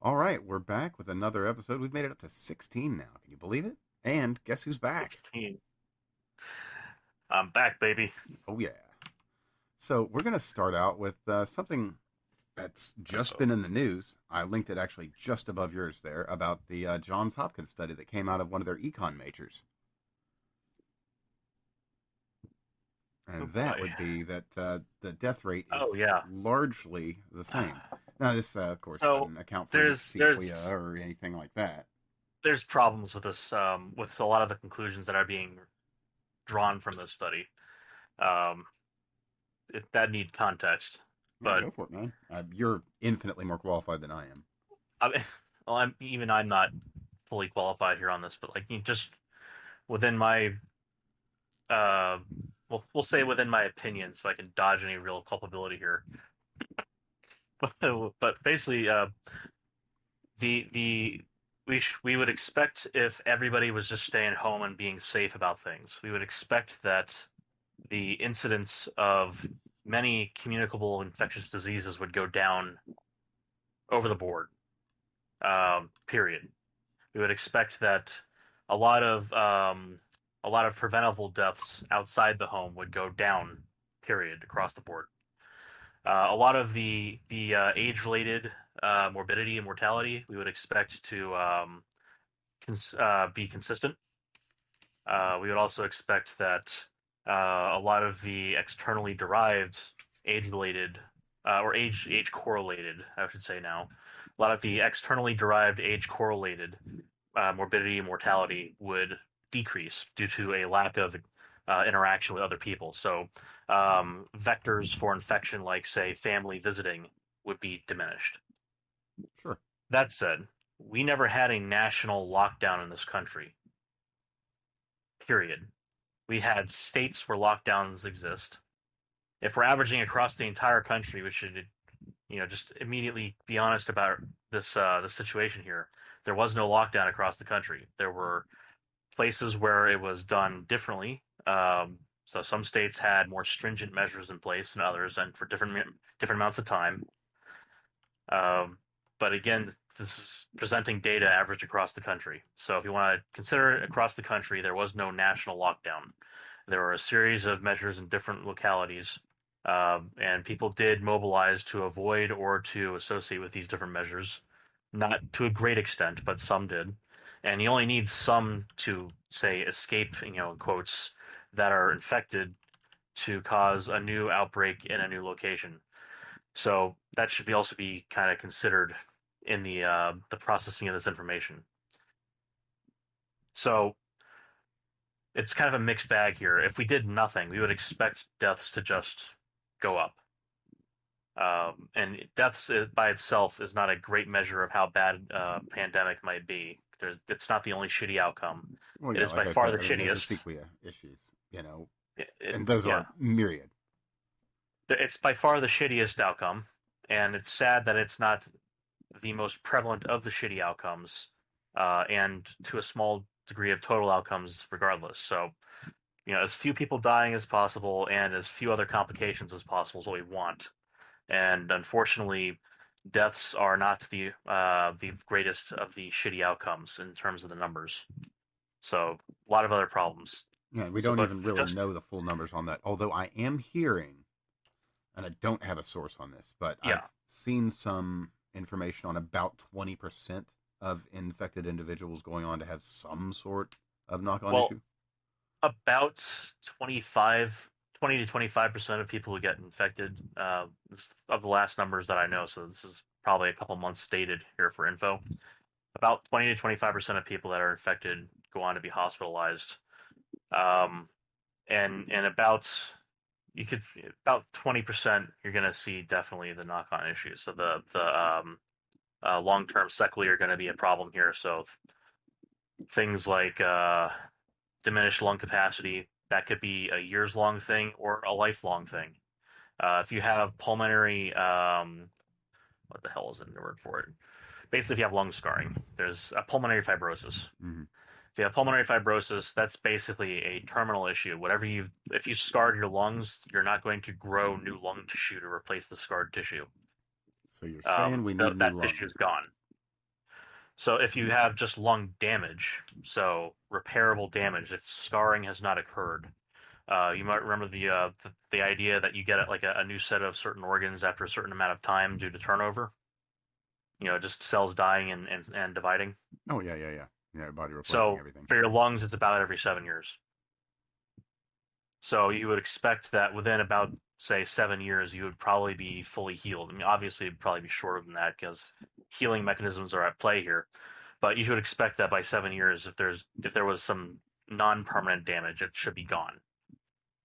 All right, we're back with another episode. We've made it up to 16 now. Can you believe it? And guess who's back? 16. I'm back, baby. Oh, yeah. So, we're going to start out with something that's just Uh-oh. been in the news. I linked it actually just above yours there about the Johns Hopkins study that came out of one of their econ majors. Oh And that boy. would be that the death rate Oh is yeah. largely the same. Now, this, of course, So doesn't account for any there's sequela there's or anything like that. there's problems with this with a lot of the conclusions that are being drawn from this study. Um, that need context, Yeah, but go for it, man. You're infinitely more qualified than I am. I mean, well, I'm not fully qualified here on this, but like just within my uh, we'll say within my opinion, so I can dodge any real culpability here. But basically, the we would expect if everybody was just staying home and being safe about things, we would expect that the incidence of many communicable infectious diseases would go down over the board. Period. We would expect that a lot of um, a lot of preventable deaths outside the home would go down. Period across the board. A lot of the age related morbidity and mortality we would expect to be consistent. We would also expect that a lot of the externally derived age-related or age correlated, I should say now, a lot of the externally derived age correlated morbidity and mortality would decrease due to a lack of interaction with other people. So vectors for infection, like say family visiting, would be diminished. Sure. That said, we never had a national lockdown in this country. Period. We had states where lockdowns exist. If we're averaging across the entire country, we should, just immediately be honest about this situation here. There was no lockdown across the country. There were places where it was done differently. So some states had more stringent measures in place than others, and for different amounts of time. Um, but again, this is presenting data averaged across the country. So if you want to consider it across the country, there was no national lockdown. There were a series of measures in different localities, and people did mobilize to avoid or to associate with these different measures. Not to a great extent, but some did. And you only need some to, say, escape, in quotes, that are infected to cause a new outbreak in a new location. So that should also be kind of considered in the processing of this information. So it's kind of a mixed bag here. If we did nothing, we would expect deaths to just go up. And deaths by itself is not a great measure of how bad a pandemic might be. It's not the only shitty outcome. Well, It yeah, is like by I far said, the I mean, there's the shittiest. sequela issues, and It's those yeah, are myriad. it's by far the shittiest outcome, and it's sad that it's not the most prevalent of the shitty outcomes, and to a small degree of total outcomes, regardless. So, as few people dying as possible and as few other complications as possible is what we want. And unfortunately, deaths are not the greatest of the shitty outcomes in terms of the numbers. So, a lot of other problems. Yeah, we So, don't but even really just know the full numbers on that. Although I am hearing, and I don't have a source on this, but I've yeah, seen some information on about 20% of infected individuals going on to have some sort of knock-on well, issue. about 20 to 25% of people who get infected, of the last numbers that I know, so this is probably a couple months dated here for info. About 20 to 25% of people that are infected go on to be hospitalized. Um, and you could about 20% you're going to see definitely the knock-on issues. So the long-term sequelae are going to be a problem here. So things like diminished lung capacity, that could be a years long thing or a lifelong thing. If you have pulmonary, what the hell is the word for it? Basically, if you have lung scarring, there's a pulmonary fibrosis. Mm-hmm. If you have pulmonary fibrosis, that's basically a terminal issue. If you scarred your lungs, you're not going to grow new lung tissue to replace the scarred tissue. So you're saying we need new That tissue is lungs? gone. So if you have just lung damage, so repairable damage, if scarring has not occurred, you might remember the idea that you get like a new set of certain organs after a certain amount of time due to turnover. Just cells dying and dividing. Oh yeah, yeah, yeah, yeah. Body replacing So everything. for your lungs, it's about every 7 years. So you would expect that within about, say, 7 years, you would probably be fully healed. I mean, obviously, it'd probably be shorter than that because healing mechanisms are at play here. But you should expect that by 7 years, if there was some non-permanent damage, it should be gone.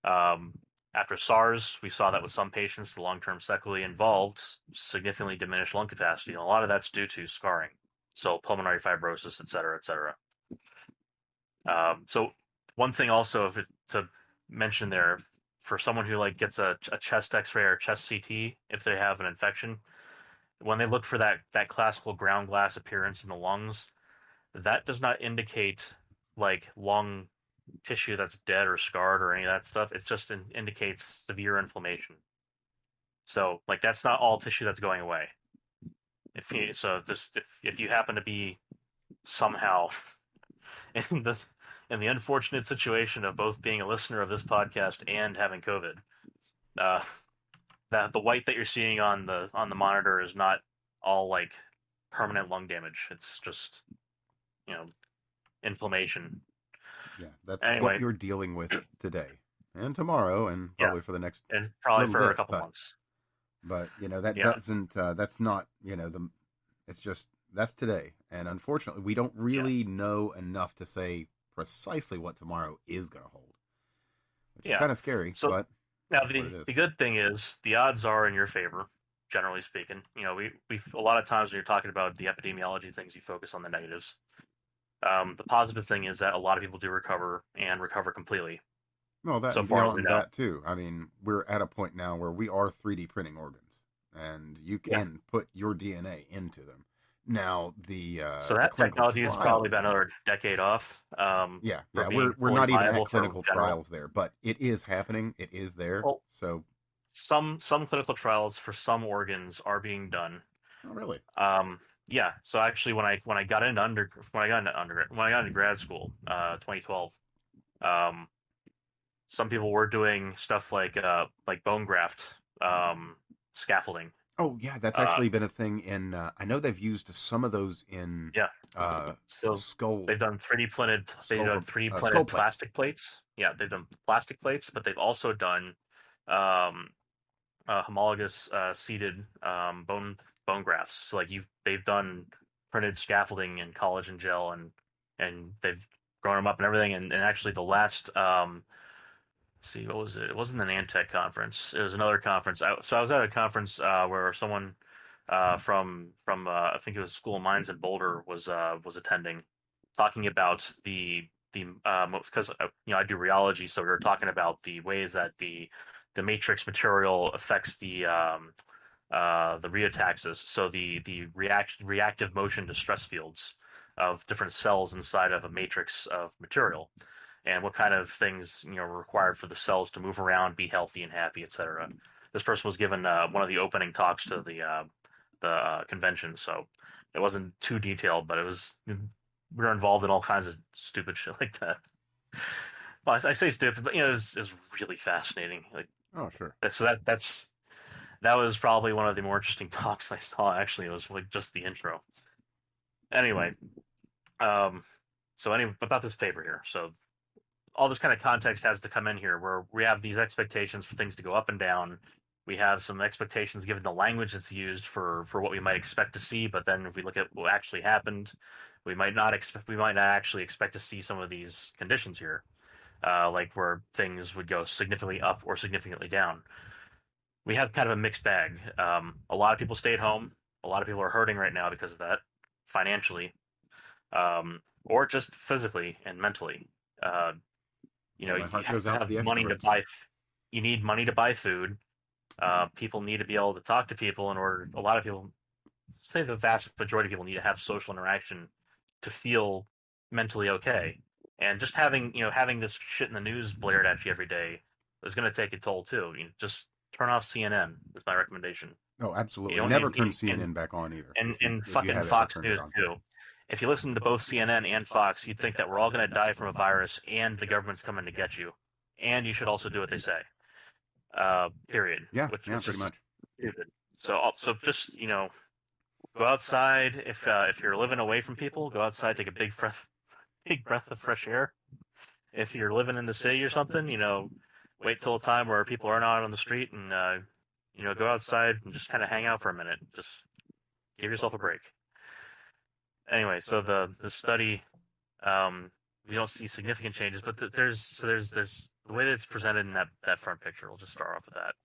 Um, After SARS, we saw that with some patients, the long-term sequelae involved significantly diminished lung capacity, and a lot of that's due to scarring, so pulmonary fibrosis, et cetera, et cetera. So one thing also to mention there, for someone who like gets a chest X-ray or chest CT, if they have an infection, when they look for that classical ground glass appearance in the lungs, that does not indicate like lung tissue that's dead or scarred or any of that stuff. It just indicates severe inflammation. So like that's not all tissue that's going away. If you happen to be somehow in the unfortunate situation of both being a listener of this podcast and having COVID, uh, that the white that you're seeing on the monitor is not all like permanent lung damage. It's just you know inflammation. Yeah, that's what Anyway, you're dealing with today and tomorrow, and yeah, probably for the next and probably little for a bit. couple months. But that Yeah, doesn't. That's not. The. It's just that's today, and unfortunately, we don't yeah, really know enough to say precisely what tomorrow is going to hold, which is yeah. kind of scary. So But now that's what it is. the good thing is the odds are in your favor, generally speaking. We a lot of times when you're talking about the epidemiology things, you focus on the negatives. The positive thing is that a lot of people do recover and recover completely, Well, that so and far as we beyond know. that too. I mean, we're at a point now where we are 3D printing organs, and you Yeah. can put your DNA into them. Now, So the that clinical technology is probably about trials. another decade off Yeah, for yeah, being we're fully not even at viable for clinical general. trials there, but it is happening. It is there. Well, So, some clinical trials for some organs are being done. oh, really? Um, yeah. So actually, when I got into undergrad, when I got into grad school, 2012, um, some people were doing stuff like bone graft, um, scaffolding. Oh, yeah, that's Uh, actually been a thing in. I know they've used some of those in yeah. uh, So skull they've skull done 3D skull printed plates. plastic plates. Yeah, they've done plastic plates, but they've also done um, homologous seeded bone grafts. So like they've done printed scaffolding and collagen gel and they've grown them up and everything. And actually the last see what was it? It wasn't an Antec conference. It was another conference. So I was at a conference where someone from I think it was School of Mines in Boulder was attending, talking about the because I do rheology, so we were talking about the ways that the matrix material affects the rheotaxis, so the reactive motion to stress fields of different cells inside of a matrix of material, and what kind of things are required for the cells to move around, be healthy and happy, etc. This person was given one of the opening talks to the convention, so it wasn't too detailed, but we were involved in all kinds of stupid shit like that. Well, I say stupid, but it was really fascinating. Like Oh, sure. that was probably one of the more interesting talks I saw. Actually, it was like just the intro. Anyway, um, so anyway, about this paper here. So all this kind of context has to come in here, where we have these expectations for things to go up and down. We have some expectations given the language that's used for what we might expect to see, but then if we look at what actually happened, we might not actually expect to see some of these conditions here, like where things would go significantly up or significantly down. We have kind of a mixed bag. A lot of people stayed home. A lot of people are hurting right now because of that, financially, or just physically and mentally. Uh, Well, my you heart have goes to out to have the money to extroverts. buy. You need money to buy food. People need to be able to talk to people in order. A lot of people, say the vast majority of people, need to have social interaction to feel mentally okay. And just having this shit in the news blared at you every day is going to take a toll too. Just turn off CNN is my recommendation. Oh, You absolutely. don't Never need turn CNN back on either. and If you and if you fucking have ever Fox turned it News on. too. if you listen to both CNN and Fox, you'd think that we're all going to die from a virus and the government's coming to get you, and you should also do what they say. Period. Yeah, Which pretty is much. stupid. So just go outside. If you're living away from people, go outside, take a big breath of fresh air. If you're living in the city or something, wait till a time where people aren't out on the street and go outside and just kind of hang out for a minute. Just give yourself a break. Anyway, so the study, we don't see significant changes, but there's the way that it's presented in that front picture. We'll just start off with that.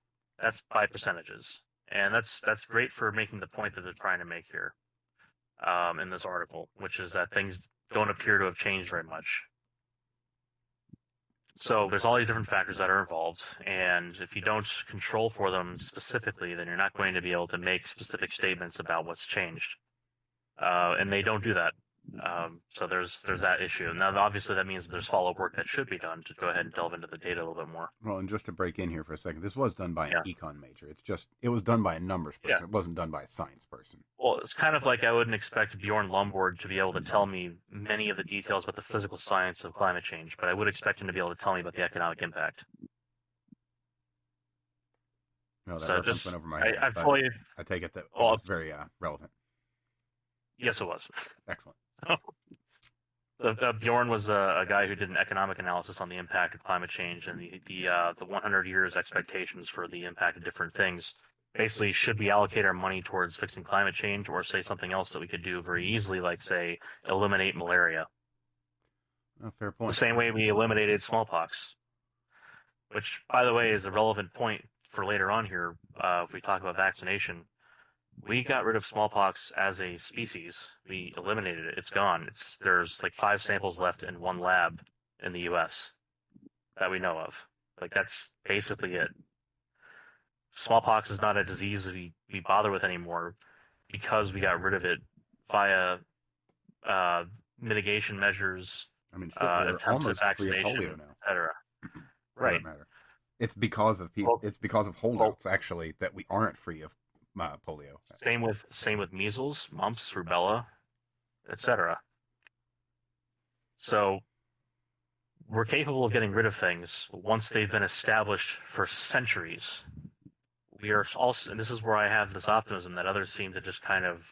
That's by percentages, and that's great for making the point that they're trying to make here, in this article, which is that things don't appear to have changed very much. So there's all these different factors that are involved, and if you don't control for them specifically, then you're not going to be able to make specific statements about what's changed. And they don't do that. So there's that issue. Now, obviously, that means there's follow-up work that should be done to go ahead and delve into the data a little bit more. Well, and just to break in here for a second, this was done by an econ major. It was done by a numbers person. Yeah. It wasn't done by a science person. Well, it's kind of like I wouldn't expect Bjorn Lomborg to be able to tell me many of the details about the physical science of climate change, but I would expect him to be able to tell me about the economic impact. No, that reference went over my head. I take it that was very relevant. Yes, it was. Excellent. So, Bjorn was a guy who did an economic analysis on the impact of climate change and the 100 years expectations for the impact of different things. Basically, should we allocate our money towards fixing climate change, or say something else that we could do very easily, like, say, eliminate malaria? Fair point. The same way we eliminated smallpox, which, by the way, is a relevant point for later on here. If we talk about vaccination, we got rid of smallpox as a species. We eliminated it. It's gone. There's like 5 samples left in one lab in the U.S. that we know of. Like, that's basically it. Smallpox is not a disease we bother with anymore because we got rid of it via mitigation measures, attempts at vaccination, etc. Right. It's because of people. It's because of holdouts, actually, that we aren't free of polio. Same with measles, mumps, rubella, etc. So we're capable of getting rid of things once they've been established for centuries. We are also, and this is where I have this optimism that others seem to just kind of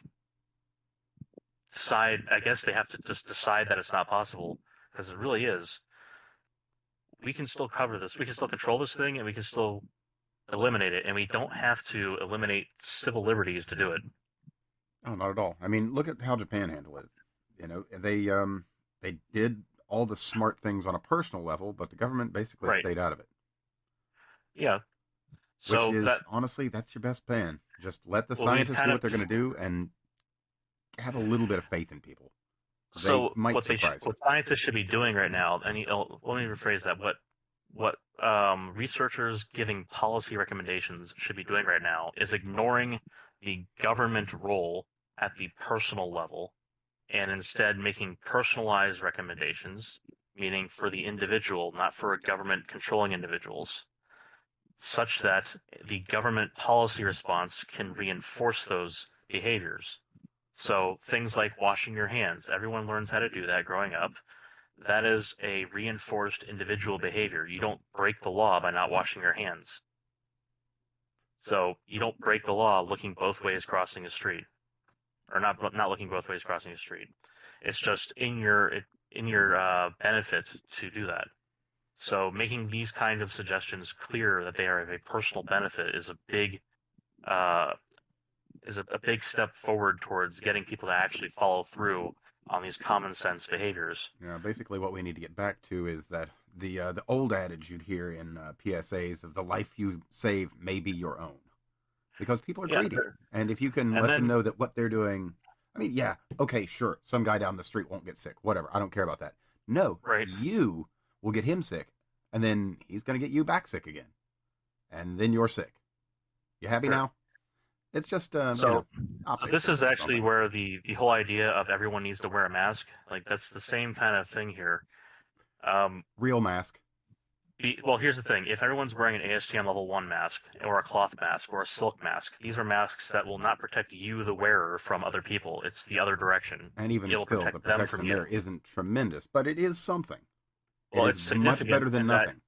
decide. I guess they have to just decide that it's not possible, because it really is. We can still cover this. We can still control this thing, and we can still eliminate it, and we don't have to eliminate civil liberties to do it. Oh, not at all. I mean, look at how Japan handled it. They did all the smart things on a personal level, but the government basically stayed out of it. Yeah. So honestly, that's your best plan. Just let the scientists do what they're going to do, and have a little bit of faith in people. So what scientists should be doing right now, and let me rephrase that. What researchers giving policy recommendations should be doing right now is ignoring the government role at the personal level, and instead making personalized recommendations, meaning for the individual, not for a government controlling individuals, such that the government policy response can reinforce those behaviors. So things like washing your hands, everyone learns how to do that growing up. That is a reinforced individual behavior. You don't break the law by not washing your hands. So you don't break the law looking both ways crossing a street, or not looking both ways crossing a street. It's just in your benefit to do that. So making these kind of suggestions clear that they are of a personal benefit is a big step forward towards getting people to actually follow through on these common sense behaviors. Yeah, basically what we need to get back to is that the old adage you'd hear in PSAs of the life you save may be your own, because people are greedy, and if you can let them know that what they're doing, I mean, yeah, okay, sure, some guy down the street won't get sick, whatever, I don't care about that. No, you will get him sick, and then he's going to get you back sick again, and then you're sick. You happy now? It's just so this is actually where the whole idea of everyone needs to wear a mask, like, that's the same kind of thing here. Real mask. Well, here's the thing. If everyone's wearing an ASTM level 1 mask, or a cloth mask, or a silk mask, these are masks that will not protect you, the wearer, from other people. It's the other direction. And even It'll still, the protect them from protection there you. isn't tremendous, but it is something. It Well, is it's much better significant than in that nothing.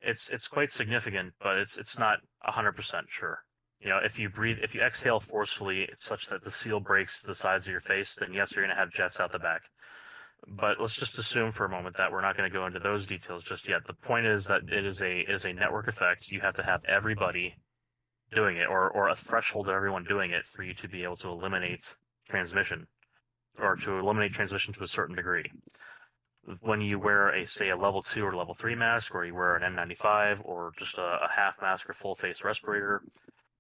it's quite significant, but it's not 100% sure. If you exhale forcefully such that the seal breaks to the sides of your face, then yes, you're going to have jets out the back. But let's just assume for a moment that we're not going to go into those details just yet. The point is that it is a network effect. You have to have everybody doing it, or a threshold of everyone doing it for you to be able to eliminate transmission, or to eliminate transmission to a certain degree. When you wear say a level 2 or level 3 mask, or you wear an N95, or just a half mask or full face respirator,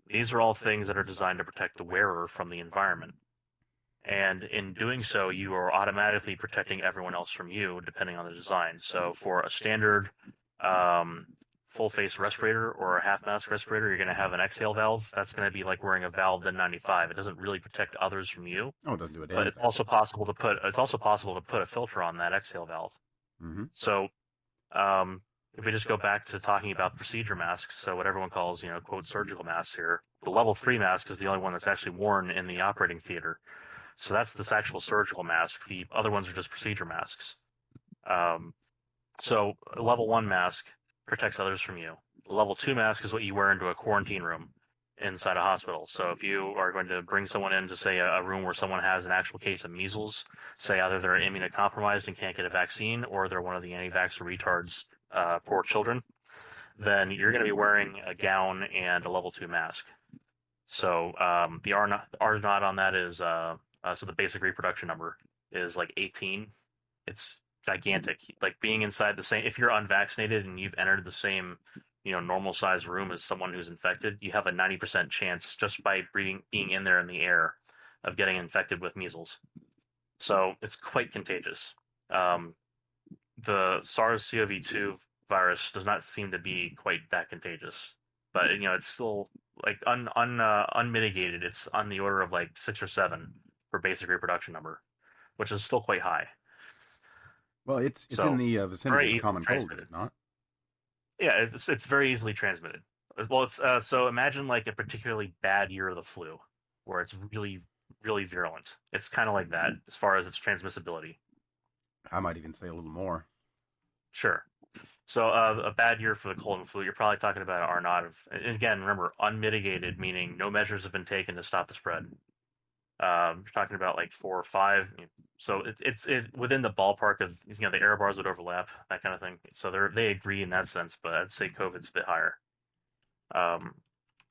these are all things that are designed to protect the wearer from the environment. And in doing so, you are automatically protecting everyone else from you, depending on the design. So for a standard full face respirator or a half mask respirator, you're going to have an exhale valve. That's going to be like wearing a valved N95. It doesn't really protect others from you. Oh, it doesn't do a But damn thing. it's also possible to put a filter on that exhale valve. Mm-hmm. So if we just go back to talking about procedure masks, so what everyone calls, quote, surgical masks here, the level 3 mask is the only one that's actually worn in the operating theater. So that's this actual surgical mask. The other ones are just procedure masks. So a level 1 mask protects others from you. The level 2 mask is what you wear into a quarantine room inside a hospital. So if you are going to bring someone into, say, a room where someone has an actual case of measles, say either they're immunocompromised and can't get a vaccine, or they're one of the anti-vaxxer retards, poor children, then you're going to be wearing a gown and a level 2 mask. So the R naught on that is so the basic reproduction number is like 18. It's gigantic. Like being inside the same, if you're unvaccinated and you've entered the same, normal sized room as someone who's infected, you have a 90% chance just by being in there in the air of getting infected with measles. So it's quite contagious. The SARS-CoV-2 virus does not seem to be quite that contagious, but it's still like unmitigated. It's on the order of like 6 or 7 for basic reproduction number, which is still quite high. Well, it's in So the vicinity of very the easily common cold, is transmitted. it not? Yeah, it's very easily transmitted. Well, it's so imagine like a particularly bad year of the flu, where it's really really virulent. It's kind of like that as far as its transmissibility. I might even say a little more. Sure. So a bad year for the cold and flu, you're probably talking about an R naught of, and again, remember, unmitigated, meaning no measures have been taken to stop the spread. You're talking about like 4 or 5. So it's within the ballpark of, the error bars would overlap, that kind of thing. So they agree in that sense, but I'd say COVID's a bit higher.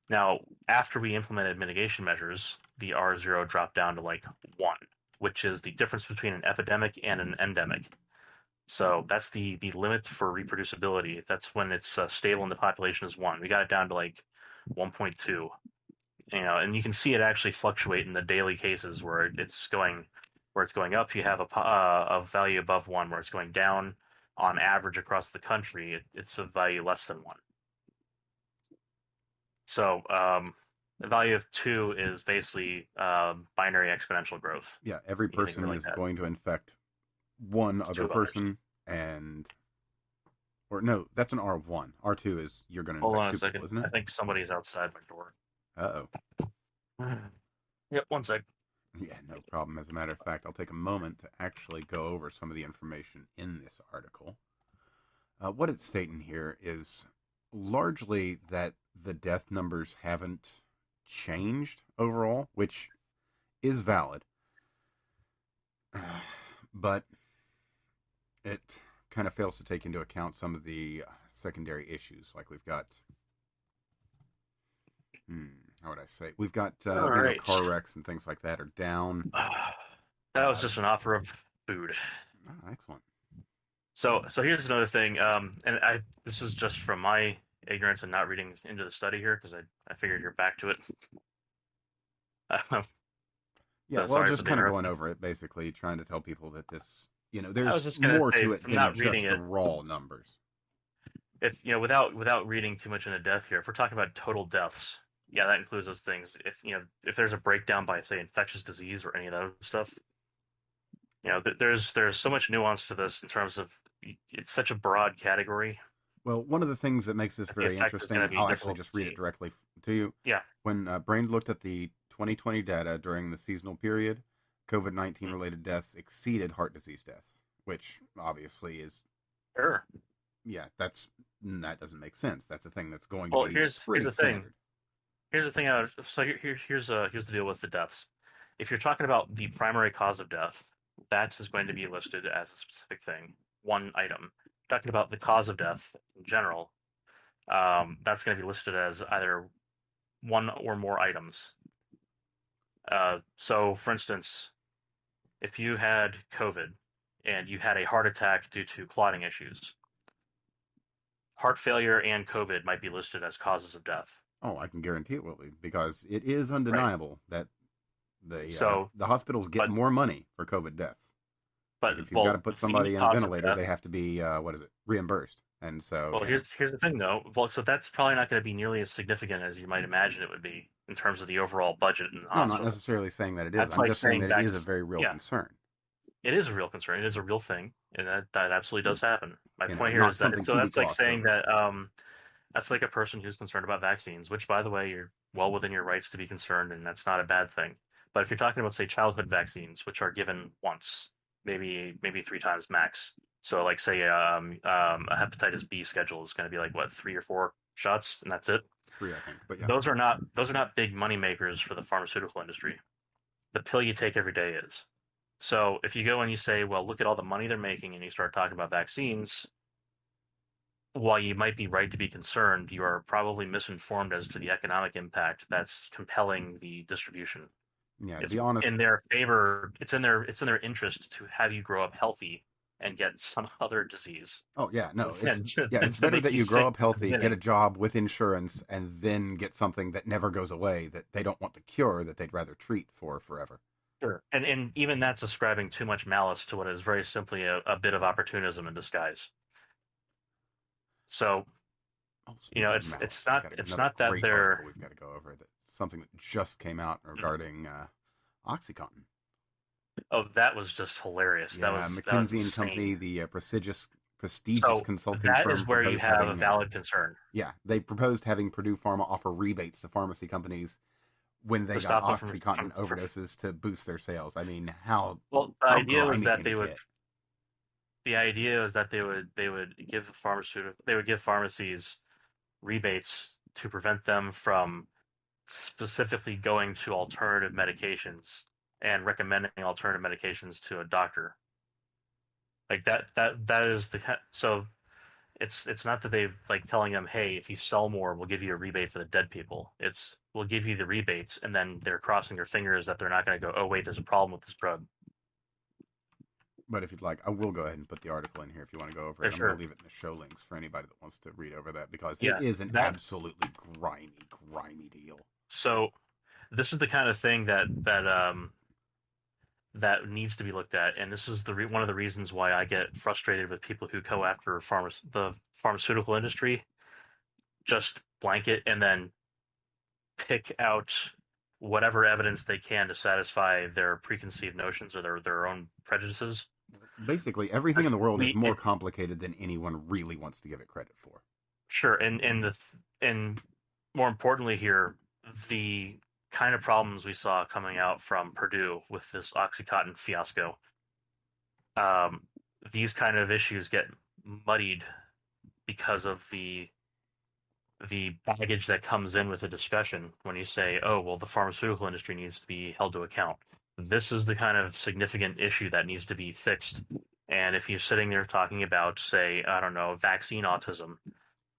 Now, after we implemented mitigation measures, the R0 dropped down to like 1, which is the difference between an epidemic and an endemic. So that's the limit for reproducibility. That's when it's stable in the population is 1. We got it down to like 1.2. And you can see it actually fluctuate in the daily cases where it's going up. You have a value above 1, where it's going down on average across the country. It's a value less than 1. So the value of 2 is basically binary exponential growth. Yeah, every person is going to infect one other person, or no, that's an R of 1. R2 is you're going to infect 2 people, isn't it? I think somebody's outside my door. Uh-oh. Yep, 1 sec. Yeah, no problem. As a matter of fact, I'll take a moment to actually go over some of the information in this article. What it's stating here is largely that the death numbers haven't changed overall, which is valid. But it kind of fails to take into account some of the secondary issues. Like we've got, how would I say? We've got right. car wrecks and things like that are down. That was just an offer of food. Oh, excellent. So here's another thing, and this is just from my ignorance and not reading into the study here, because I figured you're back to it. Yeah, well, just kind of going over it, basically trying to tell people that this, there's more to it than just the raw numbers. If without reading too much into death here, if we're talking about total deaths, yeah, that includes those things. If there's a breakdown by, say, infectious disease or any of that stuff, there's so much nuance to this in terms of it's such a broad category Well, one of the things that makes this But the very effect is going interesting, to be I'll actually difficult just to read it see. directly to you. Yeah. When Brain looked at the 2020 data during the seasonal period, COVID 19 Mm, related deaths exceeded heart disease deaths, which obviously is, sure. yeah, that doesn't make sense. That's a thing that's going to Well, be here's pretty the thing. standard. Here's the thing. Here's the deal with the deaths. If you're talking about the primary cause of death, that is going to be listed as a specific thing, one item. Talking about the cause of death in general, that's going to be listed as either one or more items. So, for instance, if you had COVID and you had a heart attack due to clotting issues, heart failure and COVID might be listed as causes of death. Oh, I can guarantee it will be because it is Right. undeniable that So, the hospitals get but more money for COVID deaths. but Like if you've got well, to put the somebody in a cause of ventilator, death. they have to be what is it, reimbursed. And so Well, here's the thing though. Well, so that's probably not going to be nearly as significant as you might imagine it would be in terms of the overall budget in the no, I'm not hospital. necessarily saying that it is. That's I'm like just saying saying that it is a vax. very real Yeah, concern. it is a real concern. It is a real thing, and that absolutely does happen. My You know, point here not is that something so to be that's like glossed saying over. that that's like a person who's concerned about vaccines, which by the way, you're well within your rights to be concerned, and that's not a bad thing. But if you're talking about say childhood vaccines, which are given once, maybe three times max. So like say a hepatitis B schedule is going to be like what 3 or 4 shots, and that's it. 3, I think. But yeah, Those are not big money makers for the pharmaceutical industry. The pill you take every day is. So if you go and you say, well, look at all the money they're making, and you start talking about vaccines, while you might be right to be concerned, you are probably misinformed as to the economic impact that's compelling the distribution. yeah. To It's be in honest, their favor. It's in their interest to have you grow up healthy and get some other disease oh yeah, no, than to, yeah, than it's to better make that you you grow sick up at the healthy, get a beginning. job with insurance, and then get something that never goes away that they don't want to cure that they'd rather treat for forever. Sure. And even that's ascribing too much malice to what is very simply a bit of opportunism in disguise. So, Oh, you know, speaking of it's malice, we not got it's another not that great article they're we've got to go over. That something that just came out regarding OxyContin. oh, that was just hilarious. Yeah, That was McKinsey and Company, insane. the prestigious So consulting that is firm, where you proposed have a having valid concern they proposed having Purdue Pharma offer rebates to pharmacy companies when they to got stop them OxyContin overdoses to boost their sales. I mean, well, how grimy can it get? the idea was that they would give they would give pharmacies rebates to prevent them from specifically going to alternative medications and recommending alternative medications to a doctor. Like that is so it's not that they like telling them, hey, if you sell more, we'll give you a rebate for the dead people. It's we'll give you the rebates, and then they're crossing their fingers that they're not going to go, oh wait, there's a problem with this drug. But if you'd like, I will go ahead and put the article in here if you want to go over Yeah, it. I'm going to sure. leave it in the show links for anybody that wants to read over that because it Yeah, is an that absolutely grimy deal. so this is the kind of thing that needs to be looked at, and this is one of the reasons why I get frustrated with people who go after the pharmaceutical industry, just blanket and then pick out whatever evidence they can to satisfy their preconceived notions or their own prejudices. Basically, everything in That's, the world is we more complicated than anyone really wants to give it credit for. sure, and more importantly here, the kind of problems we saw coming out from Purdue with this OxyContin fiasco, um, these kind of issues get muddied because of the baggage that comes in with the discussion when you say, oh, well, the pharmaceutical industry needs to be held to account. This is the kind of significant issue that needs to be fixed. And if you're sitting there talking about, say, I don't know, vaccine autism,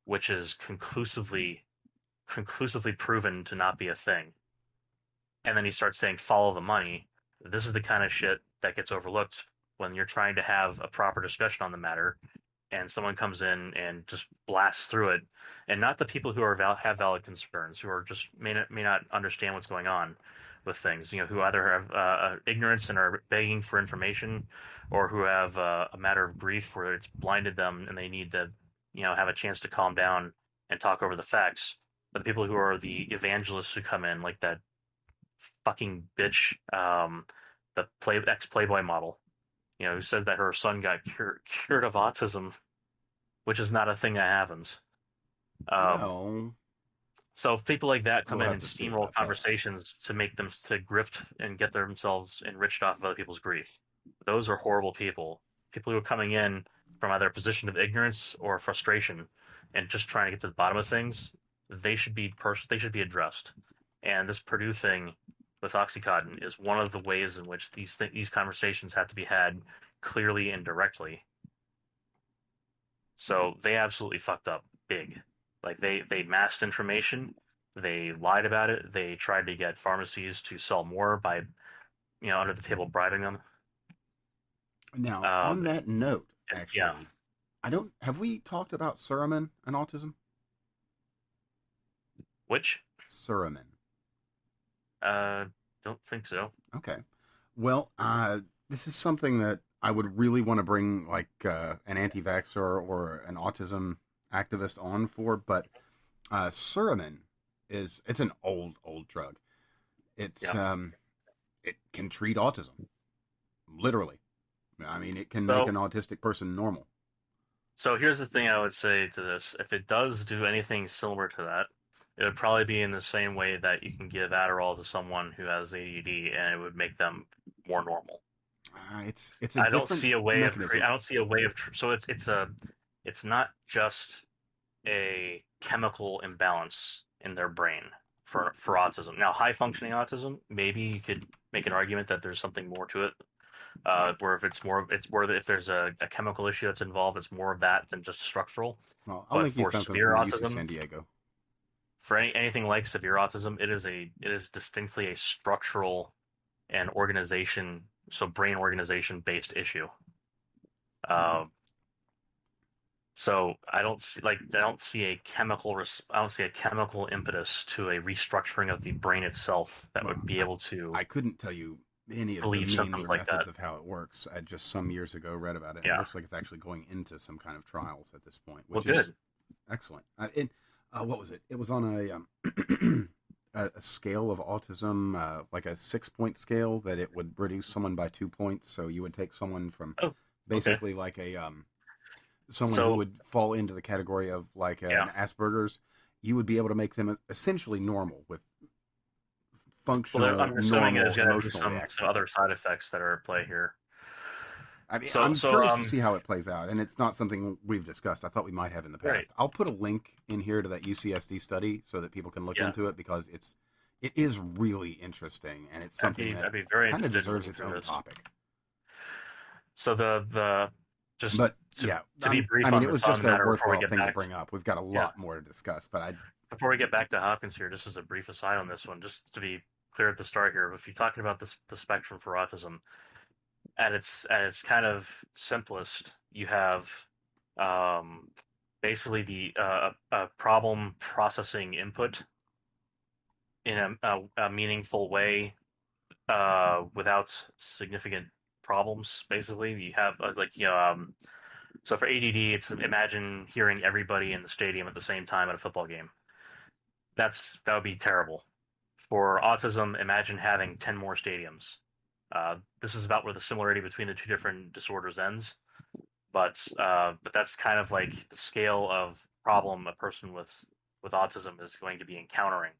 which is conclusively proven to not be a thing, and then you start saying follow the money, this is the kind of shit that gets overlooked when you're trying to have a proper discussion on the matter and someone comes in and just blasts through it, and not the people who have valid concerns, who are just may not understand what's going on with things, who either have ignorance and are begging for information, or who have a matter of grief where it's blinded them and they need to, have a chance to calm down and talk over the facts. But the people who are the evangelists who come in, like that fucking bitch, the ex Playboy model, who says that her son got cured of autism which is not a thing that happens. Um, Well, so people like that come we'll in have and to see steamroll about that. conversations to make them to grift and get themselves enriched off of other people's grief. Those are horrible people. People who are coming in from either a position of ignorance or frustration and just trying to get to the bottom of things. They should be addressed. And this Purdue thing with OxyContin is one of the ways in which these conversations have to be had clearly and directly. So they absolutely fucked up big. Like they masked information, they lied about it, they tried to get pharmacies to sell more by under the table bribing them. Now, on Um, that note, yeah, actually, I don't. Have we talked about Suramin and autism? which Suramin. uh, don't think so. Okay. Well, this is something that I would really want to bring like an anti-vaxxer or an autism activist on for, but Suramin it's an old drug. It's Yeah. it can treat autism, literally. I mean, it can make So an autistic person normal. so here's the thing I would say to this: if it does do anything similar to that, it would probably be in the same way that you can give Adderall to someone who has ADD, and it would make them more normal. It's a I don't different see a way of mechanism. I don't see a way of so it's not just a chemical imbalance in their brain for autism. Now, high functioning autism, maybe you could make an argument that there's something more to it. Where if it's more if there's a chemical issue that's involved, it's more of that than just structural. Well, I'll But link you for something severe from UC autism, San Diego. for anything like severe autism, it is distinctly a structural and organization, so brain organization based issue. Um, So I don't see a chemical impetus to a restructuring of the brain itself that Well, would be able to I couldn't tell you any of the relieve means symptoms or like methods that. of how it works. I just some years ago read about it, and it Yeah. looks like it's actually going into some kind of trials at this point, Well, which is good. excellent. What was it? It was on a scale of autism, like a 6 point scale that it would reduce someone by 2 points. So you would take someone from Oh, okay. basically like a someone who So would fall into the category of like yeah. an Asperger's. You would be able to make them essentially normal with Well, functional, I'm assuming there's normal going to be emotional some reaction. other side effects that are at play here. I mean, So I'm so curious to see how it plays out, and it's not something we've discussed. I thought we might have in the right. past. I'll put a link in here to that UCSD study so that people can look Yeah. into it because it is really interesting, and it's something that I'd be very kind of interested in deserves looking its through own this. topic. So the just But yeah, to be I brief mean, on it was on just the a matter before we worthwhile get thing to back bring up. We've got a yeah, lot more to discuss, but I before we get back to Hopkins here, just as a brief aside on this one, just to be clear at the start here, if you're talking about the spectrum for autism, at its kind of simplest, you have um, basically a problem processing input in a meaningful way without significant problems. Basically, you have so for ADD, it's imagine hearing everybody in the stadium at the same time at a football game. That would be terrible. For autism, imagine having 10 more stadiums. This is about where the similarity between the two different disorders ends. But that's kind of like the scale of problem a person with autism is going to be encountering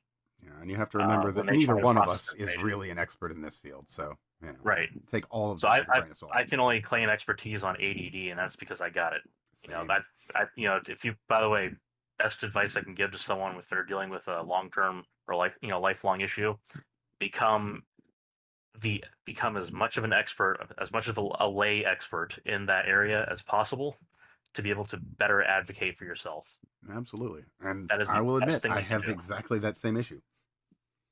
yeah, and you have to remember when that they neither try to one of process us is information. really an expert in this field, so Right. take all of So this with a grain of salt. I can only claim expertise on ADD, and that's because I got it. Same. If you, by the way, best advice I can give to someone if they're dealing with a long term or lifelong issue, become become as much of an expert, as much of a lay expert in that area as possible to be able to better advocate for yourself. Absolutely. And That is I the will best admit, thing I you can have do. exactly that same issue.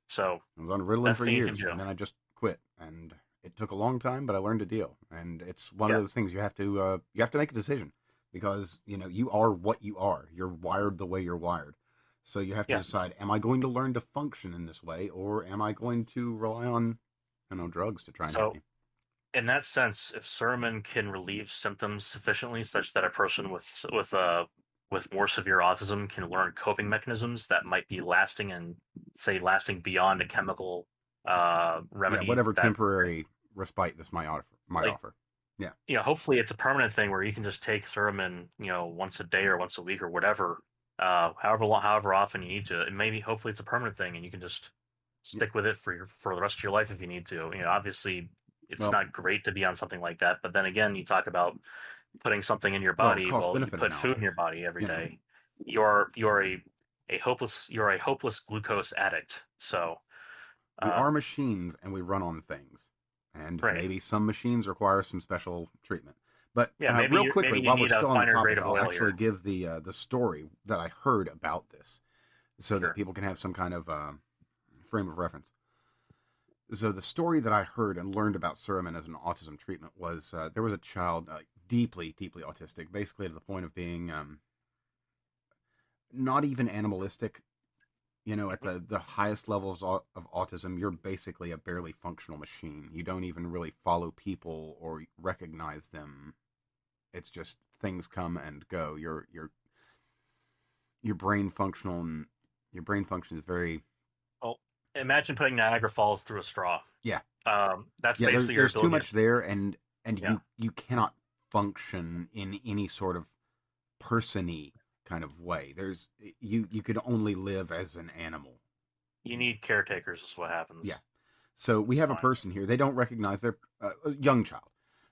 So, I was on Ritalin best for thing you can years, do. and then I just quit. And it took a long time, but I learned to deal. And it's one of Yeah, those things you have to make a decision because you are what you are. You're wired the way you're wired. So you have to yeah. decide: am I going to learn to function in this way, or am I going to rely on drugs to try and help So, me? in that sense, if Sermon can relieve symptoms sufficiently, such that a person with more severe autism can learn coping mechanisms that might be lasting and say lasting beyond a chemical Yeah, remedy whatever that temporary respite this might offer. Might like offer. Yeah. hopefully it's a permanent thing where you can just take Sermon, once a day or once a week or whatever, however often you need to. And maybe hopefully it's a permanent thing and you can just Yeah. stick with it for the rest of your life if you need to. Obviously it's Well, not great to be on something like that, but then again, you talk about putting something in your well, body. cost Well, you benefit put food in your analysis. body every You know, day. You're a hopeless glucose addict. So, we uh, are machines and we run on things, and right. maybe some machines require some special treatment. But Yeah, real quickly, maybe you while we're need a still on the finer grade topic, of I'll oil actually here. give the story that I heard about this, so that Sure. people can have some kind of frame of reference. So the story that I heard and learned about Suramin as an autism treatment was there was a child deeply, deeply autistic, basically to the point of being not even animalistic. At Mhm. the highest levels of autism, you're basically a barely functional machine. You don't even really follow people or recognize them. It's just things come and go. Your brain functional and your brain function is very. Well, imagine putting Niagara Falls through a straw. Yeah. That's Yeah, basically your there's too ability to. much there, and Yeah, you cannot function in any sort of person-y kind of way. You could only live as an animal. you need caretakers. Is what happens. Yeah. So we It's have a fine. person here. They don't recognize their a young child.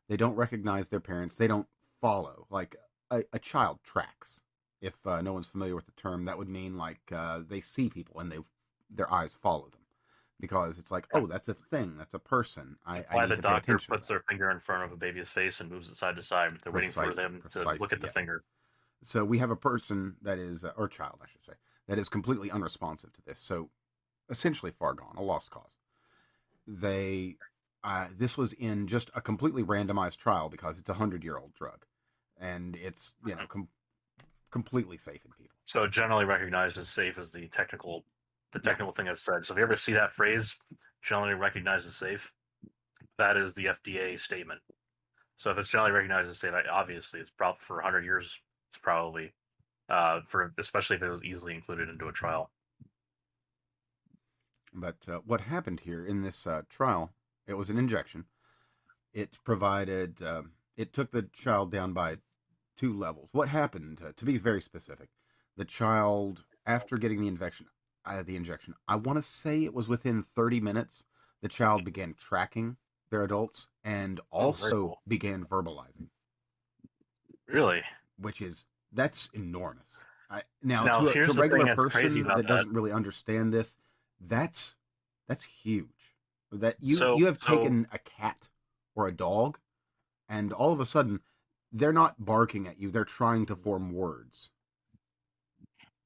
They don't recognize their parents. They don't follow. Like a child tracks. If no one's familiar with the term, that would mean like they see people and their eyes follow them, because it's like, Yeah. oh, that's a thing, that's a person. It's I why need the to pay doctor attention to puts that. their finger in front of a baby's face and moves it side to side. They're waiting for Precisely, them to look precisely, at the yes. finger. So we have a person that is, or child, I should say, that is completely unresponsive to this. So essentially far gone, a lost cause. They, this was in just a completely randomized trial because it's a 100-year-old drug, and it's Mhm. completely safe in people. So generally recognized as safe as the Yeah, technical thing that's said. So if you ever see that phrase, generally recognized as safe, that is the FDA statement. So if it's generally recognized as safe, obviously it's probably for 100 years. It's probably for especially if it was easily included into a trial. but what happened here in this trial? It was an injection. It provided. It took the child down by 2 levels. What happened? To be very specific, the child, after getting the injection, I want to say it was within 30 minutes, the child began tracking their adults and Oh, very also cool. began verbalizing, Really? that's enormous. Now, Now, to a here's the thing regular that's crazy person about that that. doesn't really understand this, that's that's huge. That So, you have so, taken a cat or a dog, and all of a sudden, they're not barking at you; they're trying to form words.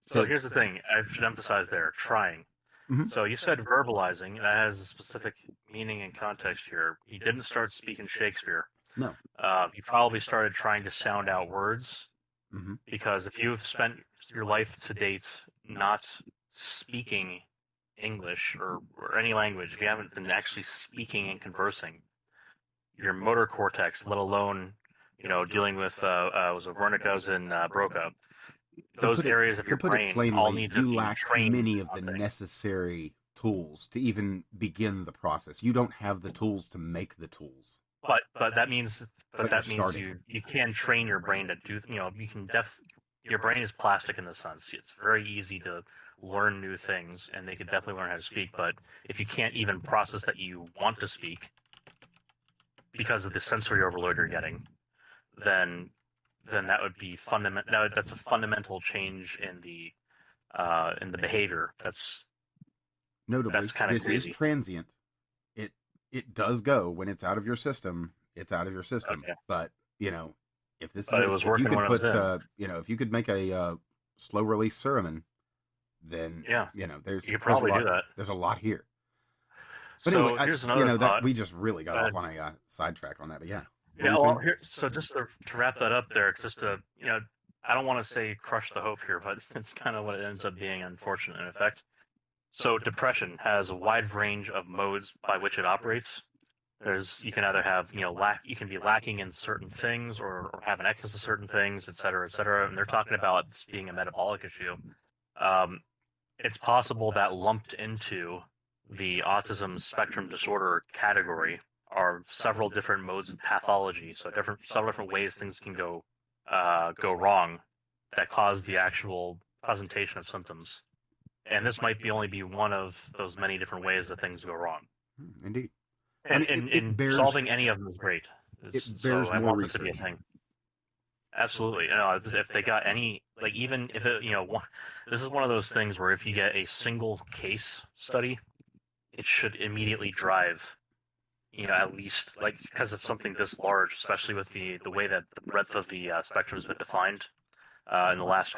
so To here's the thing. I should emphasize there, trying. Mhm. So you said verbalizing, and that has a specific meaning and context here. You didn't start speaking Shakespeare. No. You probably started trying to sound out words Hmm. because if you've spent your life to date not speaking English or any language, if you haven't been actually speaking and conversing, your motor cortex, let alone dealing with was it Wernicke's and Broca, To those put it areas of to your put it brain all plainly, need to you be lack trained many of on the things. necessary tools to even begin the process. You don't have the tools to make the tools, But that means but you're starting. you can train your brain to do you can your brain is plastic in the sense it's very easy to learn new things and they could definitely learn how to speak, but if you can't even process that you want to speak because of the sensory overload you're getting, then that would be fundamental. That's a fundamental change in the behavior. That's Notably, kind of this is crazy. transient. It it does go when it's out of your system. It's out of your system. Okay, But if this is but it was if you working could when I was put in. if you could make a slow release Suramin, then Yeah, you could there's a probably do lot that. there's a lot here. But anyway, So here's another that thought. we just really got Go off ahead. on a sidetrack on that. But yeah, what were Yeah, you well, saying? here, so just to wrap that up there, just to, I don't want to say crush the hope here, but it's kind of what it ends up being, unfortunate in effect. So depression has a wide range of modes by which it operates. You can either have, you can be lacking in certain things or have an excess of certain things, et cetera, et cetera. And they're talking about this being a metabolic issue. Um, it's possible that lumped into the autism spectrum disorder category are several different modes of pathology, so several different ways things can go wrong that cause the actual presentation of symptoms. And this might only be one of those many different ways that things go wrong. Indeed. And I mean, in solving any of them is great. It So bears I more want this to be a research. thing. Absolutely. You know, if they got any, like even if it, this is one of those things where if you get a single case study, it should immediately drive, at least like because of something this large, especially with the way that the breadth of the spectrum has been defined in the last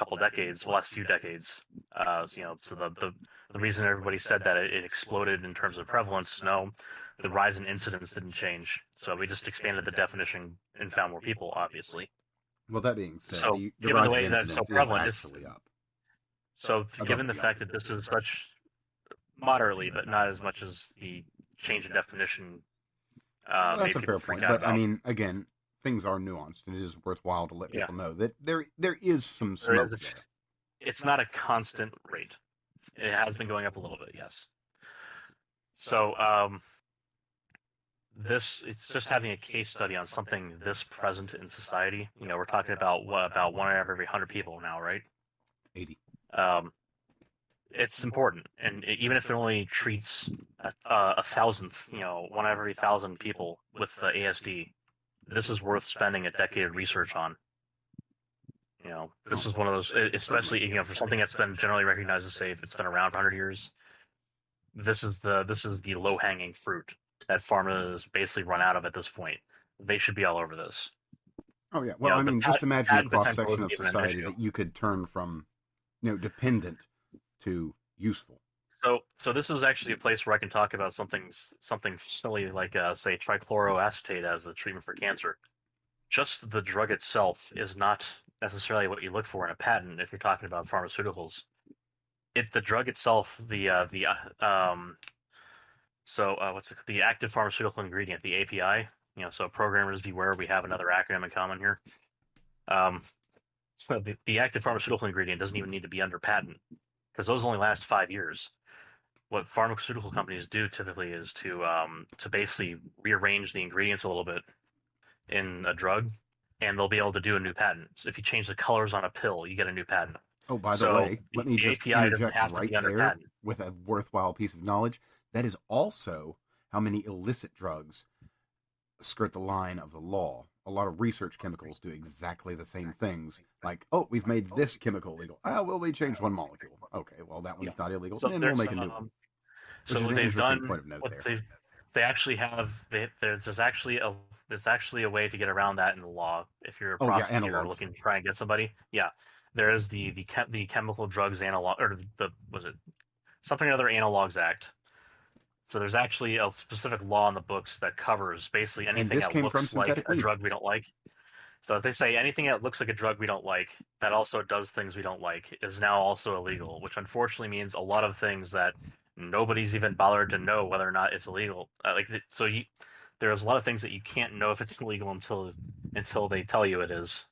last few decades. So the reason everybody said that it exploded in terms of prevalence, no, the rise in incidence didn't change. So we just expanded the definition and found more people, obviously. Well, that being said, So the given the rise of way that it's so incidence is prevalent, actually up. given the fact that this is such moderately, but not as much as the change in definition Well, that's made a people fair freak point, out but I about. mean, again, things are nuanced, and it is worthwhile to let Yeah, people know that there is some there is. smoke there. It's not a constant rate. It has been going up a little bit, yes. So it's just having a case study on something this present in society. We're talking about about one out of every 100 people now, right? 80. It's important, and even if it only treats a thousandth, one out of every 1,000 people with ASD, this is worth spending a decade of research on. This is one of those, especially for something that's been generally recognized as safe. It's been around for 100 years. This is the low hanging fruit that pharma is basically run out of at this point. They should be all over this. Oh yeah. Well, I mean, just imagine a patent cross potential section isn't of even an society issue. that you could turn from, dependent to useful. So this is actually a place where I can talk about something silly like say trichloroacetate as a treatment for cancer. Just the drug itself is not necessarily what you look for in a patent if you're talking about pharmaceuticals. The drug itself, what's the active pharmaceutical ingredient, the API. So programmers beware, we have another acronym in common here. So the active pharmaceutical ingredient doesn't even need to be under patent because those only last 5 years. What pharmaceutical companies do typically is to basically rearrange the ingredients a little bit in a drug, and they'll be able to do a new patent. So if you change the colors on a pill, you get a new patent. Oh, by the way, let me the just API doesn't interject have to right be under there patent. with a worthwhile piece of knowledge. That is also how many illicit drugs skirt the line of the law. A lot of research chemicals do exactly the same things. Like, oh, we've made this chemical legal. Ah, well, we changed one molecule. Okay, well, that one's not illegal. So Then we'll make a new one. Which is what an they've interesting done, point of note there. they actually have there's actually a way to get around that in the law if you're a prosecutor looking to try and get somebody. Yeah, there is the Chemical Drugs Analog, or the was it something or other Analogs Act. So there's actually a specific law in the books that covers basically anything that looks like a drug we don't like. So if they say anything that looks like a drug we don't like, that also does things we don't like, is now also illegal, which unfortunately means a lot of things that nobody's even bothered to know whether or not it's illegal. There's a lot of things that you can't know if it's illegal until they tell you it is.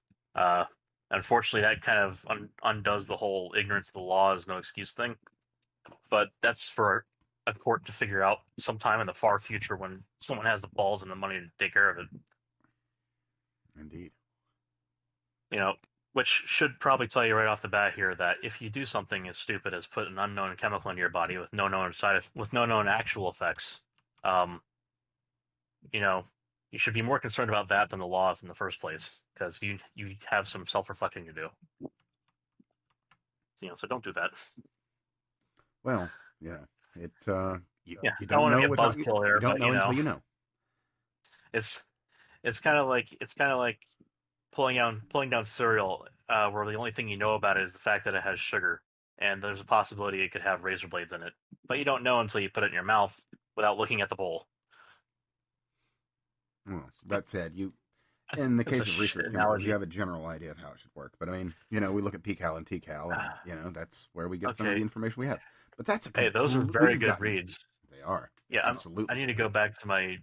Unfortunately, that kind of undoes the whole ignorance of the law is no excuse thing. But that's for a court to figure out sometime in the far future when someone has the balls and the money to take care of it. Indeed. Which should probably tell you right off the bat here that if you do something as stupid as put an unknown chemical into your body with no known actual effects, you should be more concerned about that than the laws in the first place, because you have some self-reflecting to do. So don't do that. Well, yeah, you don't know without you don't know until you know. It's kind of like pulling down cereal where the only thing you know about it is the fact that it has sugar, and there's a possibility it could have razor blades in it, but you don't know until you put it in your mouth without looking at the bowl. Well, that said, in the case of research chemicals, you have a general idea of how it should work. But I mean, we look at PCAL and TCAL, and that's where we get some of the information we have. But that's those are very good reads. They are. Yeah, absolutely. I need to go back to my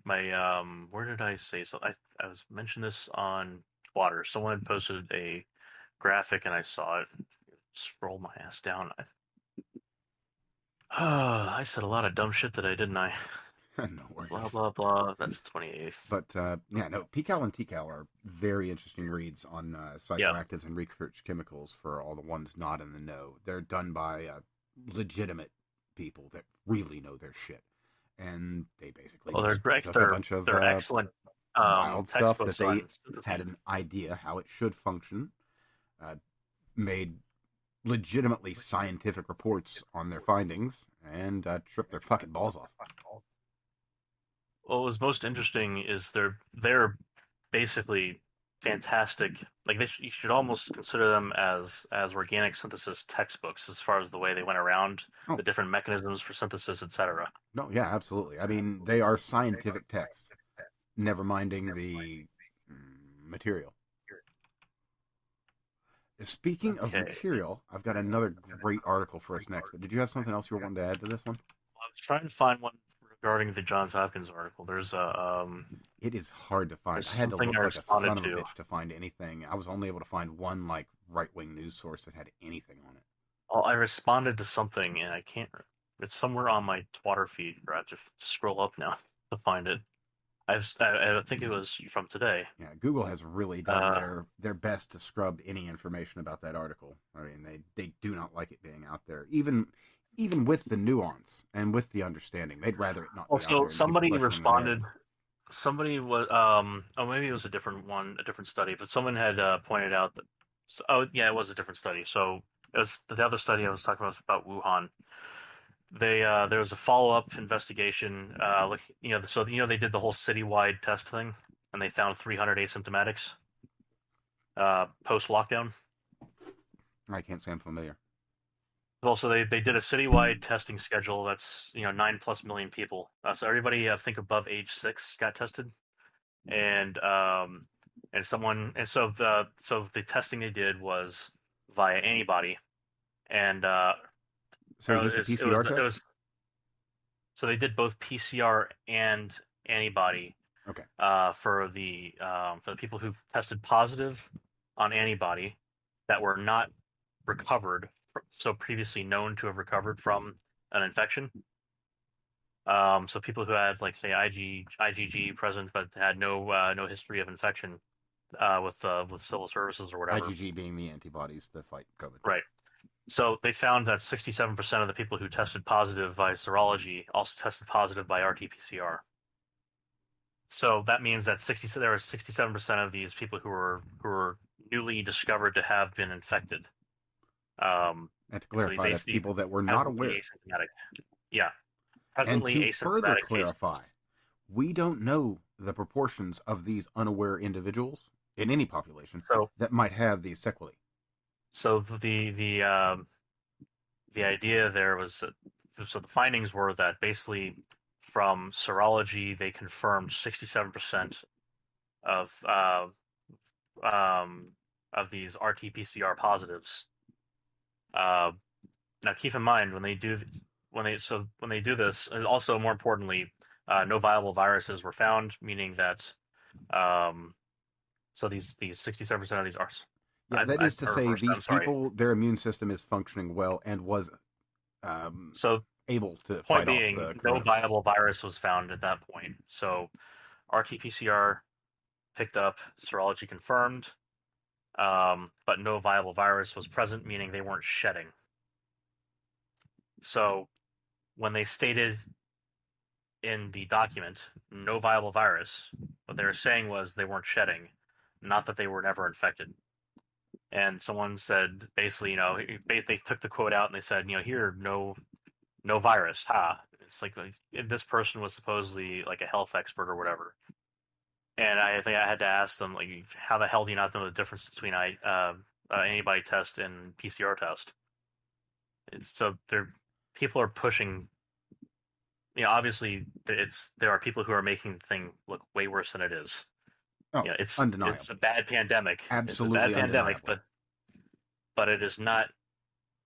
where did I say so? I was mentioned this on Twitter. Someone had posted a graphic and I saw it. Scroll my ass down. I said a lot of dumb shit today, didn't I? No Blah worries. blah blah. That's 28th. But yeah, no, PCAL and TCAL are very interesting reads on Yeah. psychoactives and research chemicals for all the ones not in the know. They're done by legitimate people that really know their shit, and they basically Well, just they're took a bunch of they're excellent wild stuff that textbooks they on synthesis. had an idea how it should function, uh, made legitimately scientific reports on their findings, and tripped their fucking balls off. What was most interesting is they're basically fantastic. Like you should almost consider them as organic synthesis textbooks as far as the way they went around Oh, the different mechanisms for synthesis, etc. no, yeah, absolutely. I mean, they are scientific texts, never minding the material. Speaking of Okay. material, I've got another great article for us next. But did you have something else you were wanting to add to this one? I was trying to find one regarding the Johns Hopkins article. It is hard to find. There's I had to something look I like a responded son of a to. bitch to find anything. I was only able to find one like right wing news source that had anything on it. Oh, I responded to something and I can't. It's somewhere on my Twitter feed. Where I have to scroll up now to find it. I think it was from today. Yeah, Google has really done Uh, their best to scrub any information about that article. I mean, they do not like it being out there, even with the nuance and with the understanding. They'd rather it not be out also, there and keep somebody pushing the narrative. responded. Somebody was oh, maybe it was a different one, a different study, but someone had pointed out that. Oh yeah, it was a different study. So it was the other study I was talking about Wuhan. They there was a follow up investigation. Like so they did the whole citywide test thing, and they found 300 asymptomatics post lockdown. I can't say I'm familiar. Also, they did a citywide testing schedule that's 9+ million people. So everybody I think above age 6 got tested, and the testing they did was via antibody, and So is this a PCR it test? was so they did both PCR and antibody Okay. for the people who tested positive on antibody that were not recovered, so previously known to have recovered from an infection. So people who had like say IgG present but had no history of infection with civil services or whatever. IgG being the antibodies to fight COVID. Right. So they found that 67% of the people who tested positive by serology also tested positive by RT-PCR. So that means that there were 67% of these people who were newly discovered to have been infected. And to So clarify, that's these people that were not presently aware. asymptomatic. Yeah, And presently to further asymptomatic cases. clarify, we don't know the proportions of these unaware individuals in any population So that might have these sequelae. so the idea there was so the findings were that basically from serology they confirmed 67% of um, of these RT-PCR positives. Now keep in mind when they do this, and also more importantly, no viable viruses were found, meaning that so these 67% of these are Yeah, that is to say, these I'm sorry. people, their immune system is functioning well and was um, So able to point fight off being, the no coronavirus. viable virus was found at that point. So RT-PCR picked up, serology confirmed, but no viable virus was present, meaning they weren't shedding. So when they stated in the document no viable virus, what they were saying was they weren't shedding, not that they were never infected. And someone said basically, they took the quote out and they said, here, no virus, ha. It's like this person was supposedly like a health expert or whatever. And I think I had to ask them, like, how the hell do you not know the difference between antibody test and PCR test? So people are pushing. Obviously, there are people who are making the thing look way worse than it is. Oh, It's a undeniable. bad pandemic. It's a bad Absolutely pandemic, undeniable. but it is not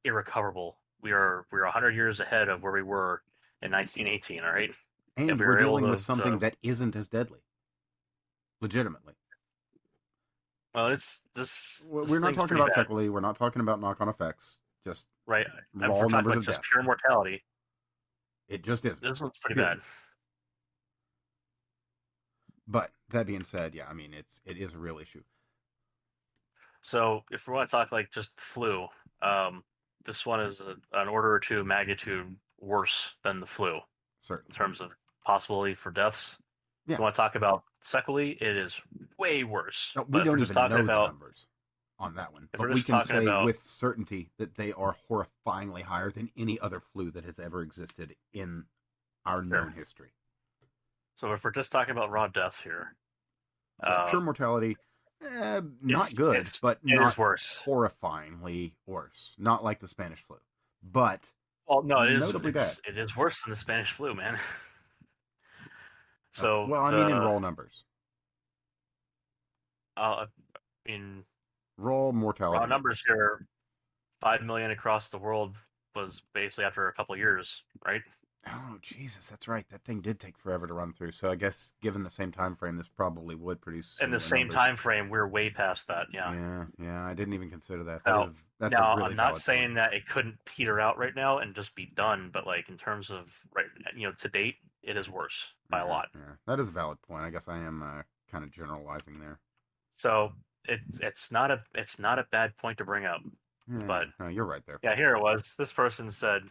irrecoverable. We're 100 years ahead of where we were in 1918. All right, if And we we're were able dealing with to something that isn't as deadly, legitimately. well, it's this We're not thing's talking pretty about bad, sequelae. We're not talking about knock on effects. Just right? If raw we're talking numbers about of just deaths. pure mortality, It just isn't. this one's pretty bad. Period. But that being said, yeah, I mean it is a real issue. So if we want to talk like just flu, this one is an order or two magnitude worse than the flu in Certainly. terms of possibility for deaths. If Yeah. you want to talk about sequelae, it is way worse. No, we But if we're don't just even talking know the about, numbers on that one, if but we're we just can talking say about, with certainty that they are horrifyingly higher than any other flu that has ever existed in our sure. known history. So if we're just talking about raw deaths here, Yeah, pure mortality, not good, but it is not worse. horrifyingly worse. Not like the Spanish flu, but Well, no, notably bad. it is worse than the Spanish flu, man. So well, I mean in raw numbers. In Raw mortality raw numbers here, 5 million across the world was basically after a couple of years, right? Oh Jesus, that's right. That thing did take forever to run through. So I guess given the same time frame, this probably would produce In the similar same numbers. time frame, we're way past that. Yeah. I didn't even consider that. Now, That's a really I'm not valid saying point. that it couldn't peter out right now and just be done, but like in terms of to date, it is worse by a lot. Yeah, that is a valid point. I guess I am kind of generalizing there. So it's not a bad point to bring up. Yeah, But no, you're right there. Yeah, here it was. This person said,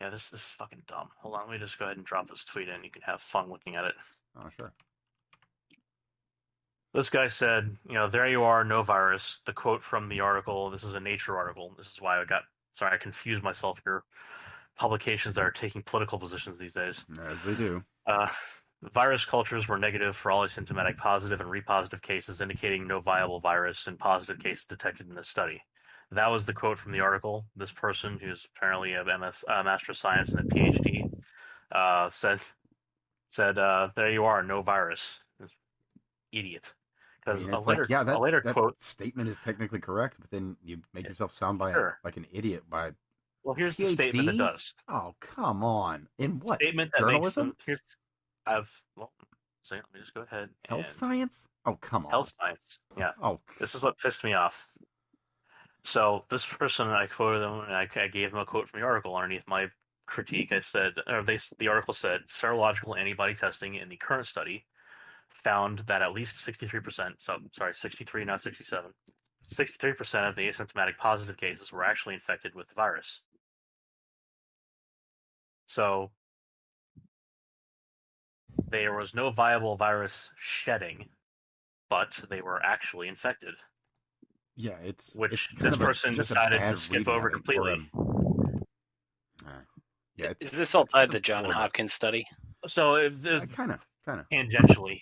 "Yeah, this is fucking dumb." Hold on, let me just go ahead and drop this tweet in. You can have fun looking at it. Oh, sure. This guy said, there you are, no virus. The quote from the article, this is a Nature article. This is why I confused myself here. Publications that are taking political positions these days. As they do. Virus cultures were negative for all asymptomatic positive and repositive cases, indicating no viable virus in positive cases detected in this study. That was the quote from the article. This person, who's apparently a Master of Science and a PhD, said, there you are, no virus. Idiot. Because it's a later that quote statement is technically correct, but then you make yourself sound like an idiot by. Well, here's PhD? the statement that does. Oh, come on! In what? Statement that Journalism? Let me just go ahead. Health science? Oh, come on. Health science. Yeah. Oh, this is what pissed me off. So this person, I quoted them, and I gave them a quote from the article underneath my critique. I said, the article said, serological antibody testing in the current study found that at least 63%, 63, not 67, 63% of the asymptomatic positive cases were actually infected with the virus. So there was no viable virus shedding, but they were actually infected. Yeah, which this person decided to skip over completely. Is this all tied to the John Hopkins study? So kind of tangentially.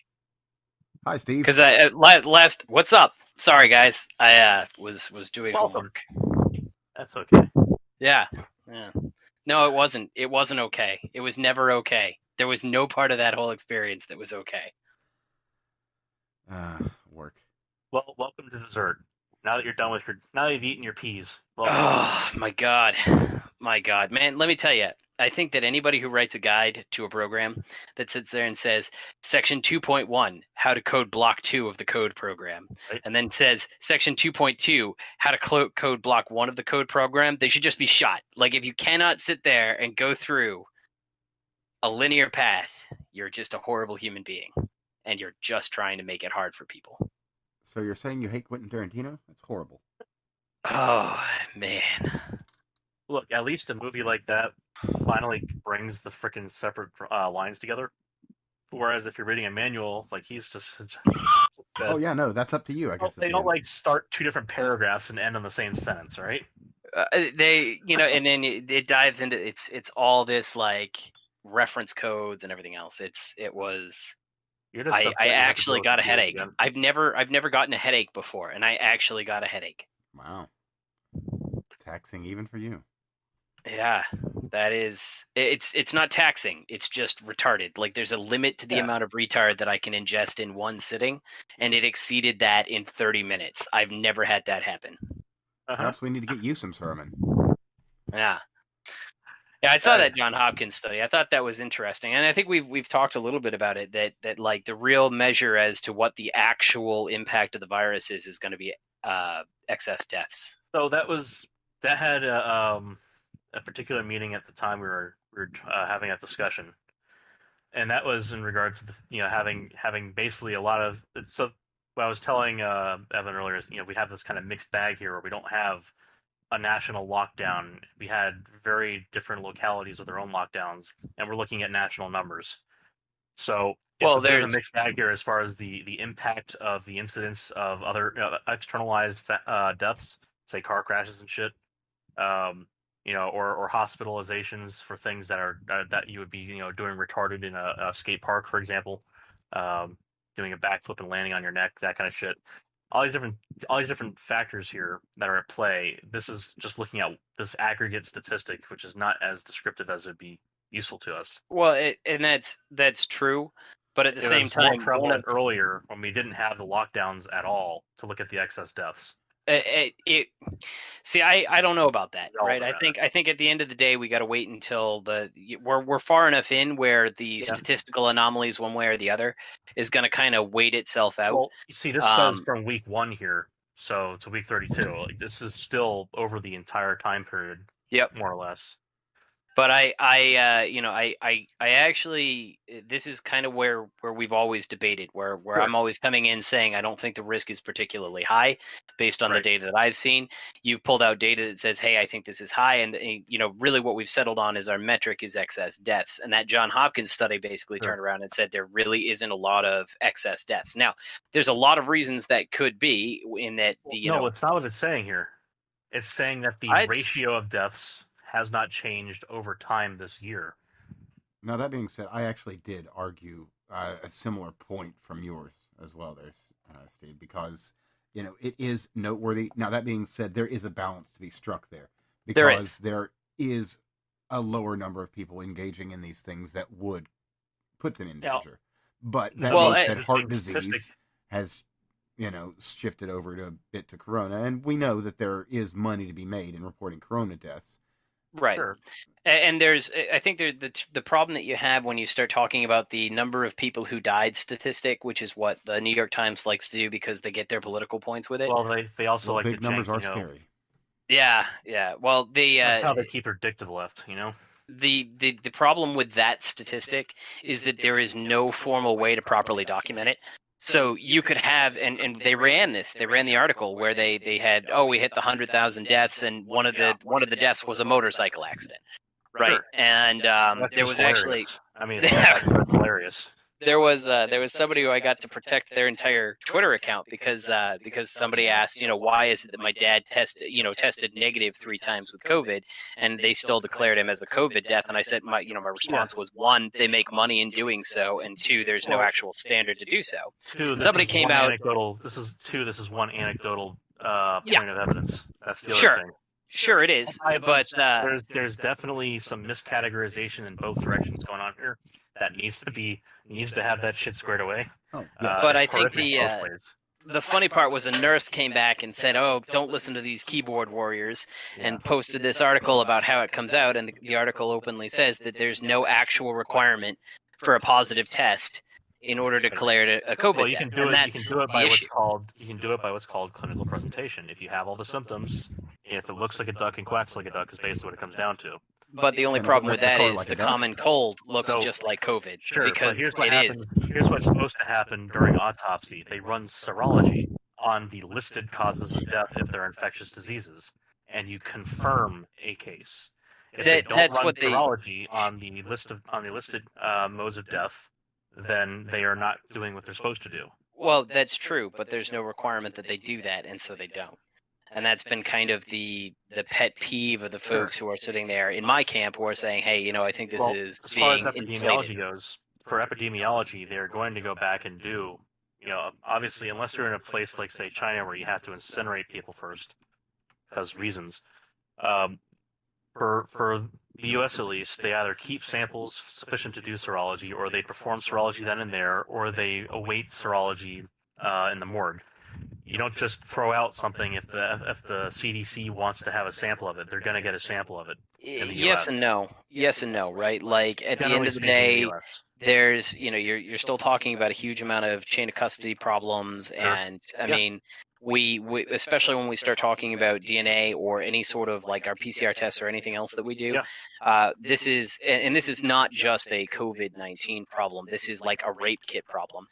Hi, Steve. Because last, what's up? Sorry, guys. I was doing homework. That's okay. Yeah. No, it wasn't. It wasn't okay. It was never okay. There was no part of that whole experience that was okay. Work. Well, welcome to dessert. Now that you're done with now that you've eaten your peas. Oh my god, man! Let me tell you. I think that anybody who writes a guide to a program that sits there and says Section 2.1, how to code block 2 of the code program, right, and then says Section 2.2, how to code block 1 of the code program, they should just be shot. Like, if you cannot sit there and go through a linear path, you're just a horrible human being, and you're just trying to make it hard for people. So you're saying you hate Quentin Tarantino? That's horrible. Oh, man. Look, at least a movie like that finally brings the freaking separate lines together. Whereas if you're reading a manual, like he's just... oh, yeah, no, that's up to you, I guess. They don't, like, start two different paragraphs and end on the same sentence, right? They, and then it dives into... It's all this, like, reference codes and everything else. I actually got a headache. Again. I've never gotten a headache before, and I actually got a headache. Wow. Taxing even for you. Yeah, that is. It's not taxing. It's just retarded. Like, there's a limit to the amount of retard that I can ingest in one sitting, and it exceeded that in 30 minutes. I've never had that happen. Perhaps we need to get you some sermon. Yeah. Yeah, I saw that John Hopkins study. I thought that was interesting, and I think we've talked a little bit about it. That like the real measure as to what the actual impact of the virus is going to be excess deaths. So that had a particular meeting at the time we were having that discussion, and that was in regards to the, having basically a lot of. So what I was telling Evan earlier is, we have this kind of mixed bag here where we don't have a national lockdown. We had very different localities with their own lockdowns, and we're looking at national numbers. So it's a bit of a mixed bag here as far as the impact of the incidence of other externalized deaths, say car crashes and shit, or hospitalizations for things that you would be doing retarded in a skate park, for example, doing a backflip and landing on your neck, that kind of shit. All these different factors here that are at play. This is just looking at this aggregate statistic, which is not as descriptive as it'd be useful to us. Well, and that's true, but at the same time, more prevalent earlier when we didn't have the lockdowns at all to look at the excess deaths. See, I don't know about that, right? I think at the end of the day, we got to wait until we're far enough in where the statistical anomalies, one way or the other, is going to kind of wait itself out. Well, you see, this says from week 1 here, so to week 32. Like, this is still over the entire time period. Yep, more or less. But I actually, this is kind of where we've always debated, where sure. I'm always coming in saying I don't think the risk is particularly high based on the data that I've seen. You've pulled out data that says, hey, I think this is high. And, really what we've settled on is our metric is excess deaths. And that John Hopkins study basically turned around and said there really isn't a lot of excess deaths. Now, there's a lot of reasons that could be in that No, it's not what it's saying here. It's saying that the ratio of deaths has not changed over time this year. Now, that being said, I actually did argue a similar point from yours as well there, Steve, because, it is noteworthy. Now, that being said, there is a balance to be struck there. Because there is a lower number of people engaging in these things that would put them in danger. But that being said, heart disease has, shifted over to a bit to corona. And we know that there is money to be made in reporting corona deaths. Right. Sure. And I think the problem that you have when you start talking about the number of people who died statistic, which is what the New York Times likes to do because they get their political points with it. Well, they also like big numbers are scary. Yeah. Well, that's how they keep their dick to the left, The problem with that statistic is that there is no formal way to properly document it. So you could have, and they ran the article where they had, we hit the 100,000 deaths, and one of the deaths was a motorcycle accident, right? Sure. And there was actually, that's hilarious. There was somebody who I got to protect their entire Twitter account because somebody asked, why is it that my dad tested negative 3 times with COVID and they still declared him as a COVID death? And I said my response was, 1, they make money in doing so, and 2, there's no actual standard to do so. 2, somebody came out. This is one anecdotal point of evidence. That's the other thing. Sure, it is, but there's definitely some miscategorization in both directions going on here. That needs to have that shit squared away. But I think the funny part was a nurse came back and said, don't listen to these keyboard warriors, and posted this article about how it comes out, and the article openly says that there's no actual requirement for a positive test in order to declare it a COVID. Well, you can do it by what's called clinical presentation. If you have all the symptoms, if it looks like a duck and quacks like a duck, is basically what it comes down to. But the only problem with that is the common cold looks just like COVID. Sure, because here's what's supposed to happen during autopsy. They run serology on the listed causes of death if they're infectious diseases, and you confirm a case. If they don't run serology on the listed modes of death, then they are not doing what they're supposed to do. Well, that's true, but there's no requirement that they do that, and so they don't. And that's been kind of the pet peeve of the folks who are sitting there in my camp who are saying, hey, I think this is as being far as epidemiology goes, for epidemiology, they're going to go back and do, obviously, unless you're in a place like, say, China where you have to incinerate people first, because reasons. For the U.S. at least, they either keep samples sufficient to do serology, or they perform serology then and there, or they await serology in the morgue. You don't just throw out something if the CDC wants to have a sample of it. They're going to get a sample of it. Yes and no, right? Like at the end of the day, there's you're still talking about a huge amount of chain of custody problems, and I mean we especially when we start talking about DNA or any sort of like our PCR tests or anything else that we do, this is not just a COVID-19 problem. This is like a rape kit problem.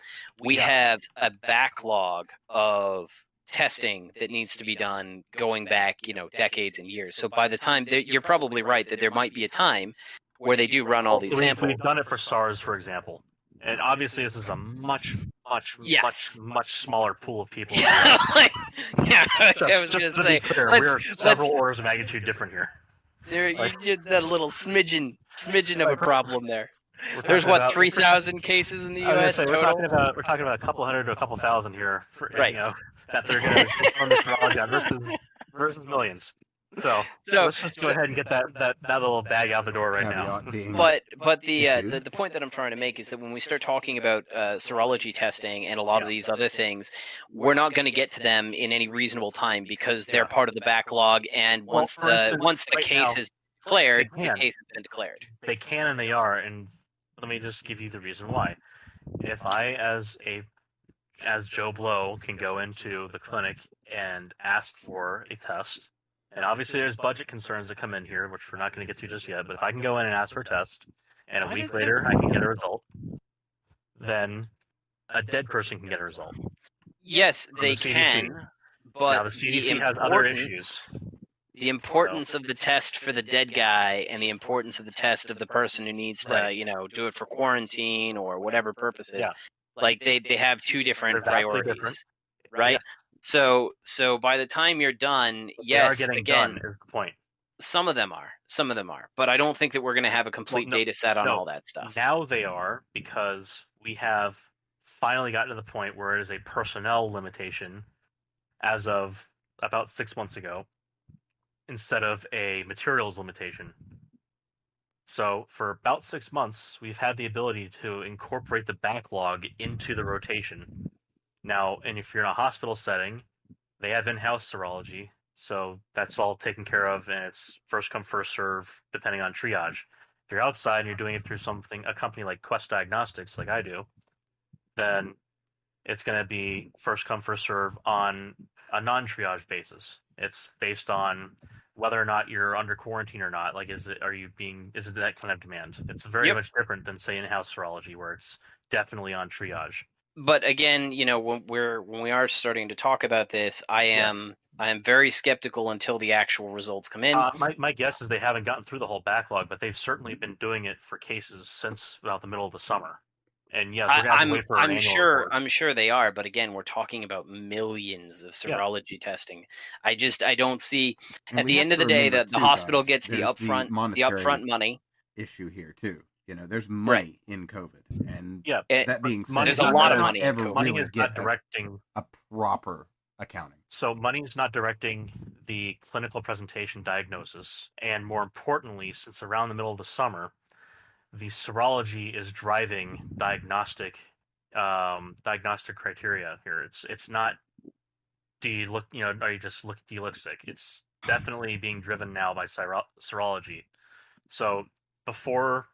We have a backlog of testing that needs to be done going back, decades and years. So by the time you're probably right that there might be a time where they do run all these samples. We've done it for SARS, for example, and obviously this is a much smaller pool of people. I was going to say, we're several orders of magnitude different here. You did that little smidgen of a problem there. There's what, 3,000 cases in the U.S. total? We're talking about a couple hundred to a couple thousand here, that they're going to on the trial versus millions. So let's just go ahead and get that little bag out the door right now. But the point that I'm trying to make is that when we start talking about serology testing and a lot of these other things, we're not going to get to them in any reasonable time because they're part of the backlog. And once the case is declared, the case has been declared. They can and they are. And let me just give you the reason why. If I, as Joe Blow, can go into the clinic and ask for a test. And obviously there's budget concerns that come in here, which we're not going to get to just yet. But if I can go in and ask for a test, and a week later I can get a result, then a dead person can get a result. Yes, they can. But now the CDC has other issues. The importance of the test for the dead guy and the importance of the test of the person who needs to, do it for quarantine or whatever purposes, like they have two different priorities, right? Yeah. So by the time you're done, yes, again, done is the point. Some of them are, but I don't think that we're going to have a complete data set on all that stuff. Now they are, because we have finally gotten to the point where it is a personnel limitation as of about 6 months ago, instead of a materials limitation. So for about 6 months, we've had the ability to incorporate the backlog into the rotation. Now, and if you're in a hospital setting, they have in-house serology, so that's all taken care of, and it's first come, first serve, depending on triage. If you're outside and you're doing it through a company like Quest Diagnostics, like I do, then it's going to be first come, first serve on a non-triage basis. It's based on whether or not you're under quarantine or not. Like, is it that kind of demand? It's very much different than, say, in-house serology, where it's definitely on triage. But again, when we are starting to talk about this, I am very skeptical until the actual results come in. My guess is they haven't gotten through the whole backlog, but they've certainly been doing it for cases since about the middle of the summer. And yes, we're gonna have to wait for an annual report. I'm sure they are, but again, we're talking about millions of serology testing. I don't see at the end of the day that the hospital gets the upfront money issue here too. There's money in COVID, and that being said, there's a lot of money. Money is not directing a proper accounting. So money is not directing the clinical presentation diagnosis, and more importantly, since around the middle of the summer, the serology is driving diagnostic criteria here. It's not do you look sick? It's definitely being driven now by serology. So before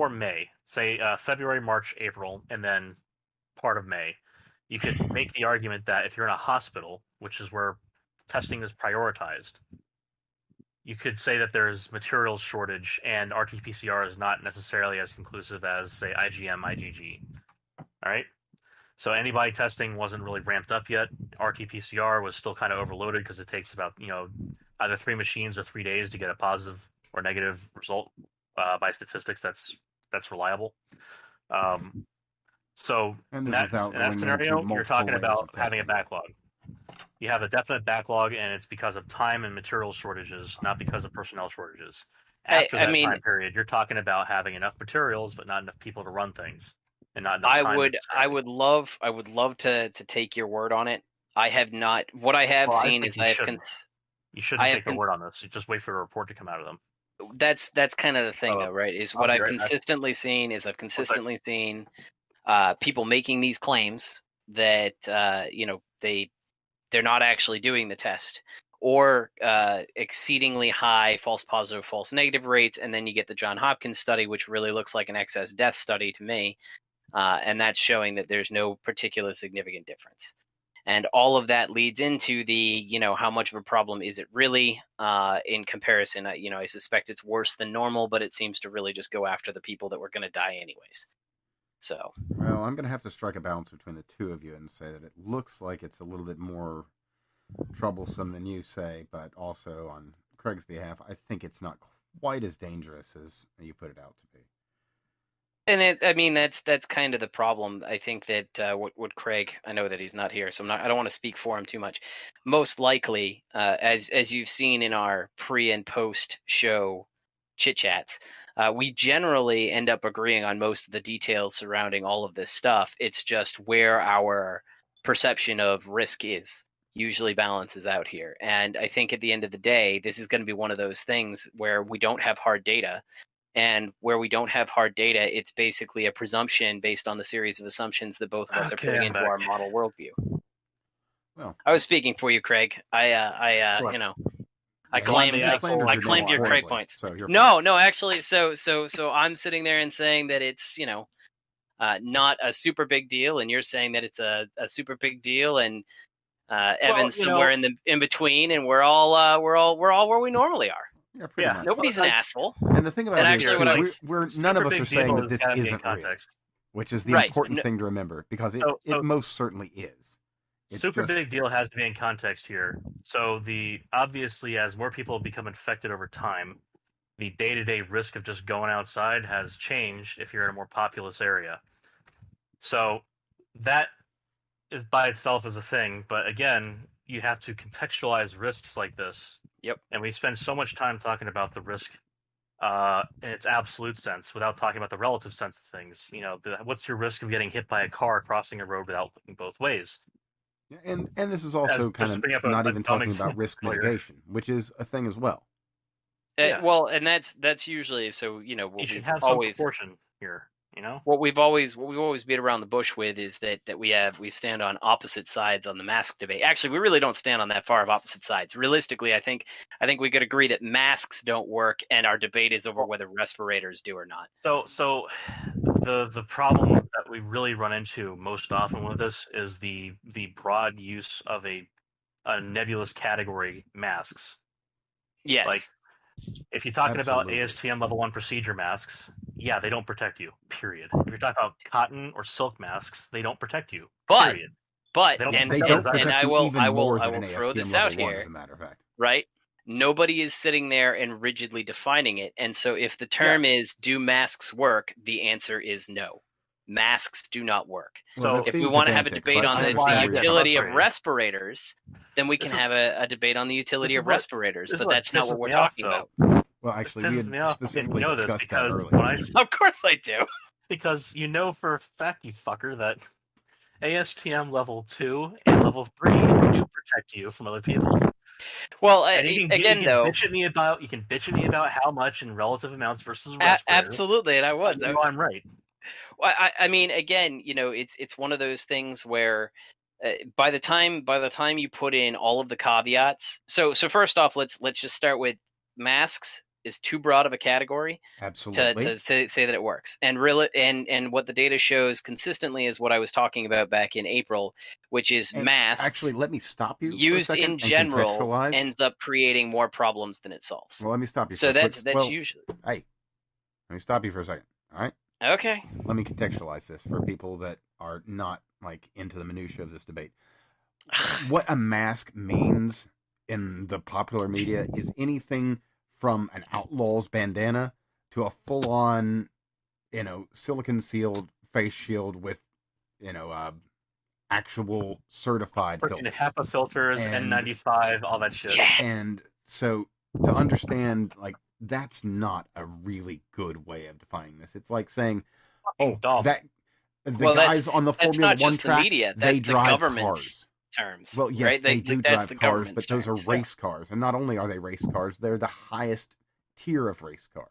May, say February, March, April, and then part of May, you could make the argument that if you're in a hospital, which is where testing is prioritized, you could say that there's materials shortage and RT-PCR is not necessarily as conclusive as, say, IgM, IgG. All right? So antibody testing wasn't really ramped up yet. RT-PCR was still kind of overloaded because it takes about, either 3 machines or 3 days to get a positive or negative result by statistics that's reliable. So in that scenario, you're talking about having a backlog. You have a definite backlog, and it's because of time and material shortages, not because of personnel shortages. After that time period, you're talking about having enough materials, but not enough people to run things, and not enough time. I would love to take your word on it. I have not. What I have seen is you shouldn't take their word on this. You just wait for a report to come out of them. That's kind of the thing, though, right? Is what I've consistently seen people making these claims that they're not actually doing the test, or exceedingly high false positive, false negative rates, and then you get the Johns Hopkins study, which really looks like an excess death study to me, and that's showing that there's no particular significant difference. And all of that leads into the, how much of a problem is it really in comparison? I suspect it's worse than normal, but it seems to really just go after the people that were going to die anyways. So. Well, I'm going to have to strike a balance between the two of you and say that it looks like it's a little bit more troublesome than you say, but also on Craig's behalf, I think it's not quite as dangerous as you put it out to be. And that's kind of the problem. I think that what Craig, I know that he's not here, so I don't want to speak for him too much. Most likely, as you've seen in our pre and post show chit chats, we generally end up agreeing on most of the details surrounding all of this stuff. It's just where our perception of risk is usually balances out here. And I think at the end of the day, this is going to be one of those things where we don't have hard data. And where we don't have hard data, it's basically a presumption based on the series of assumptions that both of us are putting into our model worldview. Well, I was speaking for you, Craig. I claimed your Craig points. So no, actually, so I'm sitting there and saying that it's not a super big deal, and you're saying that it's a super big deal, and Evan's somewhere in between, and we're all where we normally are. Yeah, much. Nobody's an asshole. And the thing about it is, we're none of us are saying that this isn't real, which is the important thing to remember, because it most certainly is. Big deal has to be in context here. So obviously, as more people become infected over time, the day-to-day risk of just going outside has changed if you're in a more populous area. So that is by itself is a thing, but again, you have to contextualize risks like this. Yep. And we spend so much time talking about the risk in its absolute sense without talking about the relative sense of things. What's your risk of getting hit by a car crossing a road without looking both ways? And this is also kind of not even talking about risk mitigation, which is a thing as well. Well, and that's usually so. You should have some proportion here. What we've always beat around the bush with is that we stand on opposite sides on the mask debate. Actually, we really don't stand on that far of opposite sides. Realistically, I think we could agree that masks don't work, and our debate is over whether respirators do or not. So the problem that we really run into most often with this is the broad use of a nebulous category masks. Yes. Like, if you're talking about ASTM level 1 procedure masks, yeah, they don't protect you, period. If you're talking about cotton or silk masks, they don't protect you, period. But I will throw this out here, as a matter of fact. Right? Nobody is sitting there and rigidly defining it. And so if the term is, do masks work? The answer is no. Masks do not work. So if we want to have a debate on the utility of respirators, then we can have a debate on the utility of respirators. But that's not what we're talking about. Well, actually, we had specifically discussed that earlier. Of course I do. Because for a fact, you fucker, that ASTM level 2 and level 3 do protect you from other people. Well, you can bitch at me about how much in relative amounts versus respirators. Absolutely, and I was. I'm right. Well, I mean, again, it's one of those things where by the time you put in all of the caveats. So first off, let's just start with masks is too broad of a category. Absolutely. To say that it works. And really, and what the data shows consistently is what I was talking about back in April, which is masks. Actually, let me stop you. Used for a second in general ends up creating more problems than it solves. Well, let me stop you. So that's usually. Hey, let me stop you for a second. All right. Okay. Let me contextualize this for people that are not into the minutia of this debate. What a mask means in the popular media is anything from an outlaw's bandana to a full-on, silicon-sealed face shield with, actual certified filters. HEPA filters, N95, all that shit. Yeah. And so to understand, that's not a really good way of defining this. It's like saying, guys on the Formula One track, they drive cars. Terms. Well, yes, right? they do drive cars, but those are race cars. And not only are they race cars, they're the highest tier of race car.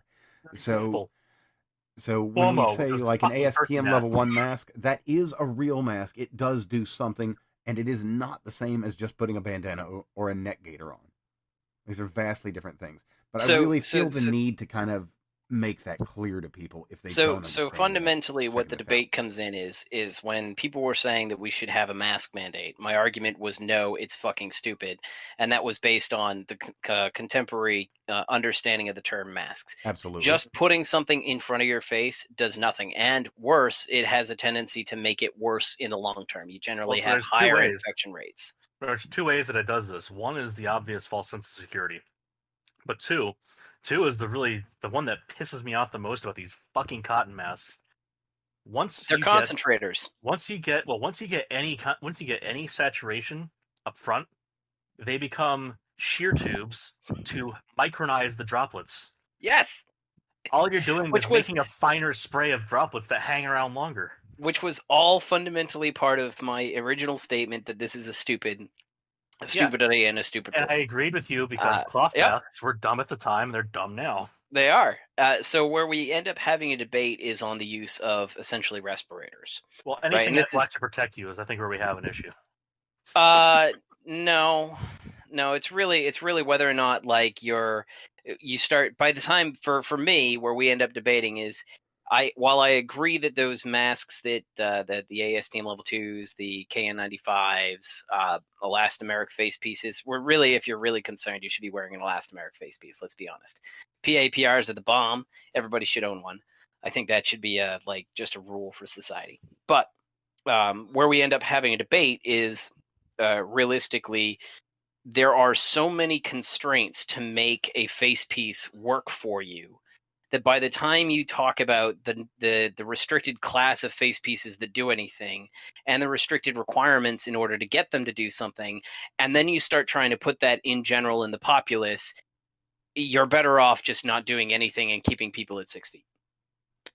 So when we say an ASTM level 1 mask, that is a real mask. It does do something, and it is not the same as just putting a bandana or a neck gaiter on. These are vastly different things. But I really feel the need to kind of make that clear to people if they don't understand. So fundamentally, what the debate comes in is when people were saying that we should have a mask mandate. My argument was no, it's fucking stupid, and that was based on the contemporary understanding of the term masks. Absolutely. Just putting something in front of your face does nothing, and worse, it has a tendency to make it worse in the long term. You generally have higher infection rates. There's two ways that it does this. One is the obvious false sense of security, but two is the one that pisses me off the most about these fucking cotton masks. They're concentrators. Once you get any saturation up front, they become shear tubes to micronize the droplets. Yes. All you're doing is making a finer spray of droplets that hang around longer. Which was all fundamentally part of my original statement that this is a stupid idea and a stupid rule. And I agreed with you because cloth masks were dumb at the time and they're dumb now. They are. So where we end up having a debate is on the use of essentially respirators. Well, anything that's to protect you is, I think, where we have an issue. No, it's really whether or not like you start by the time for me where we end up debating is. While I agree that those masks that the ASTM Level 2s, the KN95s, elastomeric face pieces, were really, if you're really concerned, you should be wearing an elastomeric face piece. Let's be honest. PAPRs are the bomb. Everybody should own one. I think that should be just a rule for society. But where we end up having a debate is realistically, there are so many constraints to make a face piece work for you that by the time you talk about the restricted class of face pieces that do anything and the restricted requirements in order to get them to do something, and then you start trying to put that in general in the populace, you're better off just not doing anything and keeping people at 6 feet.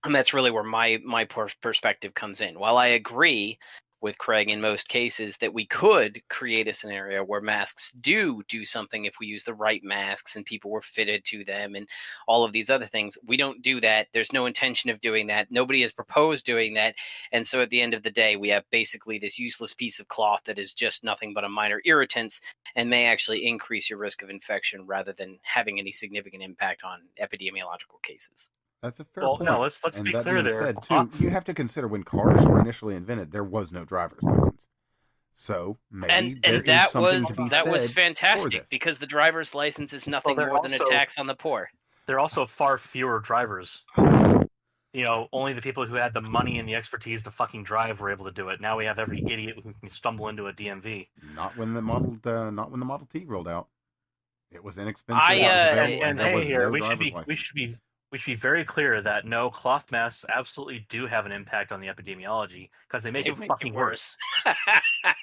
And that's really where my perspective comes in. While I agree with Craig in most cases that we could create a scenario where masks do something if we use the right masks and people were fitted to them and all of these other things. We don't do that. There's no intention of doing that. Nobody has proposed doing that. And so at the end of the day, we have basically this useless piece of cloth that is just nothing but a minor irritant and may actually increase your risk of infection rather than having any significant impact on epidemiological cases. That's a fair point. No, let's be clear there. Said, too, you have to consider when cars were initially invented, there was no driver's license. So maybe that was fantastic because the driver's license is nothing more than a tax on the poor. There are also far fewer drivers. Only the people who had the money and the expertise to fucking drive were able to do it. Now we have every idiot who can stumble into a DMV. Not when the Model T rolled out. It was inexpensive. We should be very clear that no, cloth masks absolutely do have an impact on the epidemiology because they make it fucking worse.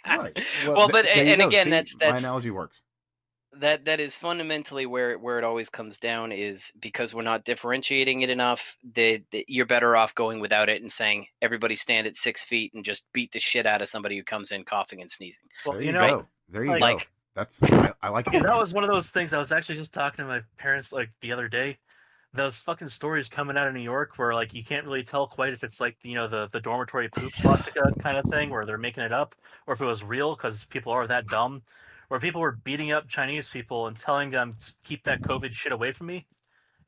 Right. Again, that's my analogy works. That is fundamentally where it always comes down is because we're not differentiating it enough. That you're better off going without it and saying everybody stand at 6 feet and just beat the shit out of somebody who comes in coughing and sneezing. Well, there you go. I like it. That was one of those things. I was actually just talking to my parents the other day. Those fucking stories coming out of New York where you can't really tell quite if it's the dormitory poop swastika kind of thing where they're making it up or if it was real because people are that dumb, where people were beating up Chinese people and telling them to keep that COVID shit away from me.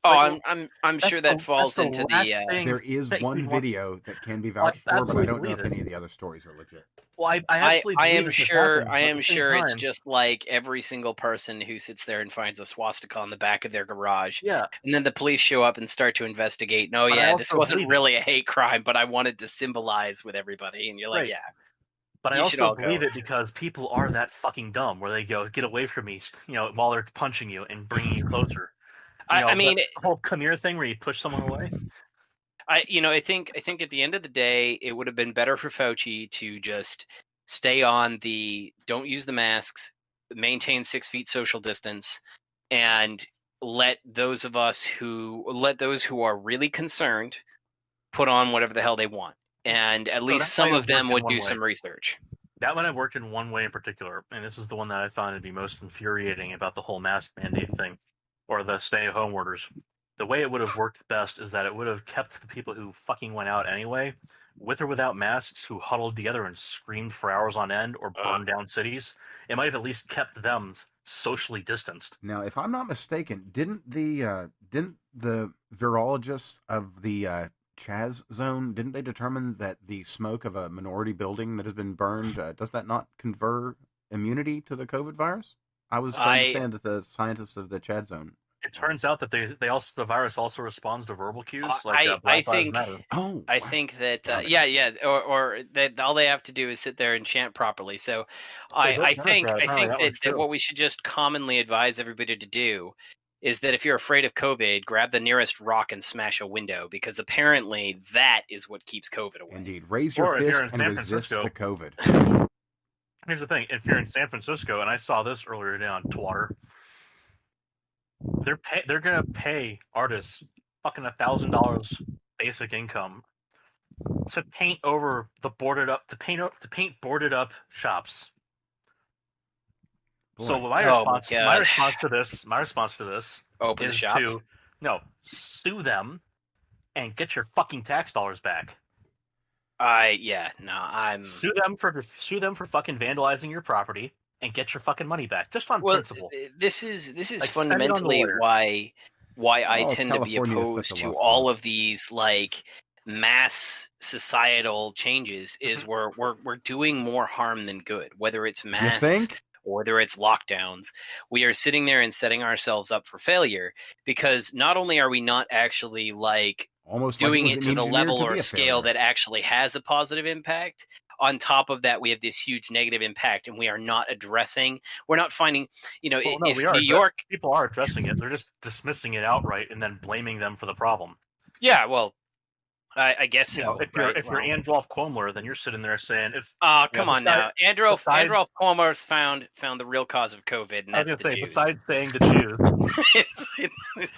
I'm sure that falls into the. There is one video that can be vouched for, but I don't know if any of the other stories are legit. Well, I am sure it's just like every single person who sits there and finds a swastika on the back of their garage. Yeah. And then the police show up and start to investigate. No, this wasn't really a hate crime, but I wanted to symbolize with everybody. And you're like, yeah. But I also believe it because people are that fucking dumb where they go, get away from me, while they're punching you and bringing you closer. I mean, the whole come here thing where you push someone away. I think at the end of the day, it would have been better for Fauci to just stay on the don't use the masks, maintain 6 feet social distance, and let those who are really concerned put on whatever the hell they want. And at least some of them would do some research. That one I worked in one way in particular, and this is the one that I found to be most infuriating about the whole mask mandate thing. Or the stay-at-home orders. The way it would have worked best is that it would have kept the people who fucking went out anyway, with or without masks, who huddled together and screamed for hours on end or burned down cities. It might have at least kept them socially distanced. Now, if I'm not mistaken, didn't didn't the virologists of the Chaz zone, didn't they determine that the smoke of a minority building that has been burned, does that not confer immunity to the COVID virus? I was to understand that the scientists of the Chad zone. It turns out that the virus also responds to verbal cues, I think that or that all they have to do is sit there and chant properly. So I think that what we should just commonly advise everybody to do is that if you're afraid of COVID, grab the nearest rock and smash a window, because apparently that is what keeps COVID away. Indeed, raise your fist and resist the COVID. Here's the thing: if you're in San Francisco, and I saw this earlier today on Twitter, they're gonna pay artists fucking $1,000 basic income to paint over the boarded up paint boarded up shops. Boy. So my response to this Open is the shops? to sue them and get your fucking tax dollars back. Sue them for fucking vandalizing your property and get your fucking money back, just on principle. This is fundamentally why I tend to be opposed to all of these mass societal changes. Is we're doing more harm than good, whether it's masks or whether it's lockdowns. We are sitting there and setting ourselves up for failure, because not only are we not actually almost doing it to the level or scale that actually has a positive impact. On top of that, we have this huge negative impact, and we are not addressing. We're not finding, if New York people are addressing it, they're just dismissing it outright and then blaming them for the problem. Yeah, well, I guess so. If you're Androlf Kwomler, then you're sitting there saying, come on now, Androlf Kwomler's found the real cause of COVID, and that's the Jews. Besides saying the Jews,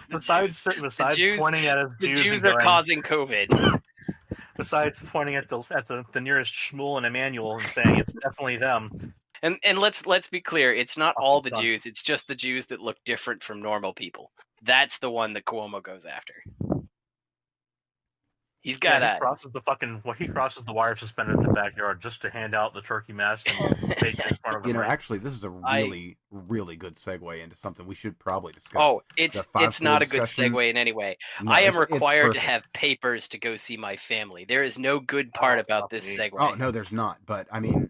besides the Jews, pointing at us, the Jews are causing COVID. Besides pointing at the nearest Shmuel and Emmanuel and saying it's definitely them. And let's be clear, it's not all the Jews. It's just the Jews that look different from normal people. That's the one that Cuomo goes after. He's got he crosses the wire suspended in the backyard just to hand out the turkey mask and bake in front of him. Actually, this is a really, really good segue into something we should probably discuss. Oh, it's not a good segue in any way. No, I am required to have papers to go see my family. There is no good part about this segue. Oh, no, there's not. But, I mean,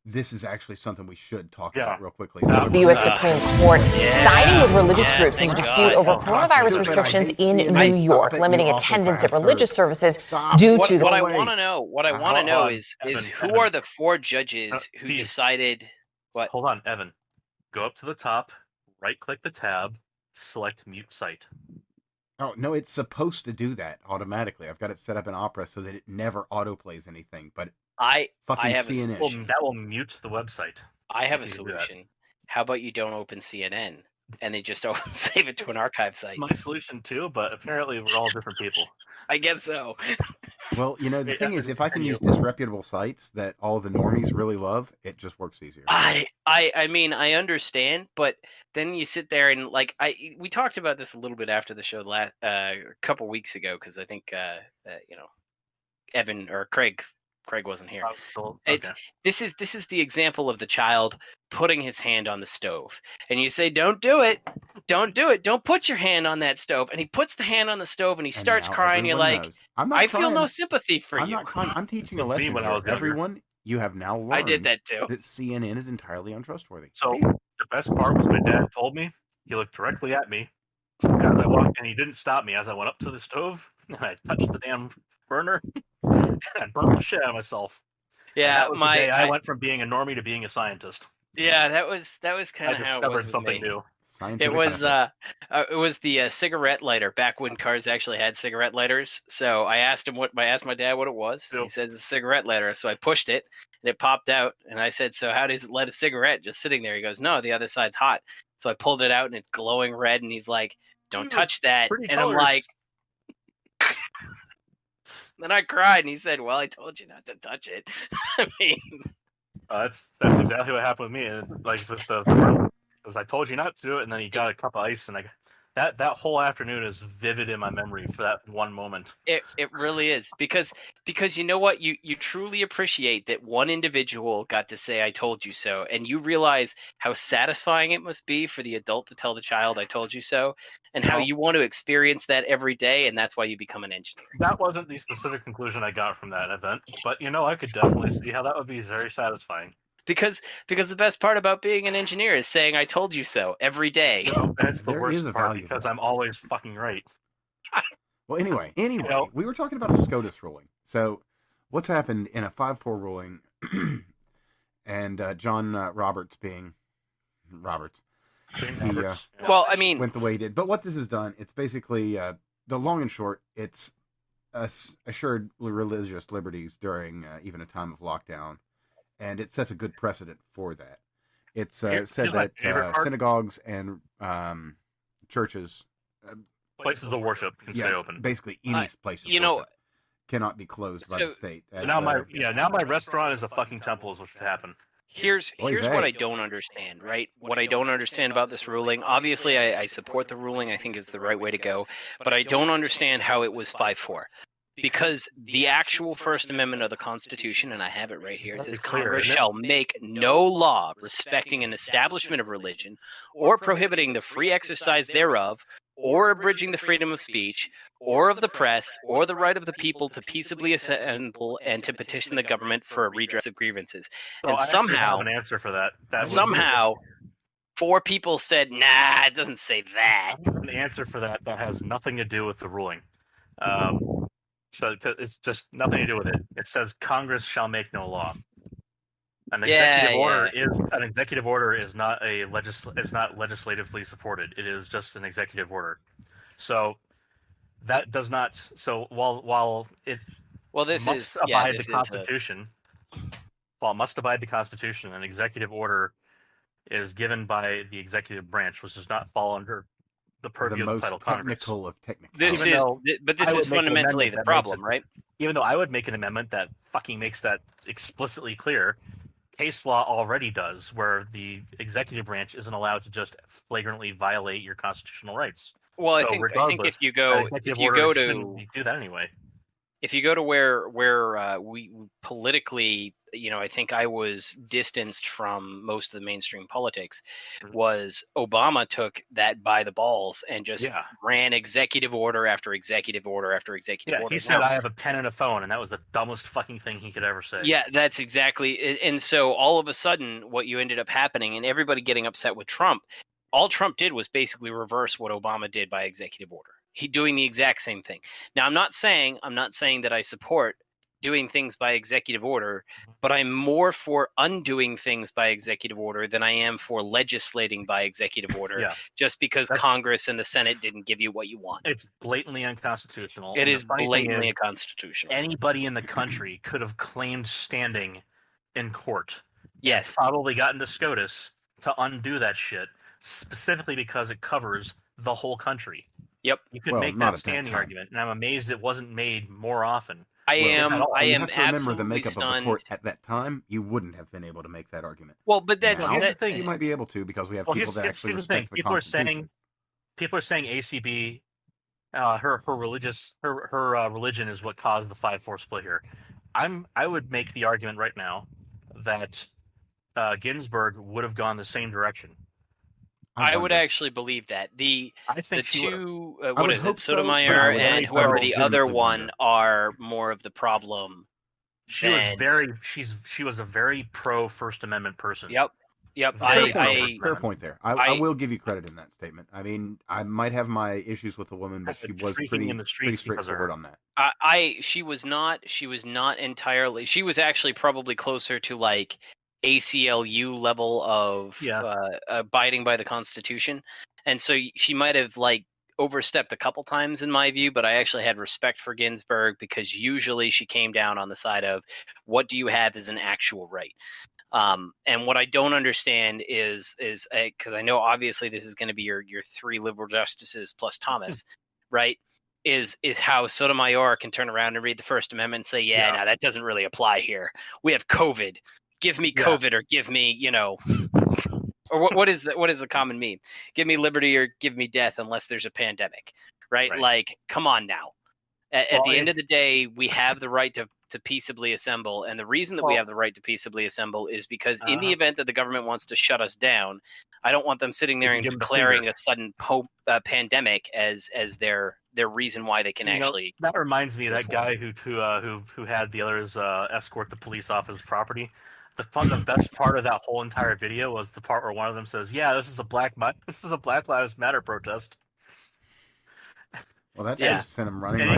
this is actually something we should talk about real quickly. The U.S. Supreme Court siding with religious groups in a dispute over coronavirus restrictions in New York, limiting attendance at religious services due to the... What I want to know is who are the 4 judges who decided... What? Hold on, Evan. Go up to the top, right-click the tab, select mute site. Oh, no, it's supposed to do that automatically. I've got it set up in Opera so that it never autoplays anything, but... I have CNN. a solution. That will mute the website. I have a solution. How about you don't open CNN and they just save it to an archive site? My solution too, but apparently we're all different people. I guess so. Well, the thing is, if I can use disreputable sites that all the normies really love, it just works easier. I mean, I understand, but then you sit there and we talked about this a little bit after the show a couple weeks ago, because I think Evan or Craig wasn't here. Okay. This is the example of the child putting his hand on the stove, and you say, "Don't do it, don't do it, don't put your hand on that stove." And he puts the hand on the stove, and he starts crying. You're like, "I feel no sympathy for you." I'm teaching a lesson here. Everyone, you have now learned. I did that too. That CNN is entirely untrustworthy. So the best part was my dad told me. He looked directly at me as I walked, and he didn't stop me as I went up to the stove, and I touched the damn burner. And I burned the shit out of myself. Yeah, I went from being a normie to being a scientist. Yeah, that was kind of how it was with something me. New. It was the cigarette lighter back when cars actually had cigarette lighters. So I asked my dad what it was. Yep. He said it's a cigarette lighter. So I pushed it and it popped out. And I said, "So how does it light a cigarette just sitting there?" He goes, "No, the other side's hot." So I pulled it out and it's glowing red. And he's like, "Don't touch that." And colors. I'm like. Then I cried, and he said, "Well, I told you not to touch it." I mean, that's exactly what happened with me. And because I told you not to, and then he got a cup of ice, and That whole afternoon is vivid in my memory for that one moment. It really is, because you know what, you truly appreciate that one individual got to say "I told you so," and you realize how satisfying it must be for the adult to tell the child "I told you so," and how you want to experience that every day, and that's why you become an engineer. That wasn't the specific conclusion I got from that event, but I could definitely see how that would be very satisfying. Because the best part about being an engineer is saying "I told you so" every day. That's the worst part, because I'm always fucking right. Well, anyway, we were talking about a SCOTUS ruling. So, what's happened in a 5-4 ruling, and John Roberts being Roberts, well, I mean, went the way he did. But what this has done, it's basically the long and short. It's assured religious liberties during even a time of lockdown. And it sets a good precedent for that. It's said that synagogues and churches, places of worship, can stay open. Basically, any place of worship cannot be closed by the state. Now my restaurant is a fucking temple, is what should happen. Here's what I don't understand, right? What I don't understand about this ruling. Obviously, I support the ruling. I think is the right way to go. But I don't understand how it was 5-4. Because the actual First Amendment of the Constitution, and I have it right here, it says Congress shall make no law respecting an establishment of religion, or prohibiting the free exercise thereof, or abridging the freedom of speech, or of the press, or the right of the people to peaceably assemble and to petition the government for a redress of grievances. And somehow, I have an answer for that. Somehow, 4 people said, "Nah, it doesn't say that." An answer for that has nothing to do with the ruling. So it's just nothing to do with it. It says Congress shall make no law. An executive order is not legislatively supported. It is just an executive order. So that does not. So while it must abide the Constitution, an executive order is given by the executive branch, which does not fall under the purview of the title Congress. This is fundamentally the problem, right? Even though I would make an amendment that fucking makes that explicitly clear, case law already does, where the executive branch isn't allowed to just flagrantly violate your constitutional rights. Well, I think if you go to do that anyway. If you go to where we politically, I think I was distanced from most of the mainstream politics, was Obama took that by the balls and just ran executive order after executive order after executive order. He said, "I have a pen and a phone," and that was the dumbest fucking thing he could ever say. Yeah, that's exactly. And so all of a sudden, what you ended up happening, and everybody getting upset with Trump, all Trump did was basically reverse what Obama did by executive order. He doing the exact same thing. Now, I'm not saying that I support doing things by executive order, but I'm more for undoing things by executive order than I am for legislating by executive order, just because Congress and the Senate didn't give you what you want. It's blatantly unconstitutional. It is blatantly unconstitutional. Anybody in the country could have claimed standing in court. Yes. Probably gotten to SCOTUS to undo that shit, specifically because it covers the whole country. Yep. You could make that standing argument, and I'm amazed it wasn't made more often. I am remember the makeup stunned. of the court at that time. You wouldn't have been able to make that argument. Well, but that's the thing. You might be able to, because we have people that actually respect the Constitution. People are saying ACB, her religion is what caused the 5-4 split here. I would make the argument right now that Ginsburg would have gone the same direction. I would actually believe that the two Sotomayor and whoever the other one are more of the problem. She was a very pro First Amendment person. Yep. Fair point there. I will give you credit in that statement. I mean, I might have my issues with the woman, but she was pretty straightforward on that. She was not entirely. She was actually probably closer to like ACLU level of abiding by the Constitution, and so she might have like overstepped a couple times in my view, but I actually had respect for Ginsburg because usually she came down on the side of what do you have as an actual right. And what I don't understand is because I know obviously this is going to be your 3 liberal justices plus Thomas, right? Is how Sotomayor can turn around and read the First Amendment and say, no, that doesn't really apply here. We have COVID. Give me COVID or give me, Or what is the common meme? Give me liberty or give me death unless there's a pandemic, right? Like, come on now. At the end of the day, we have the right to peaceably assemble, and the reason that we have the right to peaceably assemble is because in the event that the government wants to shut us down, I don't want them sitting there and declaring a sudden pandemic as their reason why they can actually. That reminds me of that guy who had the others escort the police off his property. The best part of that whole entire video was the part where one of them says, "Yeah, this is a Black Lives Matter protest." Well, that just sent him running. And right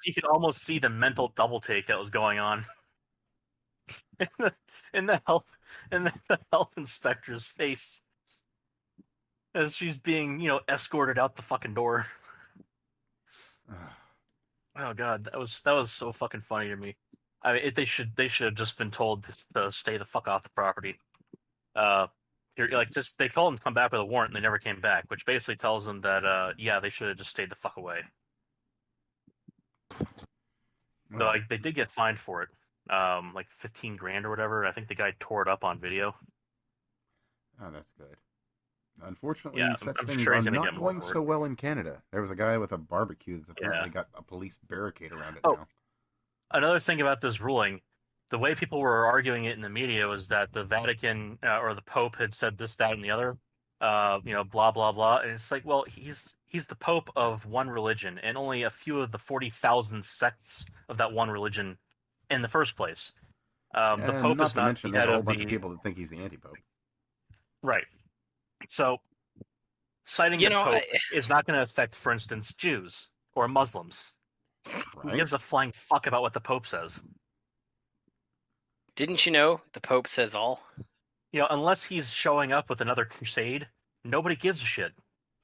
you could almost see the mental double take that was going on in the health inspector's face as she's being, escorted out the fucking door. Oh god, that was so fucking funny to me. I mean, they should have just been told to stay the fuck off the property. They told them to come back with a warrant, and they never came back, which basically tells them that they should have just stayed the fuck away. So, they did get fined for it, like $15,000 or whatever. I think the guy tore it up on video. Oh, that's good. Unfortunately, such things are not going so well in Canada. There was a guy with a barbecue that's apparently got a police barricade around it now. Another thing about this ruling, the way people were arguing it in the media was that the Vatican or the Pope had said this, that, and the other, blah, blah, blah. And it's like, well, he's the Pope of one religion, and only a few of the 40,000 sects of that one religion in the first place. The Pope not is to not mention the head there's a whole of bunch of people that think he's the anti-Pope. Right. So, citing the Pope is not going to affect, for instance, Jews or Muslims. Right. Who gives a flying fuck about what the Pope says? Didn't you know the Pope says all? Unless he's showing up with another crusade, nobody gives a shit.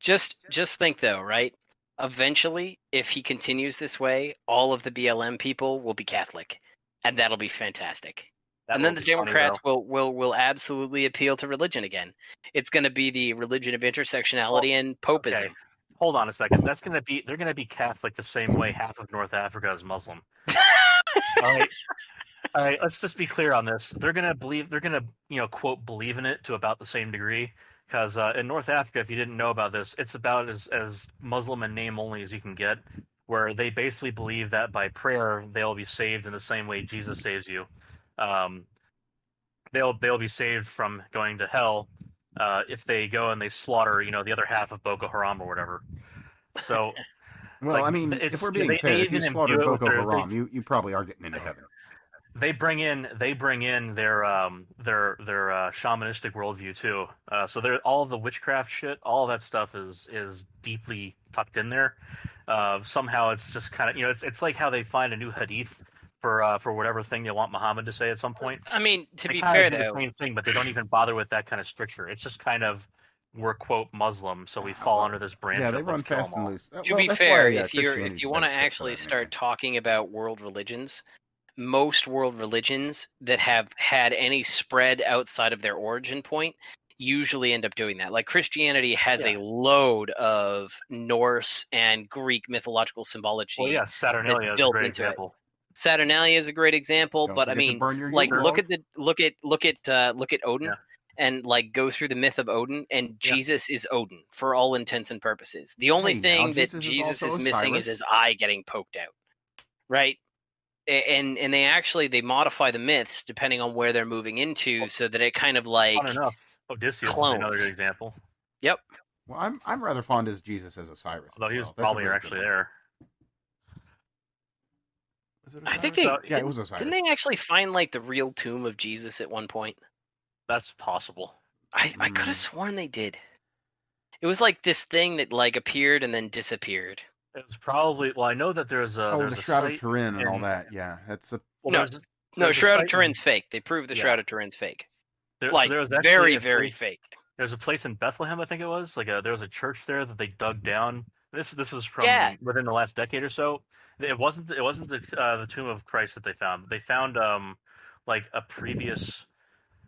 Just think though, right? Eventually, if he continues this way, all of the BLM people will be Catholic, and that'll be fantastic. And then the Democrats will absolutely appeal to religion again. It's going to be the religion of intersectionality and Popeism. Okay. Hold on a second. They're going to be Catholic the same way half of North Africa is Muslim. All right. Let's just be clear on this. They're going to quote believe in it to about the same degree. Because in North Africa, if you didn't know about this, it's about as Muslim in name only as you can get, where they basically believe that by prayer they'll be saved in the same way Jesus saves you. They'll be saved from going to hell if they go and they slaughter the other half of Boko Haram or whatever. So, well, I mean, if we're being fair, if you slaughter Boko Haram, you probably are getting into heaven. They bring in their shamanistic worldview too. So all of the witchcraft shit, all of that stuff is deeply tucked in there. Somehow it's just kind of it's like how they find a new hadith for whatever thing they want Muhammad to say at some point. I mean, to be fair though, the same thing, but they don't even bother with that kind of stricture. It's just kind of we're quote Muslim, so we fall under this brand. Yeah, they run fast and loose. To be fair, if you want to actually start talking about world religions, most world religions that have had any spread outside of their origin point usually end up doing that. Like Christianity has a load of Norse and Greek mythological symbology. Well, yeah, Saturnalia is a great example. Saturnalia is a great example, but I mean, like look at Odin and like go through the myth of Odin, and Jesus is Odin for all intents and purposes. The only thing that Jesus is missing is his eye getting poked out, right? And they modify the myths depending on where they're moving into, so that it kind of like Odysseus clones. Is another good example. Yep. Well, I'm rather fond of Jesus as Osiris. Although he was probably actually there. I think it was Osiris. Didn't they actually find like the real tomb of Jesus at one point? That's possible. I could have sworn they did. It was like this thing that like appeared and then disappeared. It was probably I know that there's the Shroud of Turin and all that. Yeah, that's a no. Shroud of Turin's fake. They proved the Shroud of Turin's fake. There's very fake. There's a place in Bethlehem, I think it was. There was a church there that they dug down. This is from within the last decade or so. It wasn't the tomb of Christ that they found. They found like a previous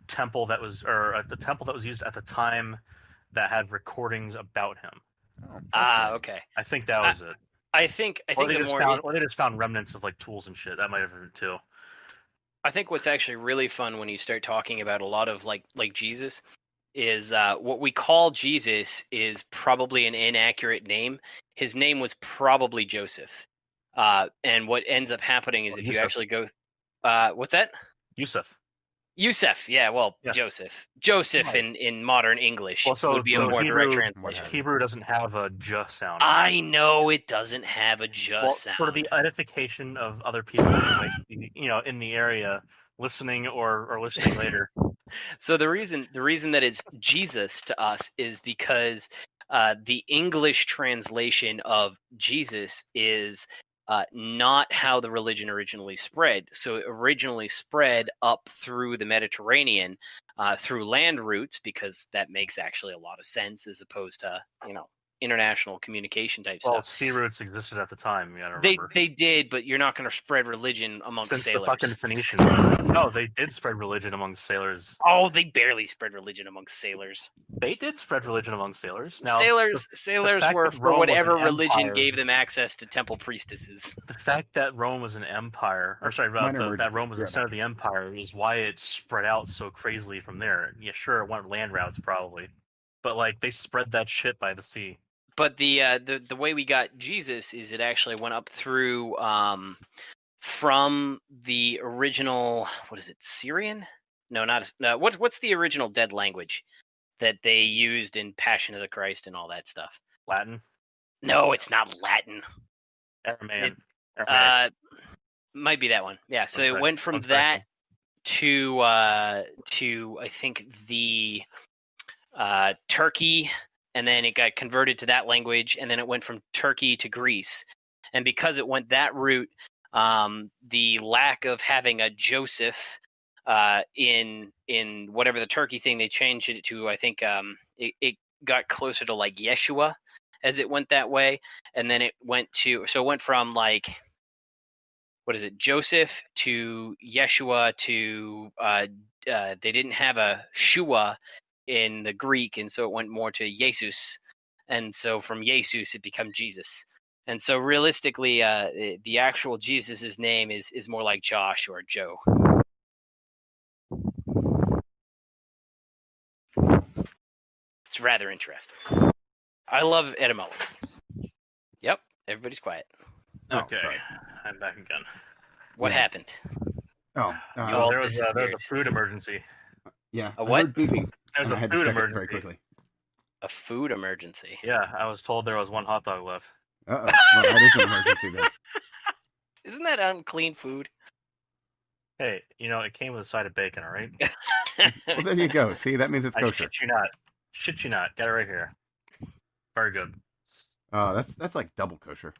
temple that was the temple that was used at the time that had recordings about him. Okay. I think that was it. I think they just found remnants of like tools and shit. That might have been too. I think what's actually really fun when you start talking about a lot of like Jesus is what we call Jesus is probably an inaccurate name. His name was probably Joseph. And what ends up happening is if you actually go, what's that? Yusuf, yeah, well, yeah. Joseph right. in modern English would be a more direct translation. Hebrew doesn't have a j sound. I know it doesn't have a j sound. For the edification of other people, like, in the area listening or listening later. So the reason that it's Jesus to us is because the English translation of Jesus is not how the religion originally spread. So it originally spread up through the Mediterranean through land routes, because that makes actually a lot of sense as opposed to, international communication type stuff. Well, sea routes existed at the time. You gotta remember. They did, but you're not going to spread religion amongst sailors. The fucking Phoenicians. No, they did spread religion amongst sailors. Oh, they barely spread religion amongst sailors. They did spread religion among sailors. Now, sailors were for whatever religion gave them access to temple priestesses. The fact that Rome was an empire, that Rome was the center of the empire, is why it spread out so crazily from there. Yeah, sure, it went land routes probably, but they spread that shit by the sea. But the way we got Jesus is it actually went up through from the original, what is it, Syrian? No, what's the original dead language that they used in Passion of the Christ and all that stuff? Latin? No, it's not Latin. Aramaic. Might be that one. Yeah, so it went from that to I think the Turkey. And then it got converted to that language, and then it went from Turkey to Greece. And because it went that route, the lack of having a Joseph in whatever the Turkey thing, they changed it to, I think it got closer to Yeshua as it went that way. And then it went from Joseph to Yeshua to they didn't have a Shua in the Greek, and so it went more to Jesus, and so from Jesus it became Jesus. And so realistically, the actual Jesus's name is more like Josh or Joe. It's rather interesting. I love etymology. Yep, everybody's quiet. Okay, I'm back again. What happened? There was a food emergency. Yeah, a what? I heard beeping. There's a food emergency. Very quickly. A food emergency? Yeah, I was told there was one hot dog left. Uh-oh. Well, that is an emergency then. Isn't that unclean food? Hey, it came with a side of bacon, all right? Well, there you go. See, that means it's kosher. Shit you not. Got it right here. Very good. Oh, that's like double kosher.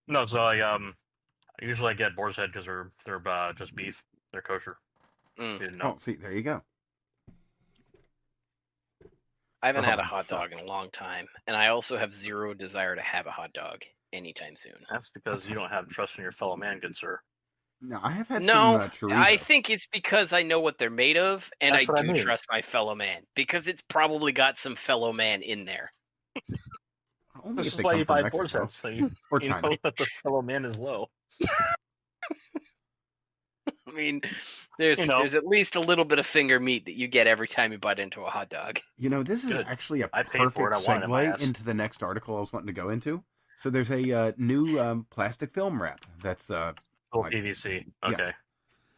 No, so I usually get boar's head because they're just beef. They're kosher. Oh, see, there you go. I haven't had a hot dog in a long time, and I also have zero desire to have a hot dog anytime soon. That's because you don't have trust in your fellow man, good sir. No, I have had some chorizo. I think it's because I know what they're made of, and I do trust my fellow man, because it's probably got some fellow man in there. This is why you buy boar's heads, so you know that the fellow man is low. I mean, there's at least a little bit of finger meat that you get every time you bite into a hot dog. This is actually a perfect segue into the next article I was wanting to go into. So there's a new plastic film wrap that's PVC. Okay, yeah.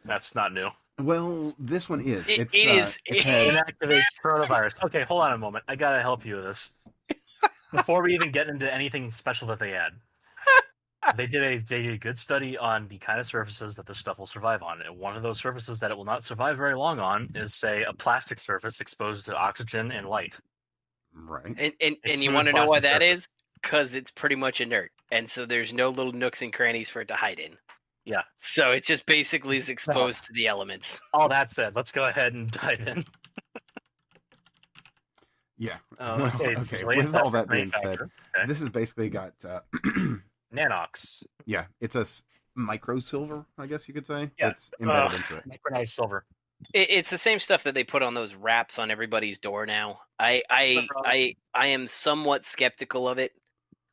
That's not new. Well, this one is. It inactivates coronavirus. Okay, hold on a moment. I gotta help you with this before we even get into anything special that they add. They did a good study on the kind of surfaces that this stuff will survive on. And one of those surfaces that it will not survive very long on is, say, a plastic surface exposed to oxygen and light. Right. And you want to know why that is? Because it's pretty much inert. And so there's no little nooks and crannies for it to hide in. Yeah. So it just basically is exposed to the elements. All that said, let's go ahead and dive in. Yeah. Okay. With all that being said, this has basically got... Nanox. Yeah, it's a micro silver, I guess you could say. Yeah, it's embedded into it. Micronized silver. It's the same stuff that they put on those wraps on everybody's door now. I am somewhat skeptical of it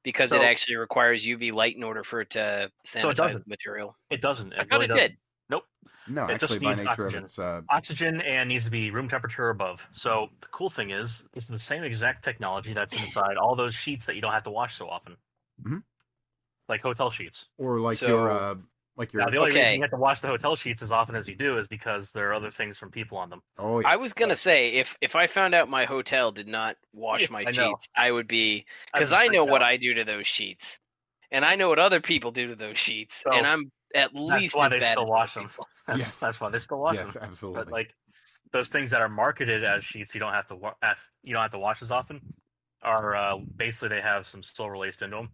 because it actually requires UV light in order for it to sanitize the material. It doesn't. I thought it did. Nope. No, it actually, just needs by nature oxygen. of its oxygen, and needs to be room temperature above. So the cool thing is, it's the same exact technology that's inside all those sheets that you don't have to wash so often, like hotel sheets, or like Now, the only reason you have to wash the hotel sheets as often as you do is because there are other things from people on them. Oh, yeah. I was gonna say if I found out my hotel did not wash my sheets, I would be, because I know what I do to those sheets, and I know what other people do to those sheets, and I'm at least as bad. That's why they still wash them. Yes, that's why they still wash them. Yes, absolutely. But like those things that are marketed as sheets, you don't have to wash as often. Are basically they have some silver laced into them.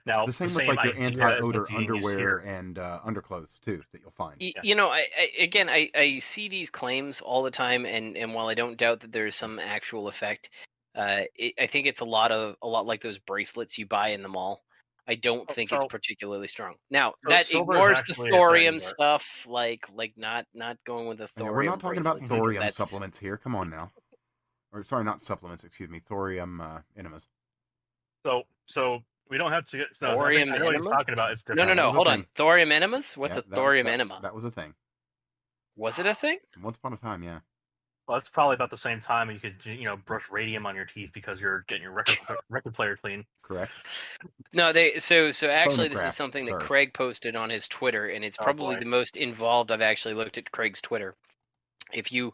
Now the same with like your anti-odor underwear and underclothes too that you'll find. You know, I see these claims all the time, and while I don't doubt that there's some actual effect, I think it's a lot like those bracelets you buy in the mall. I don't think it's particularly strong. Now that ignores the thorium stuff, like not going with the thorium. We're not talking about thorium supplements here. Come on now. Or sorry, not supplements. Excuse me, thorium enemas. So we don't have to get thorium enemas. I know what he's talking about. It's different. No. Hold on. Thorium enemas? What's a thorium enema? That was a thing. Was it a thing? Once upon a time, yeah. Well, that's probably about the same time you could, brush radium on your teeth because you're getting your record player clean. Correct. No, so actually this is something that Craig posted on his Twitter, and it's probably the most involved I've actually looked at Craig's Twitter. If you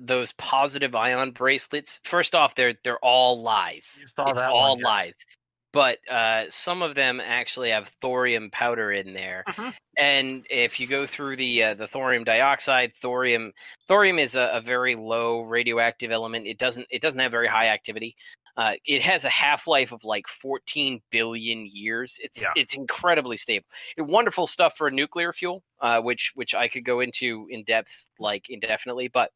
those positive ion bracelets, first off, they're all lies. It's all lies. But some of them actually have thorium powder in there, and if you go through the thorium dioxide, thorium is a very low radioactive element. It doesn't have very high activity. It has a half-life of like 14 billion years. It's incredibly stable. Wonderful stuff for nuclear fuel, which I could go into in depth like indefinitely. But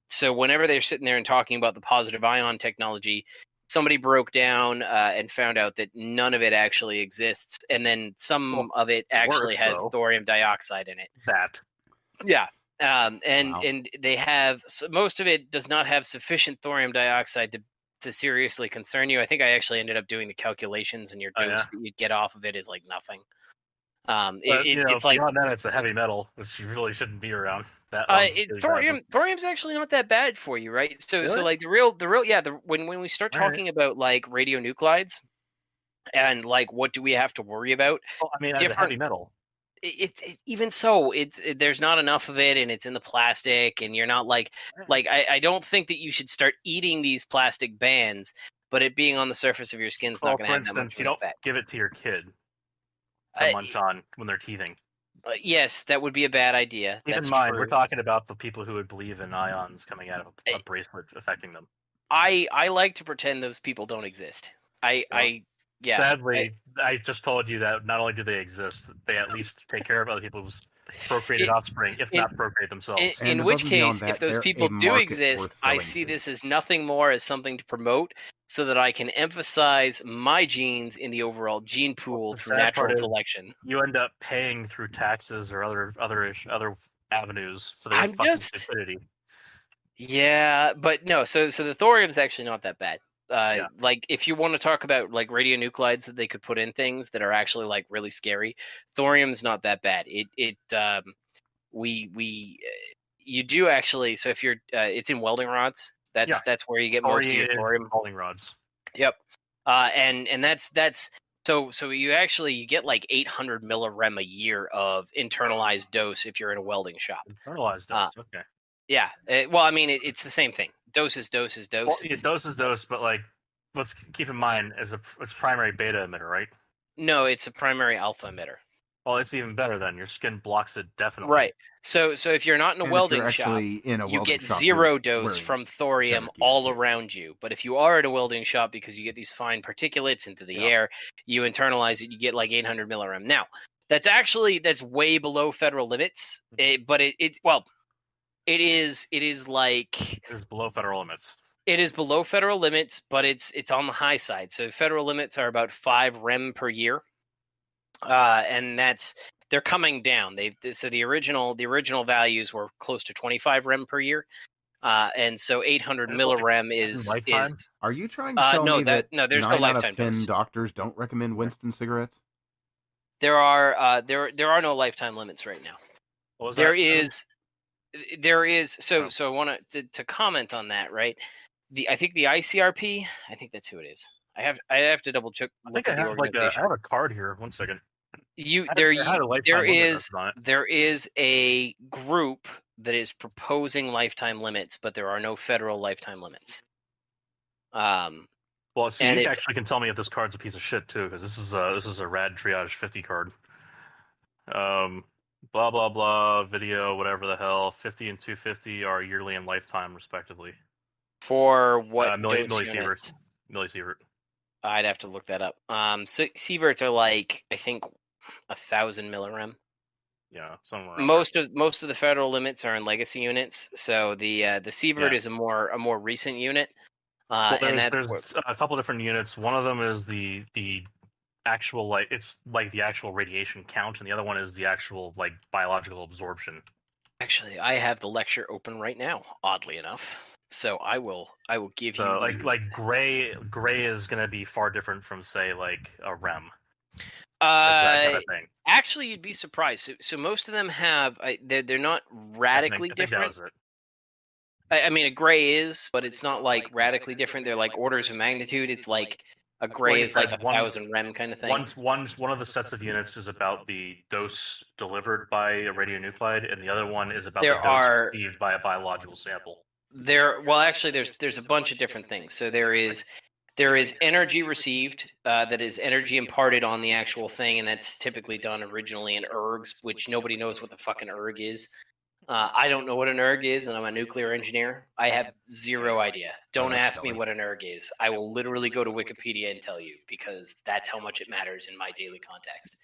so whenever they're sitting there and talking about the positive ion technology, somebody broke down and found out that none of it actually exists, and then some of it actually has thorium dioxide in it. And they have most of it does not have sufficient thorium dioxide to seriously concern you. I think I actually ended up doing the calculations, and your dose that you get off of it is like nothing. It's like beyond that, it's a heavy metal, which you really shouldn't be around. Thorium's actually not that bad for you, right? So like the real when we start talking about like radionuclides and like what do we have to worry about? Well, I mean, as a heavy metal. Even so, there's not enough of it, and it's in the plastic, and you're not like I don't think that you should start eating these plastic bands, but it being on the surface of your skin's not going to have that much you don't effect. Give it to your kid to munch on when they're teething. Yes, that would be a bad idea. Keep in mind, we're talking about the people who would believe in ions coming out of a bracelet affecting them. I like to pretend those people don't exist. Sadly, I just told you that not only do they exist, they at least take care of other people's procreated offspring, if not procreate themselves. In which case, if those people do exist, I see this as nothing more as something to promote so that I can emphasize my genes in the overall gene pool through natural selection. You end up paying through taxes or other avenues for their fucking stupidity. Yeah, but no, so the thorium's actually not that bad. Like if you want to talk about like radionuclides that they could put in things that are actually like really scary, thorium's not that bad. You do actually. So if you're, it's in welding rods. That's where you get most of your thorium. Welding rods. Yep. And that's so you get like 800 millirem a year of internalized dose if you're in a welding shop. Internalized dose. Okay. Yeah. Well, I mean, it's the same thing. Dose is dose is dose. Well, yeah, dose is dose, but like, let's keep in mind it's primary beta emitter, right? No, it's a primary alpha emitter. Well, it's even better then. Your skin blocks it definitely. Right. So if you're not in a welding shop, you get zero dose from thorium all around you. But if you are at a welding shop, because you get these fine particulates into the air, you internalize it, you get like 800 millirem. Now, that's way below federal limits. But it is below federal limits. It is below federal limits, but it's on the high side. So federal limits are about 5 rem per year, and they're coming down. So the original values were close to 25 rem per year, and so 800 millirem is. Are you trying to tell me that there's 9 no lifetime out of 10 dose. doctors don't recommend Winston cigarettes? There are no lifetime limits right now. There is. So I want to comment on that, right? I think the ICRP. I think that's who it is. I have to double check. I think I have I have a card here. 1 second. There is a group that is proposing lifetime limits, but there are no federal lifetime limits. Well, see, you actually can tell me if this card's a piece of shit too, because this is a rad triage 50 card. Blah blah blah. Video, whatever the hell. 50 and 250 are yearly and lifetime, respectively. For what? Millisievert. I'd have to look that up. So sieverts are like, I think, 1,000 millirem. Yeah, somewhere. Most of the federal limits are in legacy units, so the sievert is a more recent unit. Well, there's a couple different units. One of them is the actual it's like the actual radiation count, and the other one is the actual biological absorption. Actually, I have the lecture open right now, oddly enough. So I will give you gray is going to be far different from say a REM. That kind of thing. Actually, you'd be surprised. So most of them have they're not radically different. I mean, a gray is, but it's not radically different. They're orders of magnitude. It's a gray is 1,000 REM kind of thing. One of the sets of units is about the dose delivered by a radionuclide, and the other one is about the dose received by a biological sample. Actually, there's a bunch of different things. So there is energy received, that is energy imparted on the actual thing, and that's typically done originally in ergs, which nobody knows what the fucking erg is. I don't know what an erg is, and I'm a nuclear engineer. I have zero idea. Don't ask me what an erg is. I will literally go to Wikipedia and tell you, because that's how much it matters in my daily context.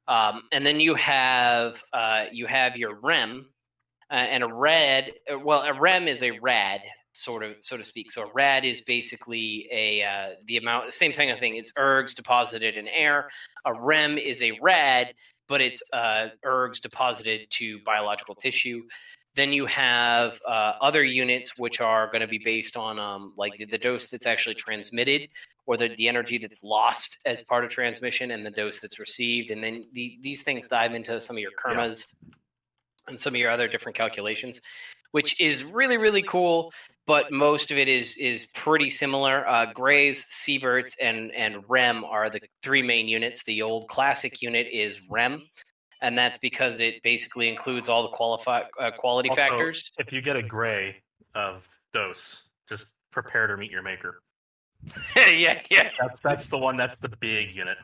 And then you have your REM, and a REM is a rad, so to speak. So a rad is basically the amount, same kind of thing. It's ergs deposited in air. A REM is a rad, but it's ergs deposited to biological tissue. Then you have other units which are going to be based on the dose that's actually transmitted, or the energy that's lost as part of transmission, and the dose that's received. And then these things dive into some of your kermas and some of your other different calculations, which is really, really cool. But most of it is pretty similar. Grays, sieverts, and REM are the three main units. The old classic unit is REM, and that's because it basically includes all the quality factors. If you get a gray of dose, just prepare to meet your maker. yeah. That's the one. That's the big unit.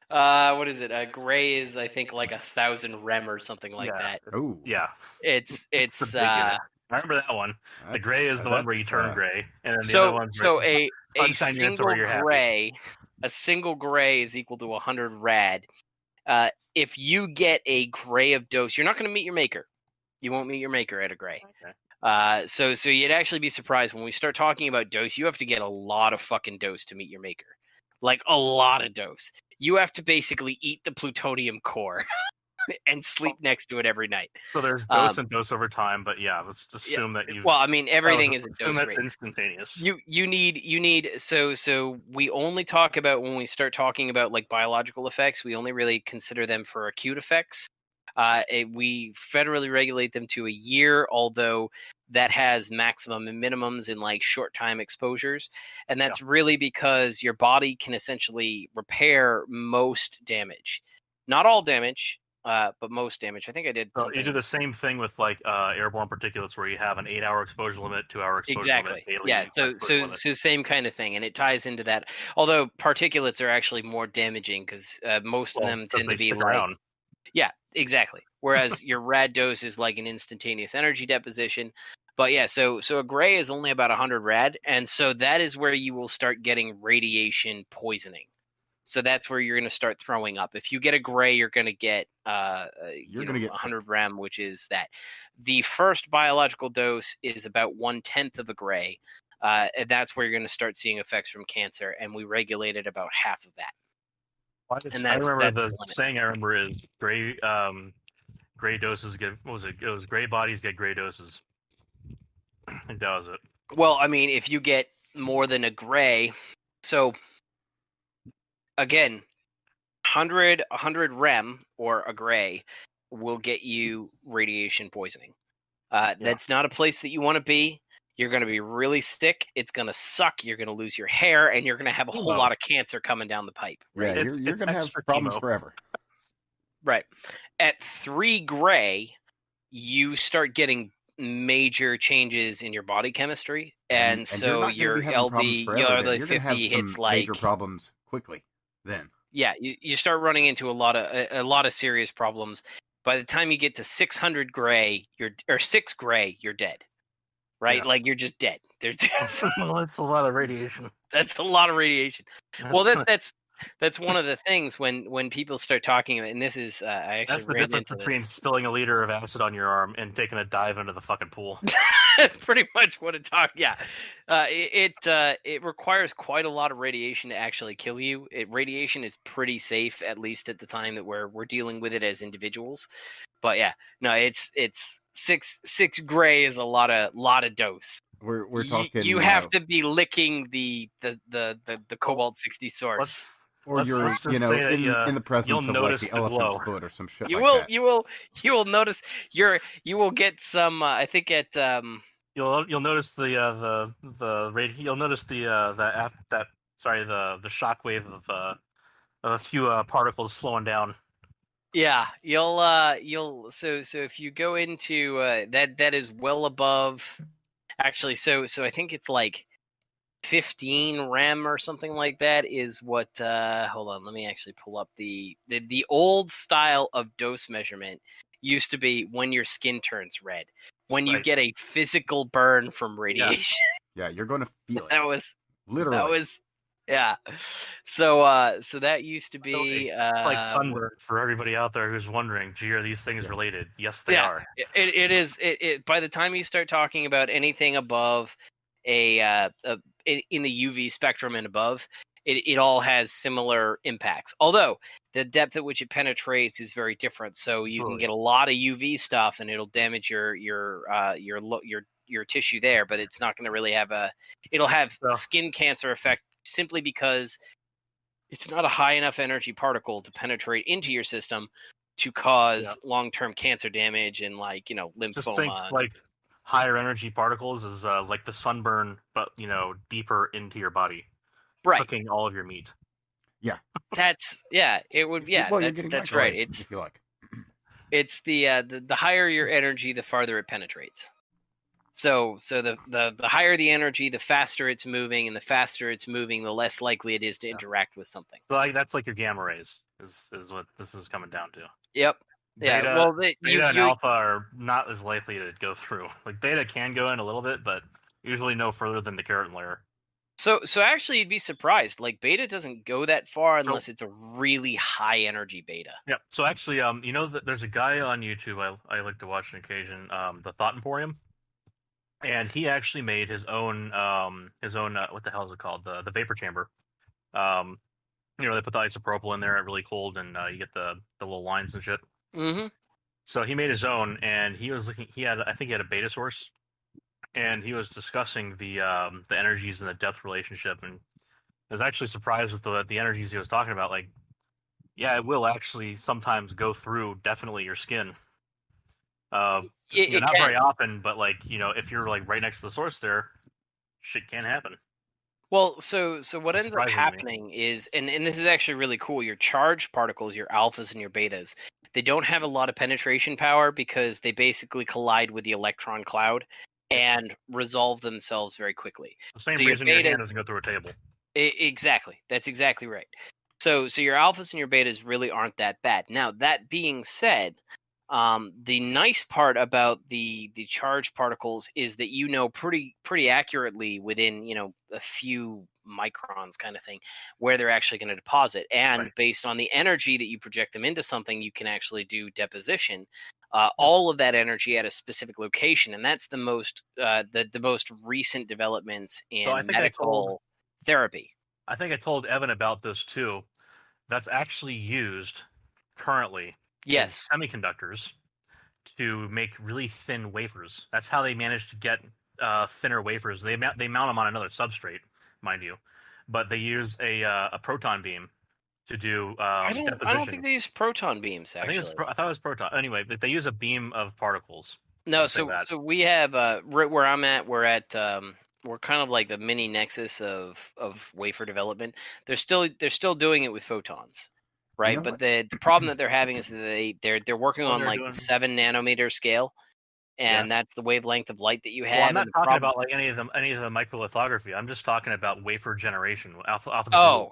What is it? Gray is, I think, 1,000 REM or something like that. Oh, yeah. It's I remember that one. The gray is the one where you turn gray, and then the other one's a single gray is equal to 100 rad. If you get a gray of dose, you're not going to meet your maker. You won't meet your maker at a gray. Okay. So you'd actually be surprised when we start talking about dose. You have to get a lot of fucking dose to meet your maker, a lot of dose. You have to basically eat the plutonium core and sleep next to it every night. So there's dose and dose over time, but yeah, let's just assume that you. Well, I mean, everything is a dose that's instantaneous. You need so we only talk about, when we start talking about biological effects, we only really consider them for acute effects. We federally regulate them to a year, although that has maximum and minimums in short time exposures, and that's really because your body can essentially repair most damage, not all damage, but most damage. I think I did. So you do the same thing with airborne particulates, where you have an 8-hour exposure limit, 2-hour exposure limit. Yeah. So same kind of thing, and it ties into that. Although particulates are actually more damaging because most of them tend to be around. Yeah, exactly. Whereas your rad dose is an instantaneous energy deposition. But yeah, so a gray is only about 100 rad, and so that is where you will start getting radiation poisoning. So that's where you're going to start throwing up. If you get a gray, you're going to get 100 rem, which is that. The first biological dose is about 1/10 of a gray, and that's where you're going to start seeing effects from cancer, and we regulated about half of that. I remember the saying I remember is gray doses get, what was it? It was gray bodies get gray doses. I think that was it. Well, I mean, if you get more than a gray, so again, 100 rem or a gray will get you radiation poisoning. That's not a place that you want to be. You're going to be really sick. It's going to suck. You're going to lose your hair, and you're going to have a whole lot of cancer coming down the pipe. Right? Yeah, you're going to have problems forever. Right. At 3 gray, you start getting major changes in your body chemistry, and so your LD, the 50 hits like major problems quickly. Then, yeah, you start running into a lot of serious problems. By the time you get to 600 gray, 6 gray, you're dead. Right? Yeah. Like, you're just dead. Well, that's a lot of radiation. That's a lot of radiation. Well, that's one of the things when people start talking about, and this is I actually that's the difference between spilling a liter of acid on your arm and taking a dive into the fucking pool. That's pretty much what it talks. Yeah, it requires quite a lot of radiation to actually kill you. Radiation is pretty safe, at least at the time that we're dealing with it as individuals. But yeah, no, it's 6 gray is a lot of dose. We're talking. You have to be licking the cobalt 60 source. Or you're, in the presence of like the elephant's foot or some shit. You will notice you will get some. I think at you'll notice the shockwave of a few particles slowing down. Yeah, you'll so if you go into that is well above. Actually, so I think it's like 15 rem or something like that is what hold on, let me actually pull up the old style of dose measurement used to be when your skin turns red, when you get a physical burn from radiation. Yeah, you're going to feel it. That was literally so that used to be like sunburn for everybody out there who's wondering, gee, are these things related? Yes, they are. It is by the time you start talking about anything above in the UV spectrum and above, it all has similar impacts. Although the depth at which it penetrates is very different. So you can get a lot of UV stuff, and it'll damage your tissue there. But it's not going to really have it'll have skin cancer effect simply because it's not a high enough energy particle to penetrate into your system to cause long-term cancer damage and lymphoma. Just think like higher energy particles is like the sunburn, but deeper into your body, right? Cooking all of your meat. Yeah, it would. Yeah, well, that's right. It's if you like. It's the higher your energy, the farther it penetrates. So the higher the energy, the faster it's moving, and the faster it's moving, the less likely it is to interact with something. So that's like your gamma rays is what this is coming down to. Yep. Beta, beta and alpha are not as likely to go through. Like beta can go in a little bit, but usually no further than the keratin layer. So actually, you'd be surprised. Like beta doesn't go that far unless it's a really high energy beta. Yeah. So actually, there's a guy on YouTube I like to watch on occasion, the Thought Emporium, and he actually made his own what the hell is it called, the vapor chamber. They put the isopropyl in there at really cold, and you get the little lines and shit. Mm-hmm. So he made his own, and he was looking. I think he had a beta source, and he was discussing the energies and the depth relationship, and I was actually surprised with the energies he was talking about. Like, yeah, it will actually sometimes go through definitely your skin. Not very often, but if you're right next to the source, there, shit can happen. Well, so what ends up happening is, and this is actually really cool. Your charged particles, your alphas and your betas, they don't have a lot of penetration power because they basically collide with the electron cloud and resolve themselves very quickly. The same reason your hand doesn't go through a table. Exactly. That's exactly right. So your alphas and your betas really aren't that bad. Now, that being said, the nice part about the charged particles is that pretty accurately within a few microns kind of thing where they're actually going to deposit, and based on the energy that you project them into something, you can actually do deposition. All of that energy at a specific location, and that's the most recent developments in medical therapy. I think I told Evan about this too. That's actually used currently. Yes, semiconductors to make really thin wafers. That's how they manage to get thinner wafers. They mount them on another substrate, mind you, but they use a proton beam to do deposition. I don't think they use proton beams. Actually, I thought it was proton. Anyway, they use a beam of particles. No, so we have right where I'm at. We're at we're kind of like the mini nexus of wafer development. They're still doing it with photons, right? But the problem that they're having is they're working on like 7 nanometer scale, and that's the wavelength of light that you have. Well, I'm not talking about like any of the microlithography. I'm just talking about wafer generation off of the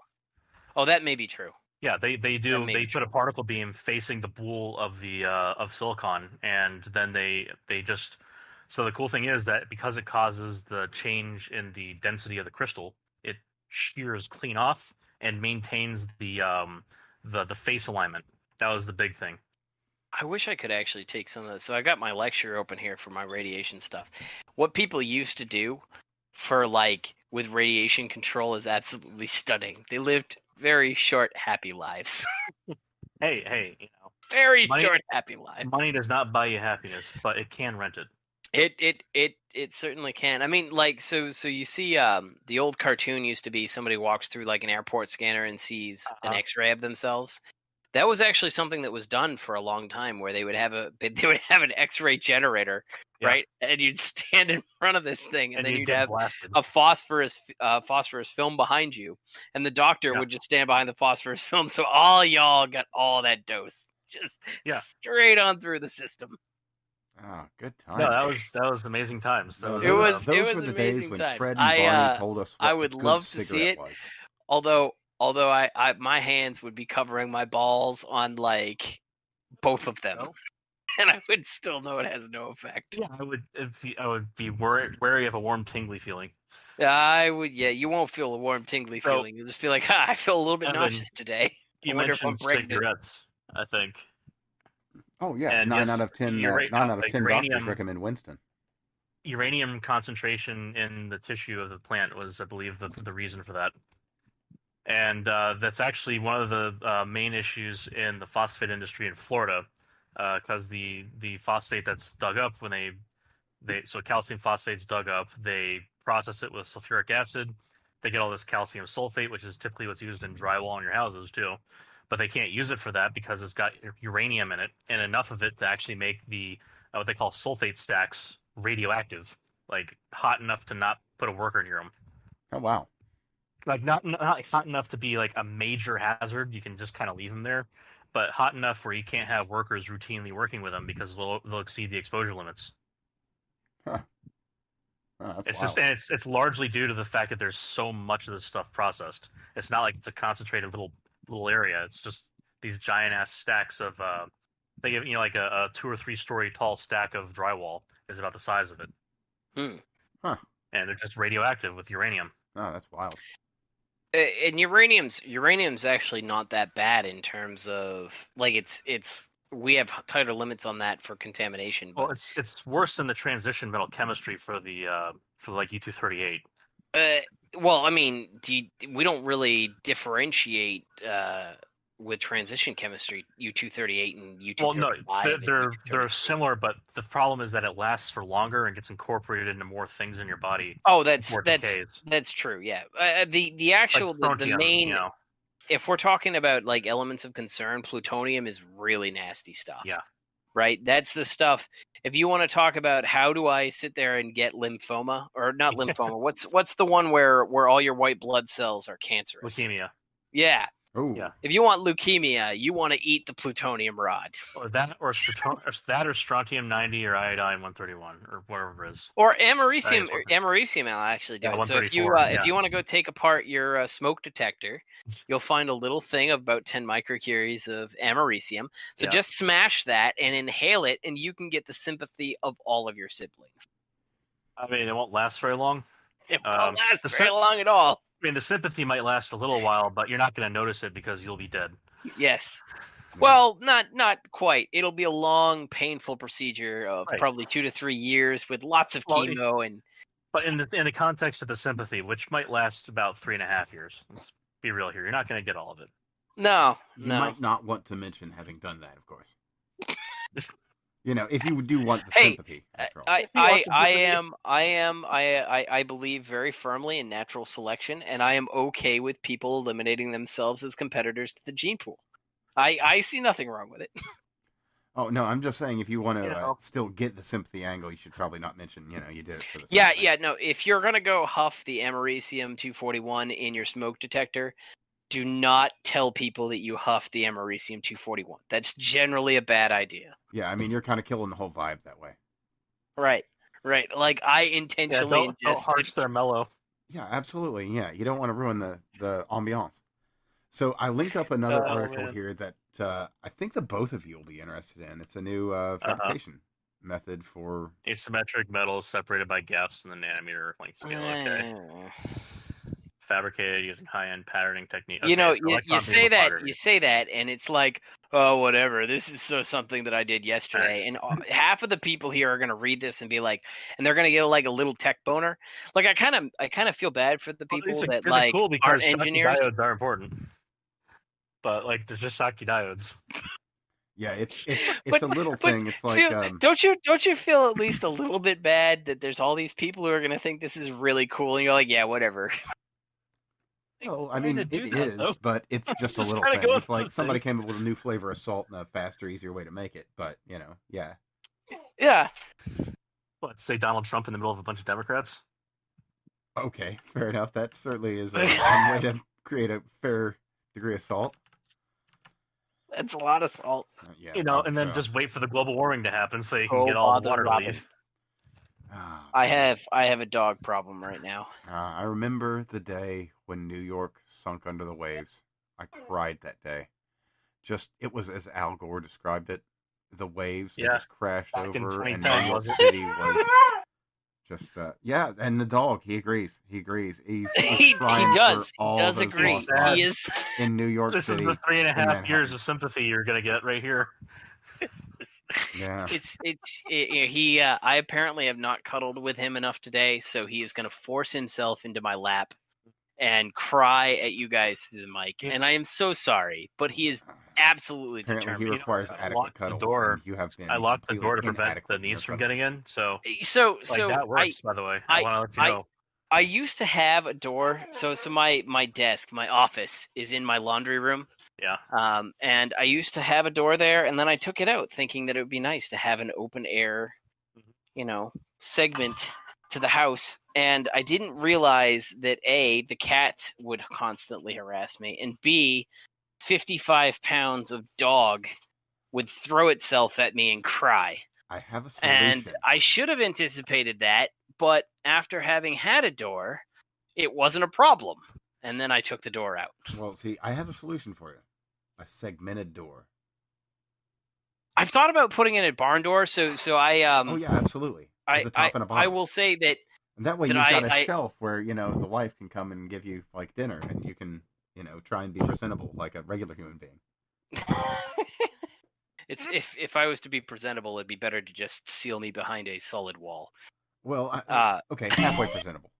Oh, that may be true. Yeah, they put a particle beam facing the boule of the of silicon, and then they just. So the cool thing is that because it causes the change in the density of the crystal, it shears clean off and maintains the face alignment. That was the big thing. I wish I could actually take some of this. So I got my lecture open here for my radiation stuff. What people used to do for like with radiation control is absolutely stunning. They lived very short, happy lives. Hey, very short, happy lives. Money does not buy you happiness, but it can rent it. It certainly can. I mean, like, so you see, the old cartoon used to be somebody walks through like an airport scanner and sees an X-ray of themselves. That was actually something that was done for a long time, where they would have an X-ray generator, right? And you'd stand in front of this thing, and then you'd have a phosphorus film behind you, and the doctor would just stand behind the phosphorus film, so all y'all got all that dose, just straight on through the system. Oh, good times. No, that was amazing times. Those were the days when Fred and Barney told us what I would love to see it. Was. Although I my hands would be covering my balls on like both of them, and I would still know it has no effect. Yeah, I would be wary of a warm, tingly feeling. I would. Yeah, you won't feel a warm, tingly feeling. You'll just be like, I feel a little bit nauseous today. You mentioned cigarettes, I think. Oh yeah, and 9 out of 10 doctors recommend Winston. Uranium concentration in the tissue of the plant was, I believe, the reason for that. And that's actually one of the main issues in the phosphate industry in Florida, because the phosphate that's dug up when so calcium phosphate's dug up, they process it with sulfuric acid. They get all this calcium sulfate, which is typically what's used in drywall in your houses too. But they can't use it for that because it's got uranium in it, and enough of it to actually make the what they call sulfate stacks radioactive, like hot enough to not put a worker near them. Oh wow! Like not hot enough to be like a major hazard. You can just kind of leave them there, but hot enough where you can't have workers routinely working with them because they'll exceed the exposure limits. Huh. Oh, it's largely due to the fact that there's so much of this stuff processed. It's not like it's a concentrated little area. It's just these giant ass stacks of they give like a 2 or 3 story tall stack of drywall is about the size of it. Huh. And they're just radioactive with uranium. Oh, that's wild. And uranium's actually not that bad in terms of like it's we have tighter limits on that for contamination. But... Well, it's worse than the transition metal chemistry for like U-238. Well, I mean, we don't really differentiate with transition chemistry U-238 and U-235. Well, no, they're similar, but the problem is that it lasts for longer and gets incorporated into more things in your body. Oh, that's true. Yeah, the actual like the main. If we're talking about like elements of concern, plutonium is really nasty stuff. Yeah. Right? That's the stuff. If you want to talk about how do I sit there and get lymphoma, or not lymphoma, what's the one where all your white blood cells are cancerous? Leukemia. Yeah. Ooh. Yeah. If you want leukemia, you want to eat the plutonium rod. Or strontium 90 or iodine 131 or whatever it is. Or americium. Americium will actually do it. So if you want to go take apart your smoke detector, you'll find a little thing of about 10 microcuries of americium. So just smash that and inhale it, and you can get the sympathy of all of your siblings. I mean, it won't last very long. It won't last very long at all. I mean, the sympathy might last a little while, but you're not going to notice it because you'll be dead. Yes. Well, not quite. It'll be a long, painful procedure of probably 2 to 3 years with lots of chemo and. But in the context of the sympathy, which might last about 3.5 years, let's be real here. You're not going to get all of it. No. You might not want to mention having done that, of course. You know, if you do want the sympathy. I believe very firmly in natural selection, and I am okay with people eliminating themselves as competitors to the gene pool. I see nothing wrong with it. Oh no, I'm just saying if you want to still get the sympathy angle, you should probably not mention, you did it for the sympathy. No. If you're gonna go huff the Americium 241 in your smoke detector, do not tell people that you huff the Americium 241. That's generally a bad idea. Yeah, I mean you're kind of killing the whole vibe that way. Right. Like I intentionally don't harsh their mellow. Yeah, absolutely. Yeah, you don't want to ruin the ambiance. So I linked up another article here that I think the both of you will be interested in. It's a new fabrication method for asymmetric metals separated by gaps in the nanometer length scale. Okay. Fabricated using high-end patterning technique. Okay, you say that, and it's like, oh, whatever. This is something that I did yesterday, and half of the people here are gonna read this and be like, and they're gonna get like a little tech boner. Like I kind of feel bad for the people that like cool because aren't engineers. Diodes are important, but like there's just Schottky diodes. Yeah, it's a little thing. It's like don't you feel at least a little bit bad that there's all these people who are gonna think this is really cool, and you're like, yeah, whatever. Oh, I mean, it is, but it's just a little thing. It's like somebody came up with a new flavor of salt and a faster, easier way to make it. But, yeah. Yeah. Let's say Donald Trump in the middle of a bunch of Democrats. Okay, fair enough. That certainly is a way to create a fair degree of salt. That's a lot of salt. Yeah, and then just wait for the global warming to happen so you can get all the water to leave. I have a dog problem right now. I remember the day when New York sunk under the waves. I cried that day. It was as Al Gore described it. The waves that just crashed over, and New York City was just and the dog. He agrees. He does agree. He is in New York City. This is the 3.5 years of sympathy you're gonna get right here. Yeah. I apparently have not cuddled with him enough today, so he is going to force himself into my lap and cry at you guys through the mic. And I am so sorry, but he is absolutely determined. He requires adequate cuddles. I locked the door to prevent the niece from getting in. So that works, by the way. I want to let you know. I used to have a door. So my desk, my office is in my laundry room. Yeah. And I used to have a door there, and then I took it out thinking that it would be nice to have an open air, segment to the house. And I didn't realize that A, the cat would constantly harass me, and B, 55 pounds of dog would throw itself at me and cry. I have a solution. And I should have anticipated that, but after having had a door, it wasn't a problem. And then I took the door out. Well, see, I have a solution for you. A segmented door. I've thought about putting in a barn door, so I Oh yeah, absolutely. With the top and a bottom. I will say that. And that way you've got a shelf where the wife can come and give you like dinner, and you can try and be presentable like a regular human being. It's if I was to be presentable, it'd be better to just seal me behind a solid wall. Well, okay, halfway presentable.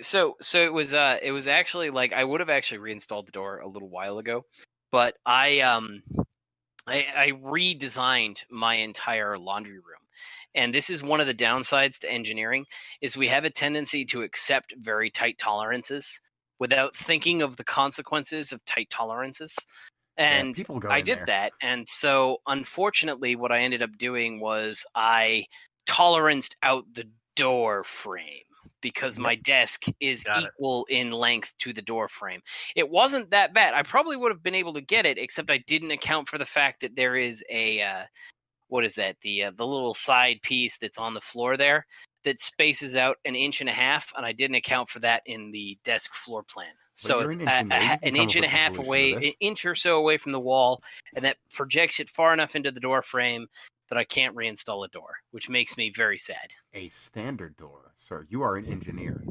So it was actually like I would have actually reinstalled the door a little while ago, but I redesigned my entire laundry room. And this is one of the downsides to engineering is we have a tendency to accept very tight tolerances without thinking of the consequences of tight tolerances. And I did that. And so unfortunately what I ended up doing was I toleranced out the door frame because my desk is equal in length to the door frame. It wasn't that bad. I probably would have been able to get it, except I didn't account for the fact that there is a what is that? The little side piece that's on the floor there that spaces out 1.5 inches, and I didn't account for that in the desk floor plan. So it's an 1.5 inches away, an inch or so away from the wall, and that projects it far enough into the door frame that I can't reinstall a door, which makes me very sad. A standard door, sir. You are an engineer.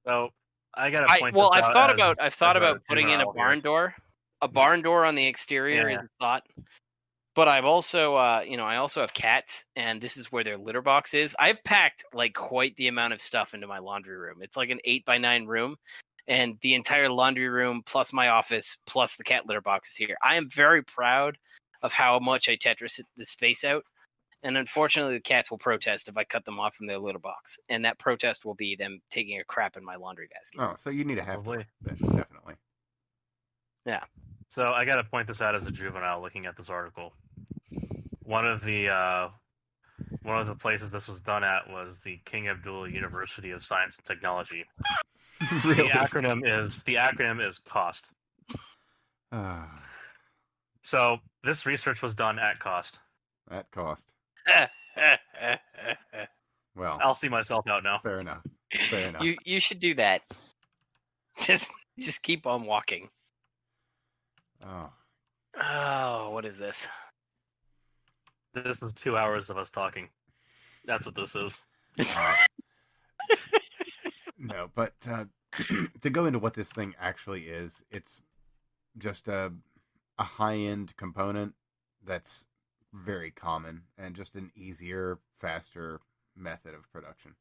So I got to point. Well, I've thought about putting in a barn door. A barn door on the exterior is a thought. But I've also, I also have cats, and this is where their litter box is. I've packed like quite the amount of stuff into my laundry room. It's like an 8x9 room, and the entire laundry room plus my office plus the cat litter box is here. I am very proud of how much I Tetris the space out. And unfortunately, the cats will protest if I cut them off from their litter box. And that protest will be them taking a crap in my laundry basket. Oh, so you need a half-door, definitely. Yeah. So I got to point this out as a juvenile looking at this article. One of the places this was done at was the King Abdullah University of Science and Technology. Really? The acronym is COST. So this research was done at cost. At cost. Well, I'll see myself out now. Fair enough. You should do that. Just keep on walking. Oh, what is this? This is 2 hours of us talking. That's what this is. No, but to go into what this thing actually is, it's just a high-end component that's very common and just an easier, faster method of production.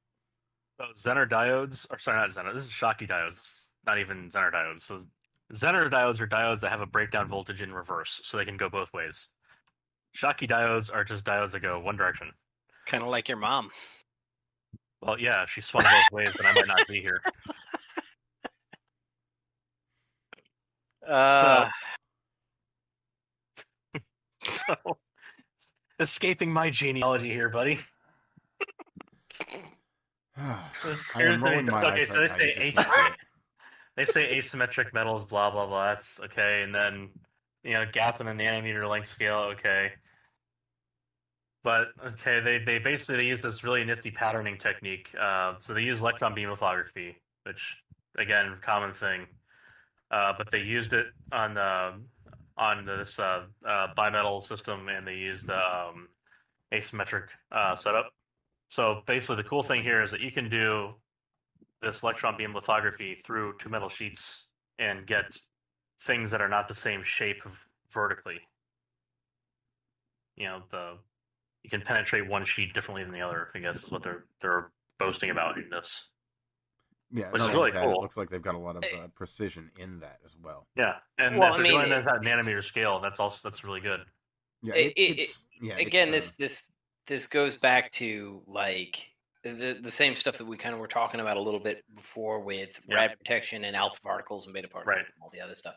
So Zener diodes, or sorry, not Zener. This is Schottky diodes, not even Zener diodes. So Zener diodes are diodes that have a breakdown voltage in reverse, so they can go both ways. Schottky diodes are just diodes that go one direction. Kind of like your mom. Well, yeah, if she swung both ways, then I might not be here. So, escaping my genealogy here, buddy. I am rolling my eyes so right they say asymmetric metals, blah blah blah. That's okay, and then gap in the nanometer length scale, okay. But okay, they basically use this really nifty patterning technique. So they use electron beam lithography, which again, common thing. But they used it on this bimetal system, and they used the asymmetric setup. So basically, the cool thing here is that you can do this electron beam lithography through two metal sheets and get things that are not the same shape vertically. You can penetrate one sheet differently than the other, I guess is what they're boasting about in this. Yeah, which is really cool. It looks like they've got a lot of precision in that as well. Yeah, and if they're doing that at nanometer scale, that's really good. Yeah, this goes back to like the same stuff that we kind of were talking about a little bit before with rad protection and alpha particles and beta particles and all the other stuff.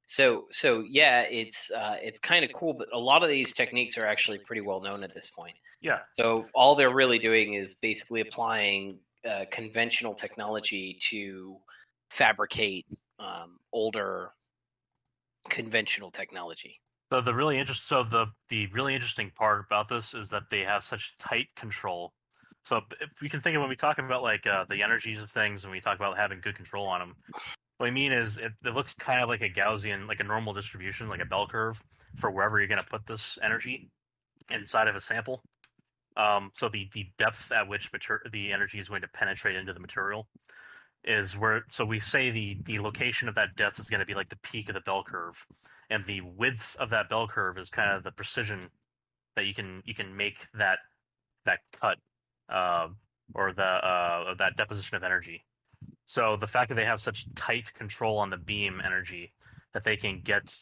So yeah, it's kind of cool, but a lot of these techniques are actually pretty well known at this point. Yeah. So all they're really doing is basically applying conventional technology to fabricate older conventional technology. So the really interesting part about this is that they have such tight control. So if we can think of when we talk about like the energies of things, and we talk about having good control on them, what I mean is it looks kind of like a Gaussian, like a normal distribution, like a bell curve for wherever you're going to put this energy inside of a sample. So the depth at which the energy is going to penetrate into the material is where. So we say the location of that depth is going to be like the peak of the bell curve, and the width of that bell curve is kind of the precision that you can make that cut or that deposition of energy. So the fact that they have such tight control on the beam energy that they can get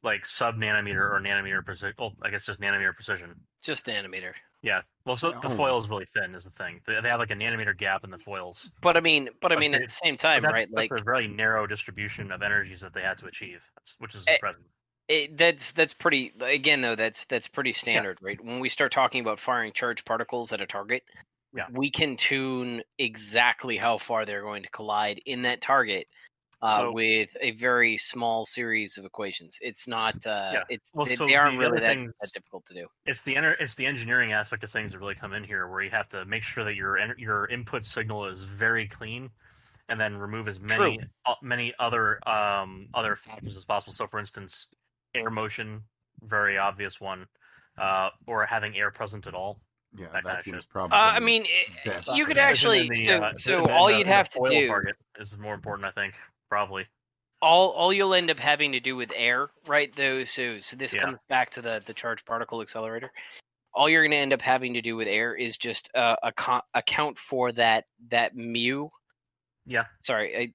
like sub-nanometer or nanometer precision. Well, I guess just nanometer precision. Just nanometer. Yeah. Well, so the foil is really thin is the thing. They have like a nanometer gap in the foils. But I mean, at the same time, right? Like a very narrow distribution of energies that they had to achieve, which is impressive. That's pretty. Again, though, that's pretty standard, right? When we start talking about firing charged particles at a target, we can tune exactly how far they're going to collide in that target with a very small series of equations. It's not. They aren't really that difficult to do. It's the engineering aspect of things that really come in here, where you have to make sure that your input signal is very clean, and then remove as many other factors as possible. So, for instance, air motion, very obvious one, or having air present at all. Yeah, vacuum is probably. I mean, you could actually. So all you'd have to do is more important, I think, probably. All you'll end up having to do with air, right? Though, so this comes back to the charged particle accelerator. All you're going to end up having to do with air is just account for that mu. Yeah. Sorry,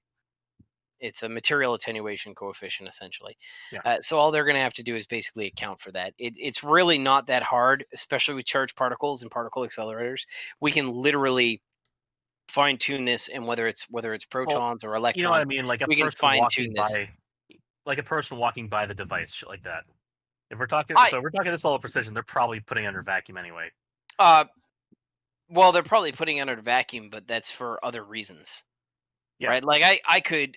It's a material attenuation coefficient, essentially. Yeah. So all they're going to have to do is basically account for that. It's really not that hard, especially with charged particles and particle accelerators. We can literally fine tune this, and whether it's protons or electrons, you know what I mean, like we can fine tune this. Like a person walking by the device, shit like that. If we're talking, so we're talking this level of precision, they're probably putting it under vacuum anyway. Well, they're probably putting it under vacuum, but that's for other reasons. Yeah. Right? Like I could,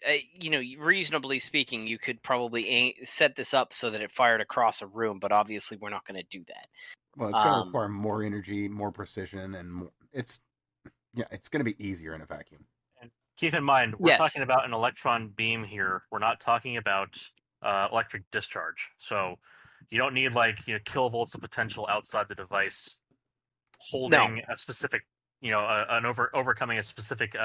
reasonably speaking, you could probably set this up so that it fired across a room, but obviously we're not going to do that. Well, it's going to require more energy, more precision, and more, it's going to be easier in a vacuum. And keep in mind, we're talking about an electron beam here. We're not talking about electric discharge. So you don't need kilovolts of potential outside the device holding a specific, overcoming a specific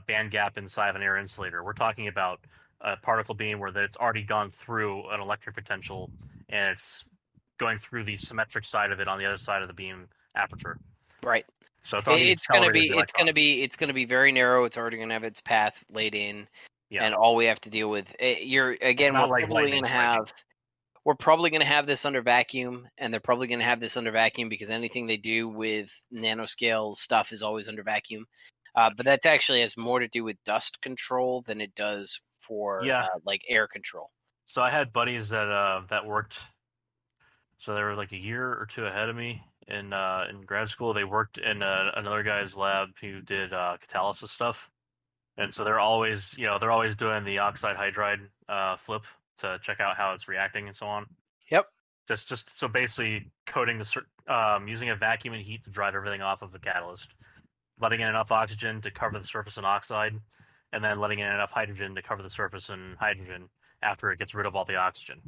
band gap inside of an air insulator. We're talking about a particle beam where it's already gone through an electric potential and it's going through the symmetric side of it on the other side of the beam aperture. Right. So it's going to be very narrow. It's already going to have its path laid in, and all we have to deal with we're probably going to have this under vacuum, and they're probably going to have this under vacuum because anything they do with nanoscale stuff is always under vacuum. But that actually has more to do with dust control than it does for air control. So I had buddies that worked. So they were like a year or two ahead of me in grad school. They worked in another guy's lab who did catalysis stuff, and so they're always doing the oxide hydride flip to check out how it's reacting and so on. Yep. Just so basically coating using a vacuum and heat to drive everything off of the catalyst, letting in enough oxygen to cover the surface in oxide, and then letting in enough hydrogen to cover the surface in hydrogen after it gets rid of all the oxygen.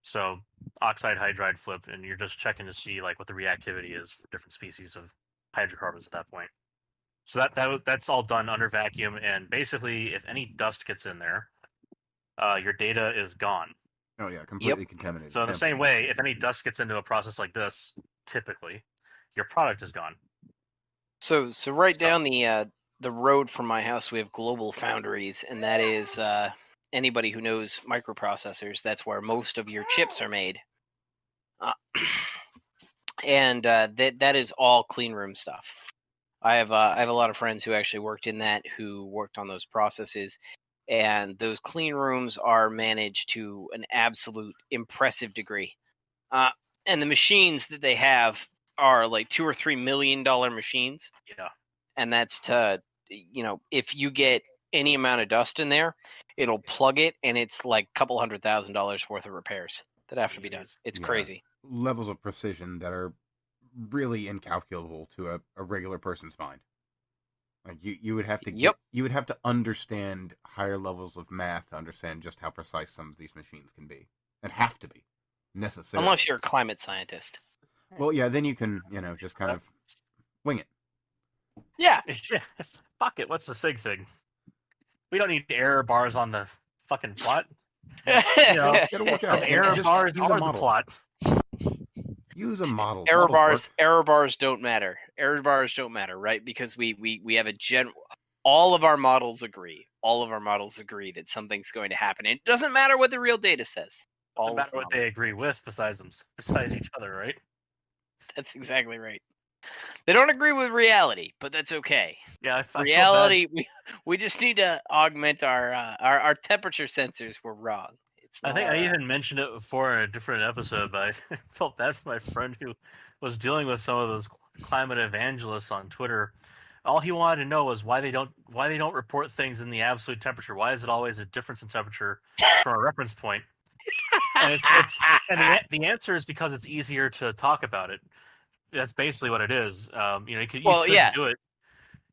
So oxide hydride flip, and you're just checking to see what the reactivity is for different species of hydrocarbons at that point. So that's all done under vacuum, and basically if any dust gets in there, your data is gone. Oh yeah, completely contaminated. So in the same way, if any dust gets into a process like this, typically, your product is gone. So right down the road from my house, we have Global Foundries, and that is anybody who knows microprocessors. That's where most of your chips are made, and that is all clean room stuff. I have a lot of friends who actually worked in that, who worked on those processes. And those clean rooms are managed to an absolute impressive degree. And the machines that they have are like $2 or $3 million machines. Yeah. And that's to, if you get any amount of dust in there, it'll plug it, and it's like a couple $100,000 worth of repairs that have to be done. It's crazy. Levels of precision that are really incalculable to a regular person's mind. Like you would have to you would have to understand higher levels of math to understand just how precise some of these machines can be, and have to be necessarily. Unless you're a climate scientist. Well, yeah, then you can just kind of wing it. Yeah. Fuck it. What's the SIG thing? We don't need error bars on the fucking plot. It'll work out. Error bars are the plot. Use a model. Error bars don't matter. Error bars don't matter, right? Because we have a all of our models agree. All of our models agree that something's going to happen. It doesn't matter what the real data says. Doesn't matter what they agree with besides each other, right? That's exactly right. They don't agree with reality, but that's okay. Yeah, reality. We just need to augment our temperature sensors. Were wrong. I think I even mentioned it before in a different episode, but I felt bad for my friend who was dealing with some of those climate evangelists on Twitter. All he wanted to know was why they don't report things in the absolute temperature. Why is it always a difference in temperature from a reference point? And the answer is because it's easier to talk about it. That's basically what it is. You could do it.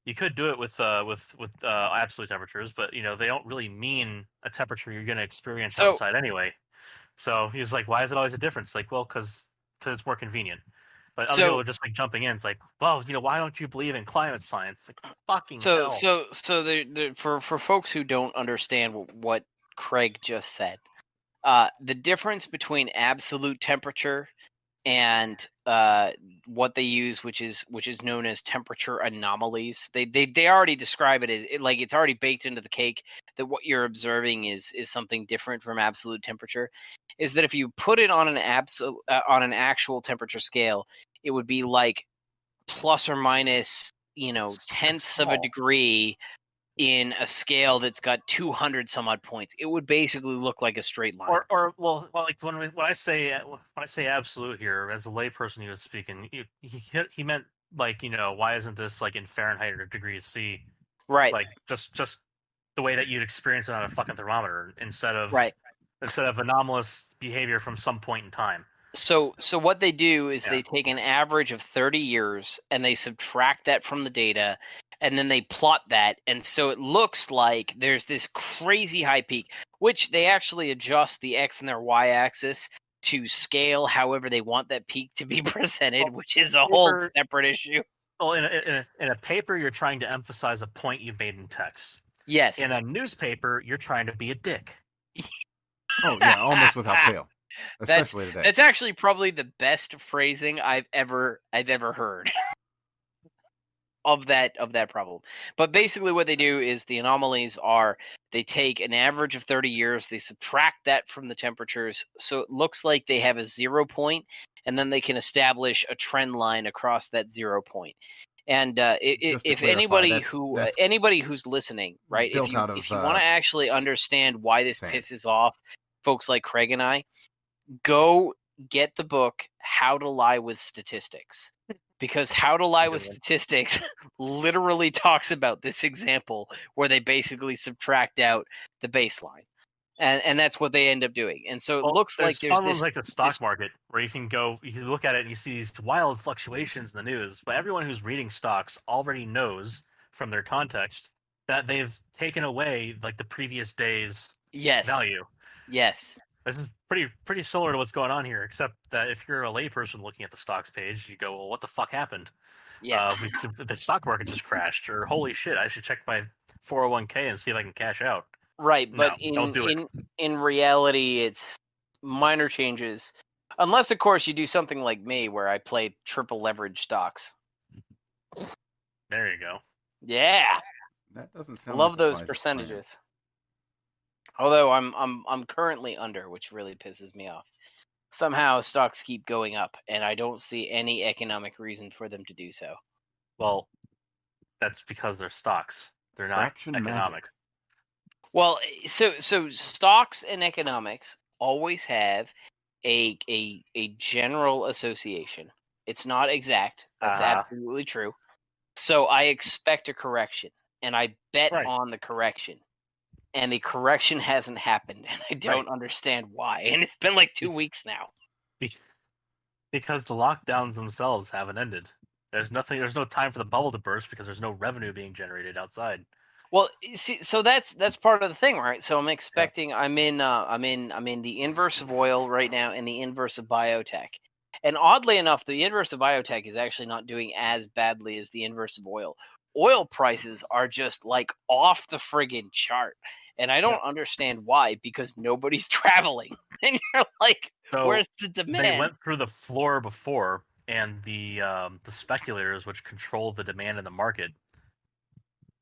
You could do it with absolute temperatures, but they don't really mean a temperature you're going to experience outside anyway. So he's like, "Why is it always a difference?" Like, well, because it's more convenient. But other people are just just jumping in. It's like, well, why don't you believe in climate science? Like, fucking hell. So for folks who don't understand what Craig just said, the difference between absolute temperature and what they use, which is known as temperature anomalies. They already describe it as it's already baked into the cake that what you're observing is something different from absolute temperature, is that if you put it on an actual temperature scale, it would be like plus or minus, tenths of a degree in a scale that's got 200 some odd points. It would basically look like a straight line. Or like when I say absolute here, as a layperson he was speaking, he meant like, why isn't this like in Fahrenheit or degrees C? Right. Like just the way that you'd experience it on a fucking thermometer instead of anomalous behavior from some point in time. So what they do is they take an average of 30 years and they subtract that from the data, and then they plot that, and so it looks like there's this crazy high peak, which they actually adjust the X and their Y axis to scale however they want that peak to be presented, which is a whole separate issue. Well, in a paper, you're trying to emphasize a point you made in text. Yes. In a newspaper, you're trying to be a dick. Oh yeah, almost without fail. Especially today. That's actually probably the best phrasing I've ever heard of that problem. But basically what they do is the anomalies are they take an average of 30 years, they subtract that from the temperatures, so it looks like they have a 0 point, and then they can establish a trend line across that 0 point. And if anybody who's listening, right, if you want to actually understand why this pisses off folks like Craig and I, go get the book How to Lie with Statistics, because How to Lie with Statistics literally talks about this example where they basically subtract out the baseline, and that's what they end up doing. And so it looks like there's this like the stock market where you can look at it and you see these wild fluctuations in the news, but everyone who's reading stocks already knows from their context that they've taken away like the previous day's value. Yes. This is pretty similar to what's going on here, except that if you're a layperson looking at the stocks page, you go, well, what the fuck happened? Yes. The stock market just crashed, or holy shit, I should check my 401k and see if I can cash out. Right, but don't do it. In reality, it's minor changes. Unless, of course, you do something like me, where I play triple leverage stocks. There you go. Yeah. That doesn't sound Love like those percentages. Although I'm currently under, which really pisses me off. Somehow stocks keep going up, and I don't see any economic reason for them to do so. Well, that's because they're stocks. They're not economic. Well, so stocks and economics always have a general association. It's not exact. That's absolutely true. So I expect a correction, and I bet on the correction. And the correction hasn't happened, and I don't understand why. And it's been like 2 weeks now. Because the lockdowns themselves haven't ended. There's no time for the bubble to burst because there's no revenue being generated outside. Well, see, so that's part of the thing, right? So I'm expecting I'm in the inverse of oil right now and the inverse of biotech. And oddly enough, the inverse of biotech is actually not doing as badly as the inverse of oil. Oil prices are just like off the friggin' chart. And I don't understand why, because nobody's traveling. And you're like, where's the demand? They went through the floor before, and the speculators, which control the demand in the market,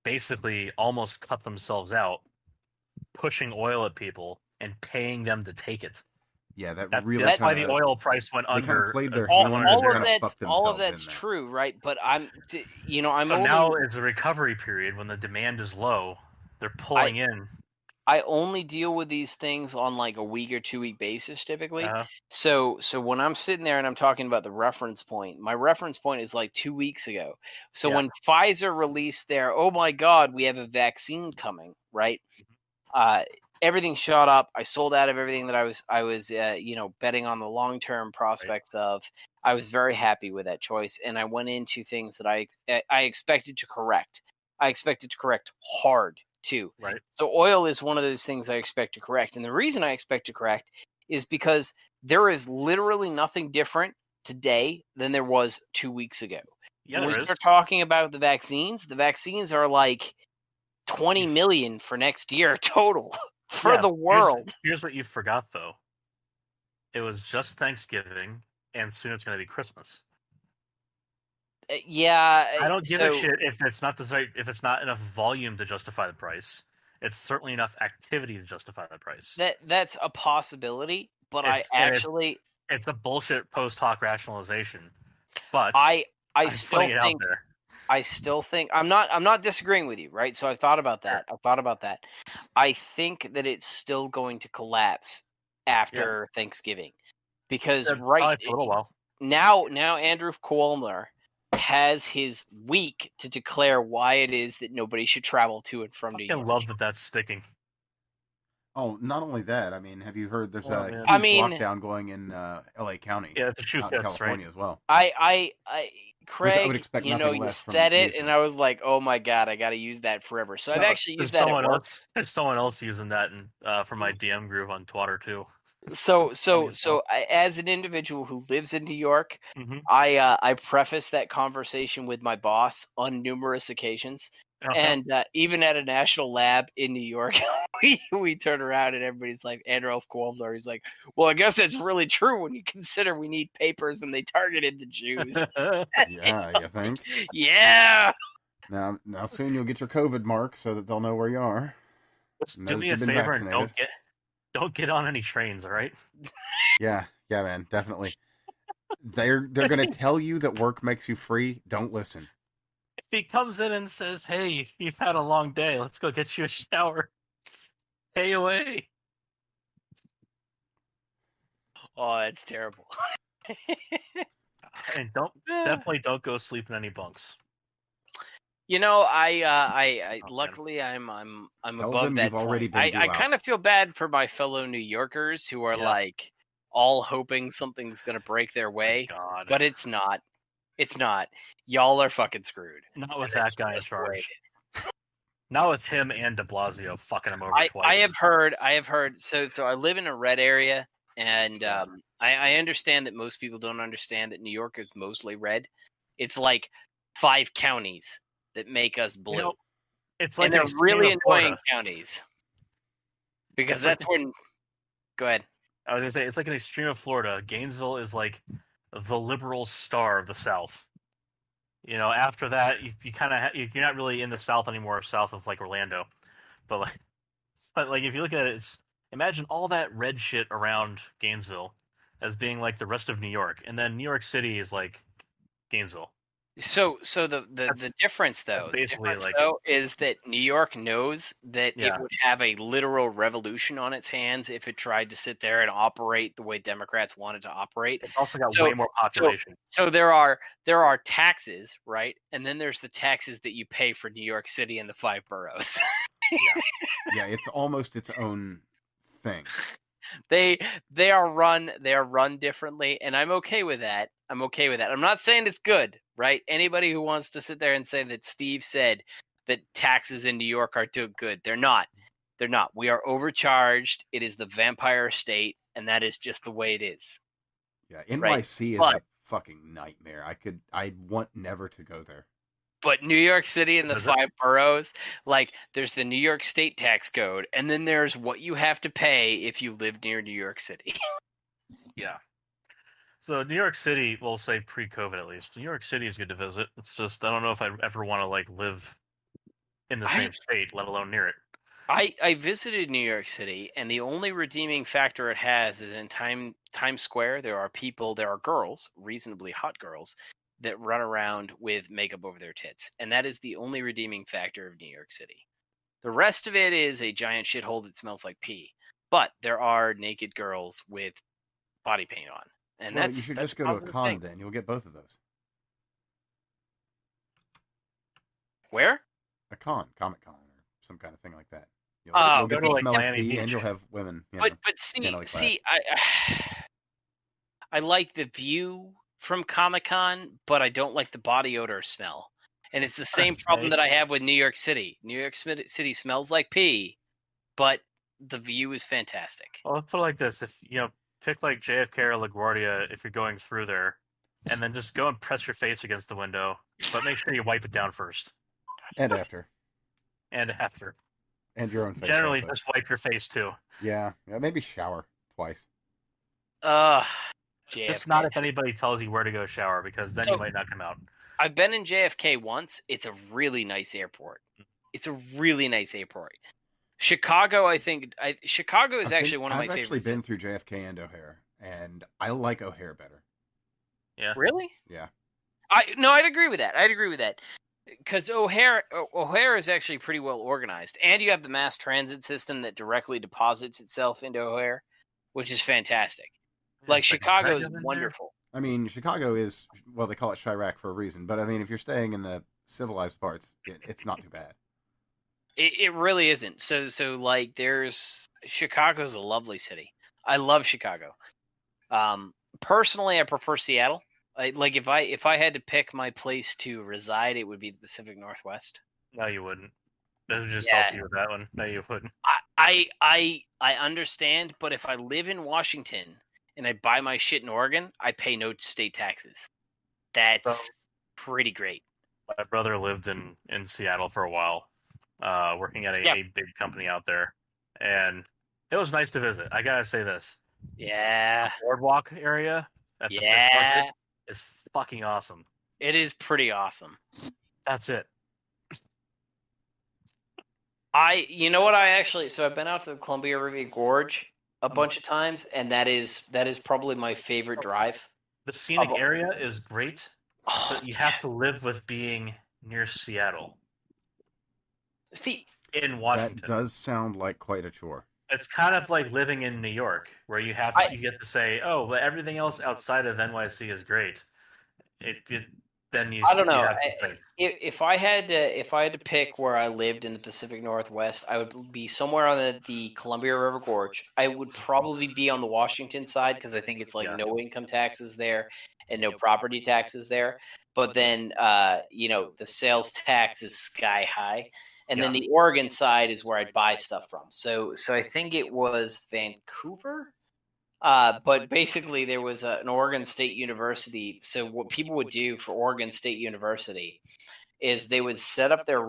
basically almost cut themselves out, pushing oil at people and paying them to take it. Yeah, that's why the oil price went under. All of that's true, right? But I'm now it's a recovery period when the demand is low. They're pulling in. I only deal with these things on like a week or 2 week basis typically. So when I'm sitting there and I'm talking about the reference point, my reference point is like 2 weeks ago. So when Pfizer released their, oh my God, we have a vaccine coming, right? Everything shot up. I sold out of everything that I was betting on the long term prospects of. I was very happy with that choice, and I went into things that I expected to correct. I expected to correct hard too. Right. So oil is one of those things I expect to correct, and the reason I expect to correct is because there is literally nothing different today than there was 2 weeks ago. Yeah, when we start talking about the vaccines are like 20 million for next year total. For the world. Here's what you forgot, though. It was just Thanksgiving, and soon it's going to be Christmas. Yeah, I don't give a shit if it's not enough volume to justify the price, it's certainly enough activity to justify the price. That's a possibility, but it's a bullshit post hoc rationalization. But I still think I'm not disagreeing with you, right? So I've thought about that. I think that it's still going to collapse after Thanksgiving, because for a little while. Now Andrew Cuomo has his week to declare why it is that nobody should travel to and from New York. I love that that's sticking. Oh, not only that. I mean, have you heard there's a huge lockdown going in L.A. County? Yeah, the shoe out fits, in California right? as well. Craig, I would expect you said it, and I was like, "Oh my god, I got to use that forever." So I've actually used that at work. There's someone else using that for my DM group on Twitter too. So as an individual who lives in New York, mm-hmm. I preface that conversation with my boss on numerous occasions. Okay. And even at a national lab in New York, we turn around and everybody's like, Andrew Cuomo, he's like, well, I guess that's really true when you consider we need papers and they targeted the Jews. Yeah, you think? Yeah. Now soon you'll get your COVID mark so that they'll know where you are. Just do me a favor and don't get on any trains, all right? Yeah, man, definitely. They're gonna tell you that work makes you free. Don't listen. If he comes in and says, "Hey, you've had a long day. Let's go get you a shower," pay away. Oh, that's terrible. And definitely don't go sleep in any bunks. You know, I luckily I'm above that point. I kind of feel bad for my fellow New Yorkers who are like all hoping something's gonna break their way, but it's not. It's not. Y'all are fucking screwed. Not with that guy in charge. Not with him and de Blasio fucking him over twice. I have heard. So I live in a red area, and I understand that most people don't understand that New York is mostly red. It's like 5 counties that make us blue. You know, it's like they're really annoying counties. Because that's when. Go ahead. I was gonna say it's like an extreme of Florida. Gainesville is like the liberal star of the South. You know, after that, you kind of you're not really in the South anymore, south of like Orlando, but if you look at it, imagine all that red shit around Gainesville as being like the rest of New York, and then New York City is like Gainesville. So the difference though, is that New York knows that it would have a literal revolution on its hands if it tried to sit there and operate the way Democrats wanted to operate. It's also got way more population. So there are taxes, right? And then there's the taxes that you pay for New York City and the 5 boroughs. Yeah, it's almost its own thing. They are run differently, and I'm okay with that. I'm not saying it's good, right? Anybody who wants to sit there and say that Steve said that taxes in New York are too good, they're not. They're not. We are overcharged. It is the vampire state, and that is just the way it is. Yeah, NYC is a fucking nightmare. I want never to go there. But New York City and the 5 boroughs, like there's the New York State tax code, and then there's what you have to pay if you live near New York City. Yeah. So New York City, we'll say pre-COVID at least, New York City is good to visit. It's just, I don't know if I'd ever want to like live in the same state, let alone near it. I visited New York City, and the only redeeming factor it has is in Times Square, there are girls, reasonably hot girls, that run around with makeup over their tits. And that is the only redeeming factor of New York City. The rest of it is a giant shithole that smells like pee. But there are naked girls with body paint on. And you should just go to a con then. You'll get both of those. Where? A con, Comic-Con, or some kind of thing like that. You'll get the smell of pee, and you'll have women. But see, I like the view from Comic-Con, but I don't like the body odor smell. And it's the same problem that I have with New York City. New York City smells like pee, but the view is fantastic. Well, let's put it like this. If pick like JFK or LaGuardia if you're going through there, and then just go and press your face against the window, but make sure you wipe it down first. And after. And after. And your own face. Generally, just wipe your face too. Yeah, maybe shower twice. Just not if anybody tells you where to go shower, because then you might not come out. I've been in JFK once. It's a really nice airport. Chicago, I think Chicago is actually one of my favorites. I've actually been through JFK and O'Hare, and I like O'Hare better. Yeah. Really? Yeah. I'd agree with that. Because O'Hare is actually pretty well organized, and you have the mass transit system that directly deposits itself into O'Hare, which is fantastic. Like Chicago is wonderful. I mean, Chicago is, well, they call it Chirac for a reason, but I mean, if you're staying in the civilized parts, it's not too bad. It really isn't. So like Chicago's a lovely city. I love Chicago. Personally, I prefer Seattle. Like if I had to pick my place to reside, it would be the Pacific Northwest. No, you wouldn't. That would just help you with that one. No, you wouldn't. I understand, but if I live in Washington and I buy my shit in Oregon, I pay no state taxes. That's pretty great. My brother lived in Seattle for a while, working at a big company out there, and it was nice to visit. I gotta say this. Yeah. The boardwalk area at the fish market is fucking awesome. It is pretty awesome. That's it. So I've been out to the Columbia River Gorge a bunch of times, and that is probably my favorite drive. The scenic area is great, but you have to live with being near Seattle. See, in Washington. That does sound like quite a chore. It's kind of like living in New York, where you get to say, "Oh, but everything else outside of NYC is great." I don't know. If I had to pick where I lived in the Pacific Northwest, I would be somewhere on the Columbia River Gorge. I would probably be on the Washington side because I think it's no income taxes there and no property taxes there. But then, the sales tax is sky high. And then the Oregon side is where I'd buy stuff from. So I think it was Vancouver. But basically, there was an Oregon State University. So what people would do for Oregon State University is they would set up their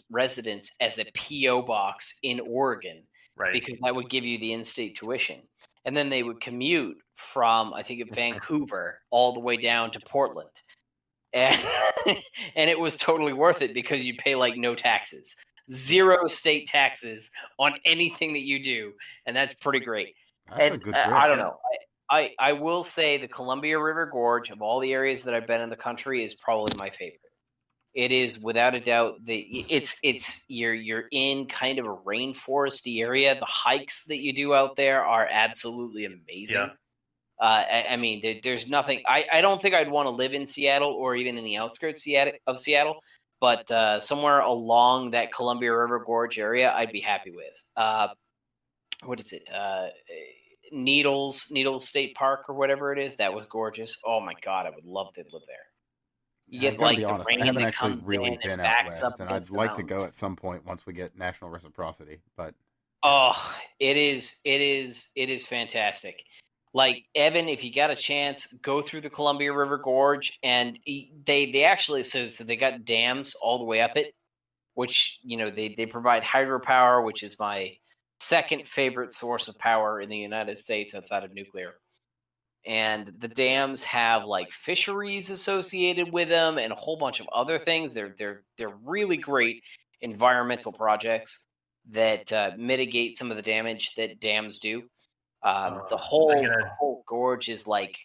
residence as a P.O. box in Oregon, right? Because that would give you the in-state tuition. And then they would commute from, I think, Vancouver all the way down to Portland. And it was totally worth it because you pay no taxes. 0 state taxes on anything that you do, and that's pretty great. That's a good I don't know. I will say the Columbia River Gorge, of all the areas that I've been in the country, is probably my favorite. It is without a doubt you're in kind of a rainforesty area. The hikes that you do out there are absolutely amazing. Yeah. I mean, there's nothing. I don't think I'd want to live in Seattle or even in the outskirts of Seattle. But somewhere along that Columbia River Gorge area, I'd be happy with. What is it? Needles State Park or whatever it is. That was gorgeous. Oh my God, I would love to live there. You get the rain I haven't that actually comes really in been and out backs west, up and against I'd like the to go at some point once we get national reciprocity. But it is fantastic. Like, Evan, if you got a chance, go through the Columbia River Gorge, and they actually so they got dams all the way up it, which they provide hydropower, which is my second favorite source of power in the United States outside of nuclear. And the dams have fisheries associated with them and a whole bunch of other things. They're really great environmental projects that mitigate some of the damage that dams do. The whole gorge is like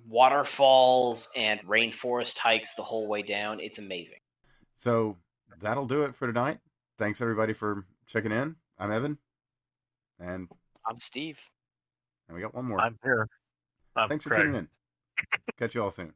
waterfalls and rainforest hikes the whole way down. It's amazing. So that'll do it for tonight. Thanks everybody for checking in. I'm Evan. And I'm Steve. And we got one more. I'm here. Thanks for tuning in. Catch you all soon.